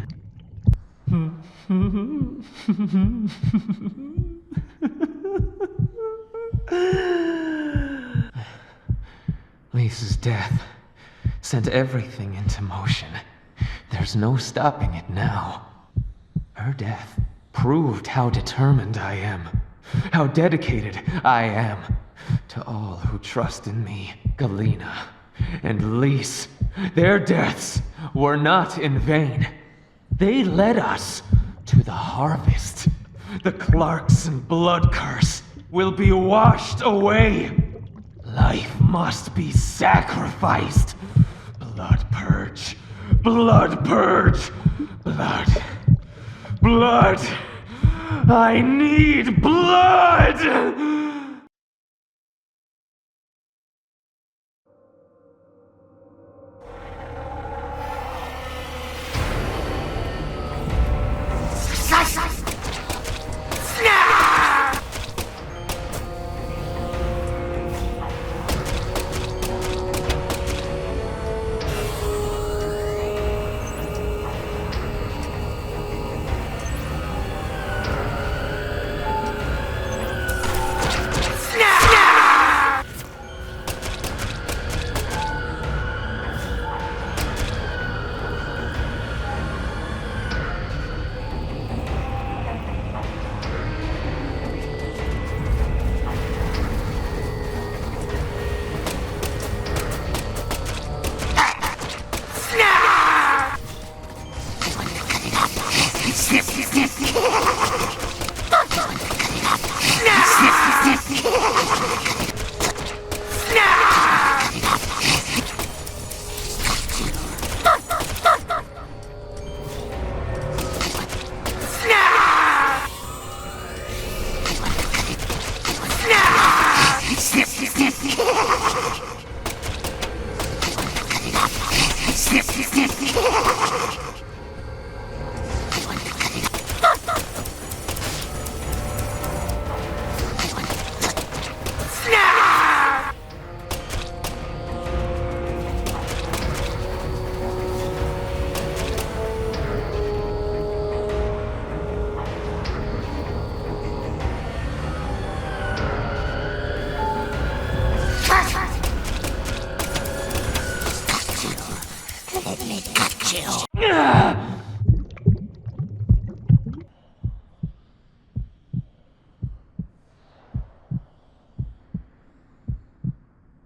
Lisa's death sent everything into motion. There's no stopping it now. Her death proved how determined I am, how dedicated I am to all who trust in me. Galina and Lise, their deaths were not in vain. They led us to the harvest. The Clarkson blood curse will be washed away. Life must be sacrificed. Blood purge. Blood purge. Blood. Blood. I need blood!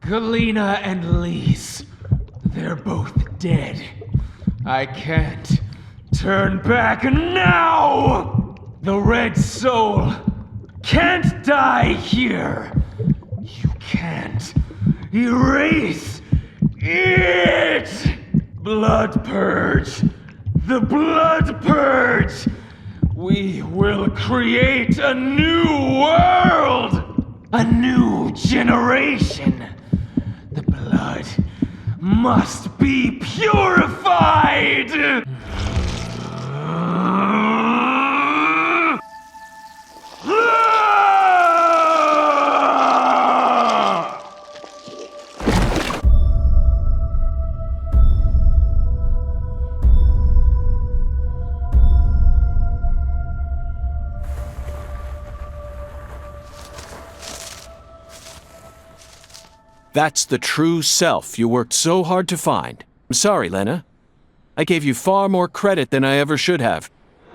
Galena and Lise, they're both dead. I can't turn back now! The Red Soul can't die here! You can't erase it! Blood Purge! The Blood Purge! We will create a new world! A new generation! The blood must be purified! That's the true self you worked so hard to find. I'm sorry, Lena. I gave you far more credit than I ever should have.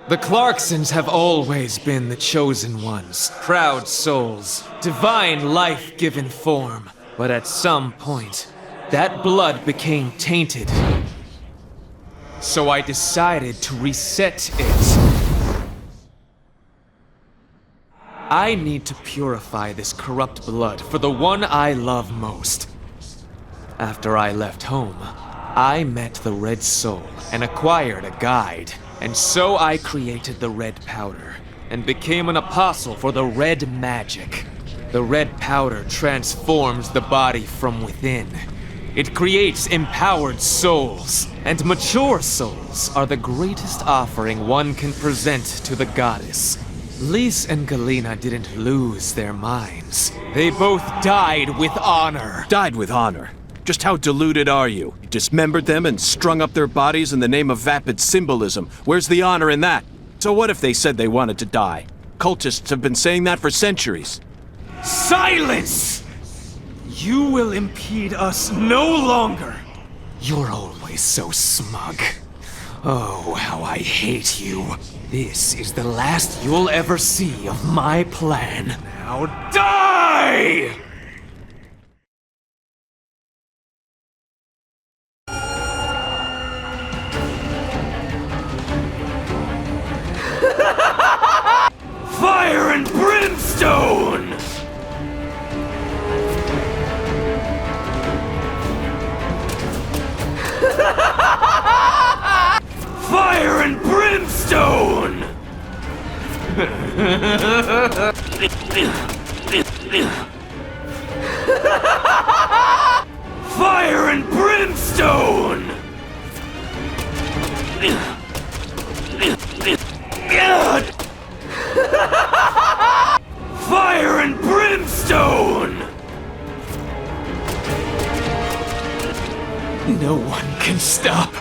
The Clarksons have always been the chosen ones, proud souls, divine life-given form. But at some point, that blood became tainted. So I decided to reset it. I need to purify this corrupt blood for the one I love most. After I left home, I met the Red Soul and acquired a guide. And so I created the red powder and became an apostle for the red magic. The red powder transforms the body from within. It creates empowered souls, and mature souls are the greatest offering one can present to the goddess. Lise and Galena didn't lose their minds. They both died with honor. Died with honor? Just how deluded are you? You dismembered them and strung up their bodies in the name of vapid symbolism. Where's the honor in that? So what if they said they wanted to die? Cultists have been saying that for centuries. Silence! You will impede us no longer. You're always so smug. Oh, how I hate you. This is the last you'll ever see of my plan. Now die! Fire and brimstone! Fire and brimstone! Fire and brimstone! Fire and brimstone! No one can stop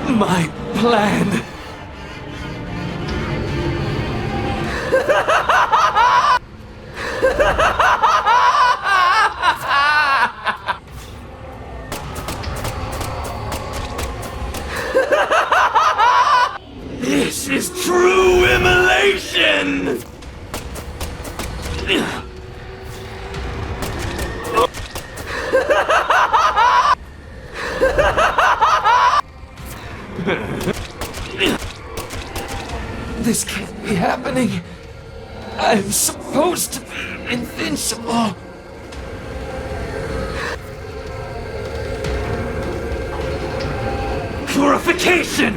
my plan. This is true immolation! This can't be happening. I'm supposed to be invincible. Purification!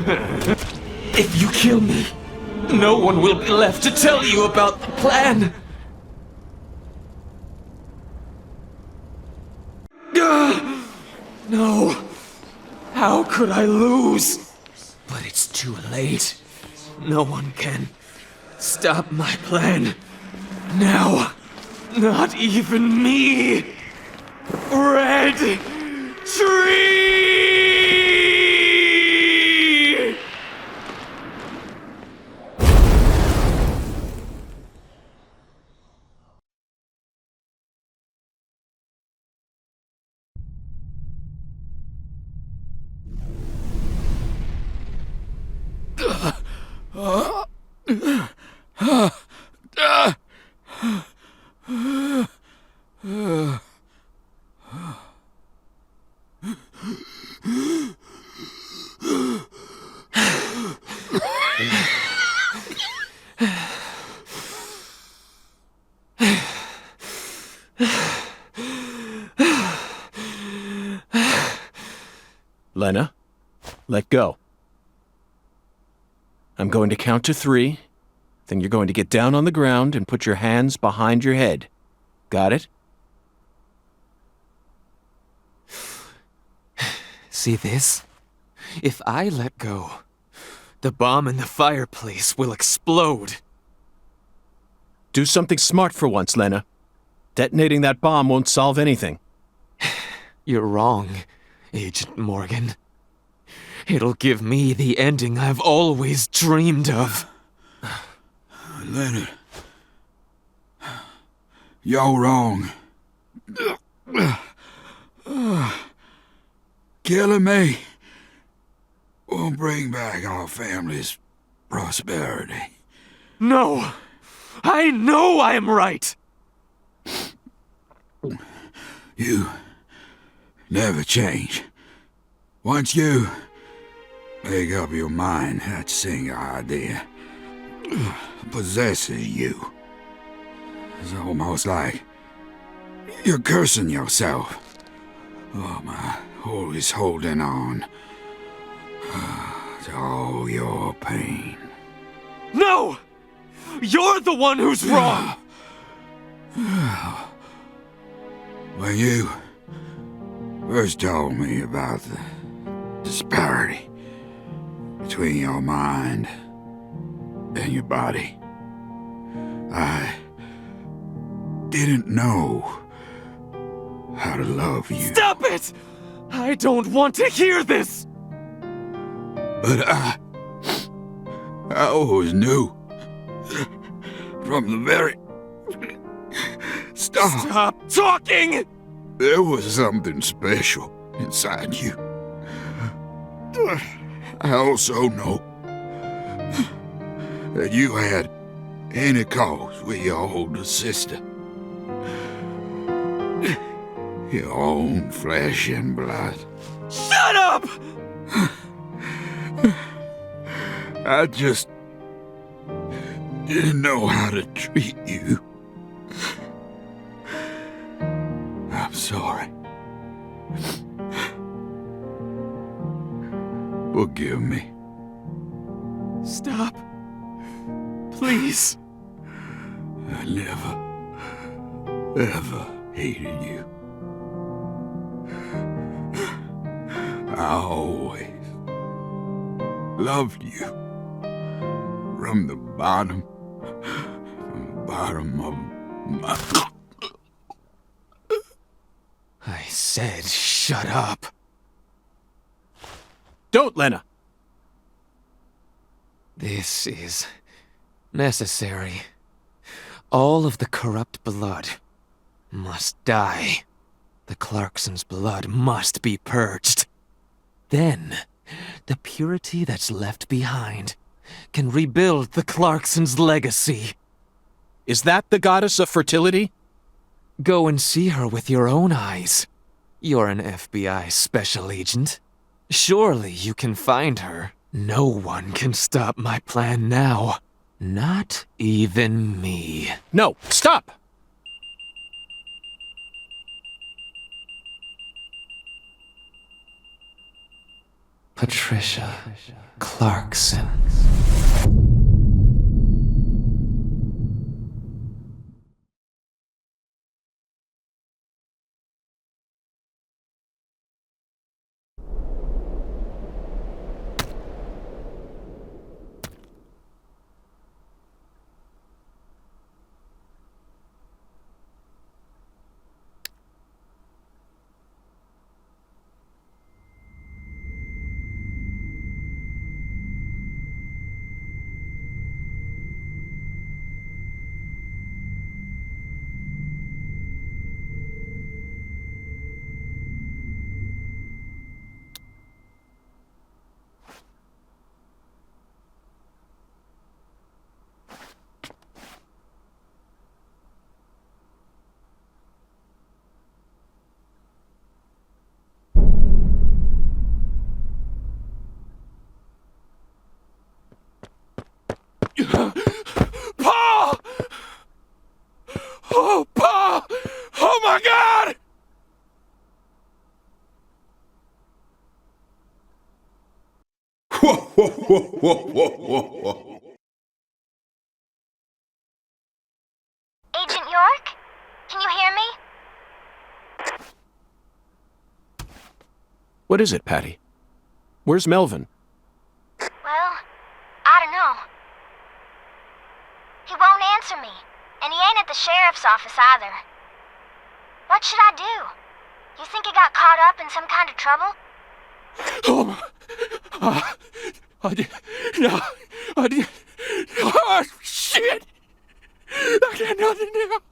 If you kill me, no one will be left to tell you about the plan. No. How could I lose? But it's too late. No one can stop my plan. Now, not even me. Red Tree! Lena, let go. I'm going to count to 3, then you're going to get down on the ground and put your hands behind your head. Got it? See this? If I let go, the bomb in the fireplace will explode. Do something smart for once, Lena. Detonating that bomb won't solve anything. You're wrong, Agent Morgan. It'll give me the ending I've always dreamed of. Leonard, you're wrong. Killing me will bring back our family's prosperity. No! I know I'm right! You never change. Once you make up your mind, that single idea possesses you. It's almost like you're cursing yourself. Oh, my, always holding on to all your pain. No! You're the one who's wrong! When you first told me about the disparity between your mind and your body, I didn't know how to love you. Stop it! I don't want to hear this! But I always knew from the very start. Stop talking! There was something special inside you. I also know that you had any cause with your older sister. Your own flesh and blood. Shut up! I just didn't know how to treat you. I'm sorry. Forgive me. Stop. Please. I never, ever hated you. I always loved you. From the bottom of my... I said shut up. Don't, Lena! This is necessary. All of the corrupt blood must die. The Clarksons' blood must be purged. Then, the purity that's left behind can rebuild the Clarksons' legacy. Is that the goddess of fertility? Go and see her with your own eyes. You're an FBI special agent. Surely you can find her. No one can stop my plan now. Not even me. No, stop! Patricia Clarkson. Paul! Oh, Paul! Oh my God! Whoa, whoa, whoa, whoa, whoa, whoa, whoa. Agent York? Can you hear me? What is it, Patty? Where's Melvin? Well, I don't know. He won't answer me, and he ain't at the sheriff's office either. What should I do? You think he got caught up in some kind of trouble? Oh, shit! I got nothing now.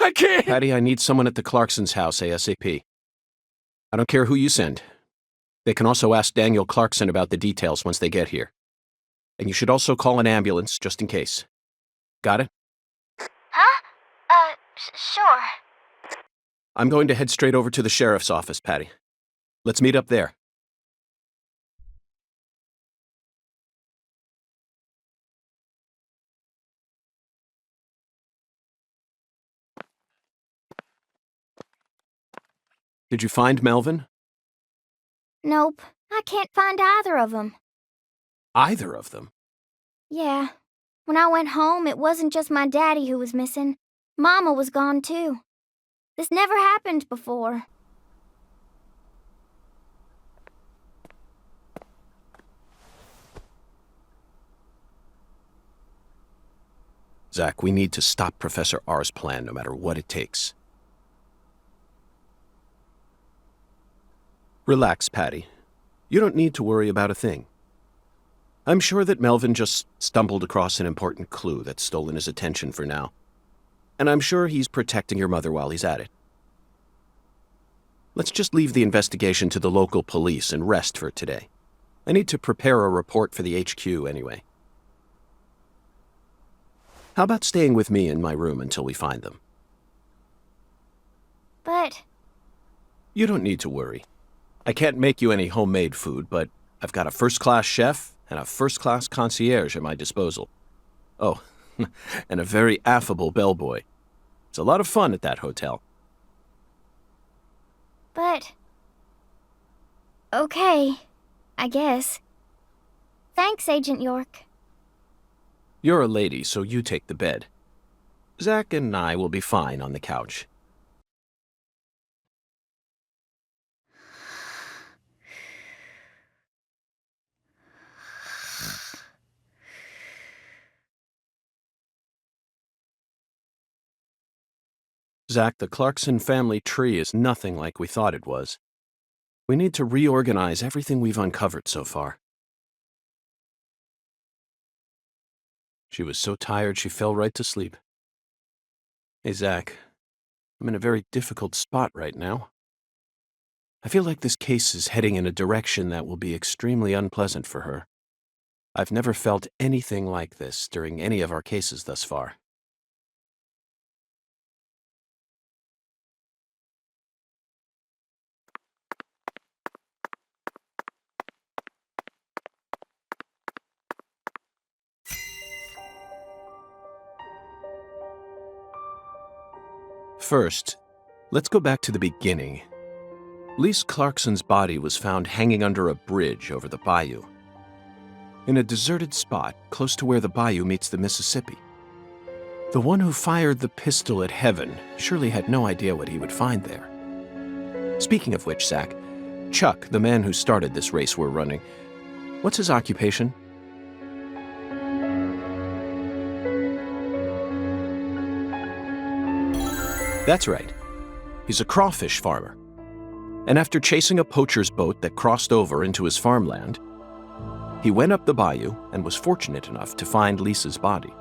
I can't. Patty, I need someone at the Clarksons' house ASAP. I don't care who you send. They can also ask Daniel Clarkson about the details once they get here. And you should also call an ambulance, just in case. Got it? Huh? Sure. I'm going to head straight over to the sheriff's office, Patty. Let's meet up there. Did you find Melvin? Nope, I can't find either of them. Either of them? Yeah. When I went home, it wasn't just my daddy who was missing. Mama was gone too. This never happened before. Zach, we need to stop Professor R's plan no matter what it takes. Relax, Patty. You don't need to worry about a thing. I'm sure that Melvin just stumbled across an important clue that's stolen his attention for now. And I'm sure he's protecting your mother while he's at it. Let's just leave the investigation to the local police and rest for today. I need to prepare a report for the HQ anyway. How about staying with me in my room until we find them? But... You don't need to worry. I can't make you any homemade food, but I've got a first-class chef and a first-class concierge at my disposal. Oh, and a very affable bellboy. It's a lot of fun at that hotel. But... Okay, I guess. Thanks, Agent York. You're a lady, so you take the bed. Zach and I will be fine on the couch. Zach, the Clarkson family tree is nothing like we thought it was. We need to reorganize everything we've uncovered so far. She was so tired she fell right to sleep. Hey, Zach, I'm in a very difficult spot right now. I feel like this case is heading in a direction that will be extremely unpleasant for her. I've never felt anything like this during any of our cases thus far. First, let's go back to the beginning. Lise Clarkson's body was found hanging under a bridge over the bayou, in a deserted spot close to where the bayou meets the Mississippi. The one who fired the pistol at Heaven surely had no idea what he would find there. Speaking of which, Zach, Chuck, the man who started this race we're running, what's his occupation? That's right. He's a crawfish farmer. And after chasing a poacher's boat that crossed over into his farmland, he went up the bayou and was fortunate enough to find Lisa's body.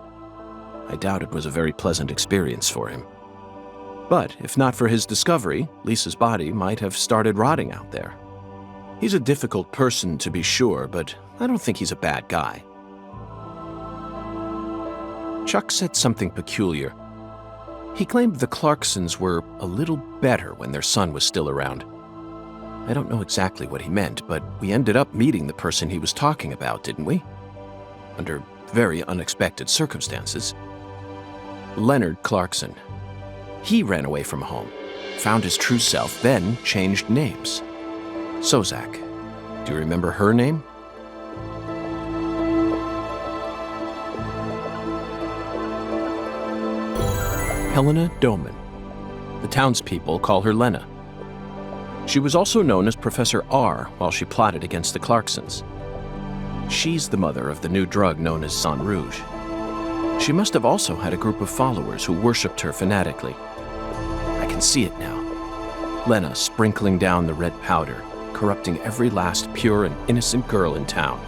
I doubt it was a very pleasant experience for him. But if not for his discovery, Lisa's body might have started rotting out there. He's a difficult person to be sure, but I don't think he's a bad guy. Chuck said something peculiar. He claimed the Clarksons were a little better when their son was still around. I don't know exactly what he meant, but we ended up meeting the person he was talking about, didn't we? Under very unexpected circumstances. Leonard Clarkson. He ran away from home, found his true self, then changed names. So, Zach, do you remember her name? Helena Doman. The townspeople call her Lena. She was also known as Professor R while she plotted against the Clarksons. She's the mother of the new drug known as Sang Rouge. She must have also had a group of followers who worshipped her fanatically. I can see it now. Lena sprinkling down the red powder, corrupting every last pure and innocent girl in town.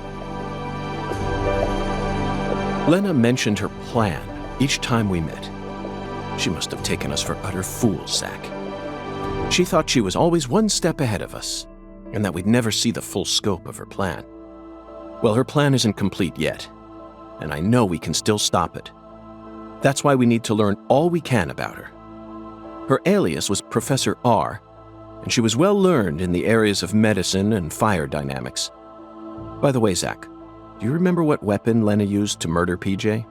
Lena mentioned her plan each time we met. She must have taken us for utter fools, Zach. She thought she was always one step ahead of us, and that we'd never see the full scope of her plan. Well, her plan isn't complete yet, and I know we can still stop it. That's why we need to learn all we can about her. Her alias was Professor R, and she was well learned in the areas of medicine and fire dynamics. By the way, Zach, do you remember what weapon Lena used to murder PJ?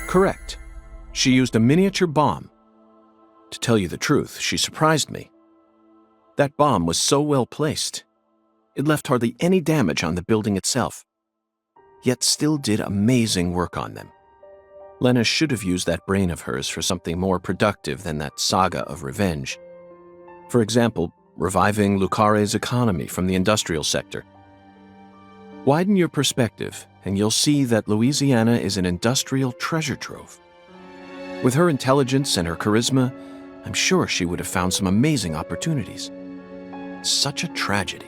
Correct. She used a miniature bomb. To tell you the truth, she surprised me. That bomb was so well placed. It left hardly any damage on the building itself, yet still did amazing work on them. Lena should have used that brain of hers for something more productive than that saga of revenge. For example, reviving Lucare's economy from the industrial sector. Widen your perspective, and you'll see that Louisiana is an industrial treasure trove. With her intelligence and her charisma, I'm sure she would have found some amazing opportunities. Such a tragedy.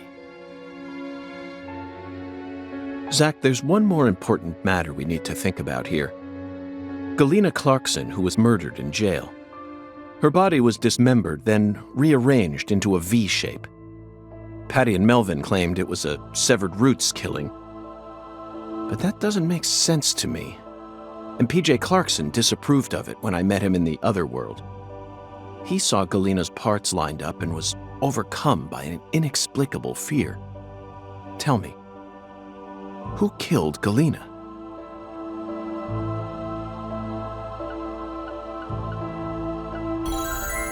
Zach, there's one more important matter we need to think about here. Galena Clarkson, who was murdered in jail. Her body was dismembered, then rearranged into a V shape. Patty and Melvin claimed it was a severed roots killing. But that doesn't make sense to me. And PJ Clarkson disapproved of it when I met him in the other world. He saw Galena's parts lined up and was overcome by an inexplicable fear. Tell me, who killed Galena?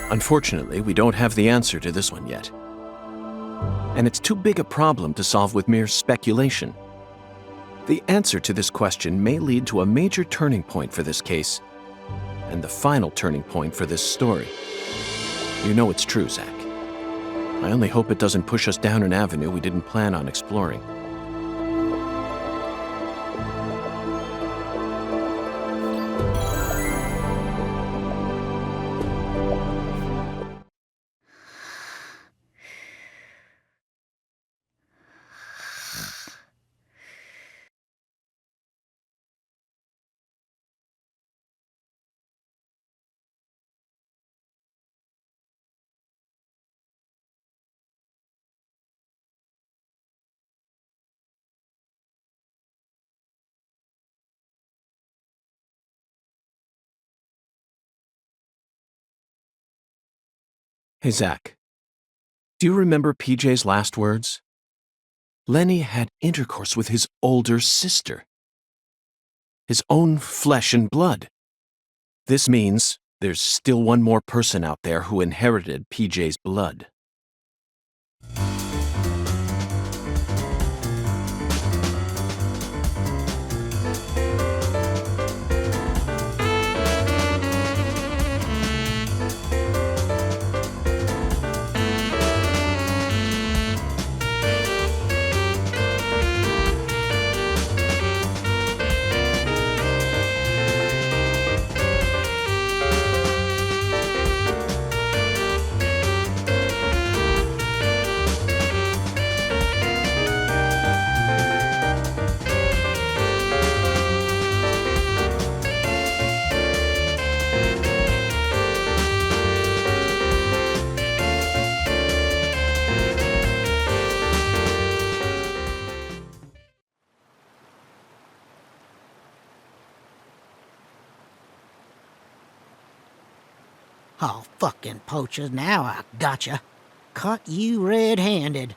Unfortunately, we don't have the answer to this one yet. And it's too big a problem to solve with mere speculation. The answer to this question may lead to a major turning point for this case, and the final turning point for this story. You know it's true, Zach. I only hope it doesn't push us down an avenue we didn't plan on exploring. Hey, Zach, do you remember PJ's last words? Lenny had intercourse with his older sister. His own flesh and blood. This means there's still one more person out there who inherited PJ's blood. Oh, fucking poachers, now I gotcha. Caught you red-handed.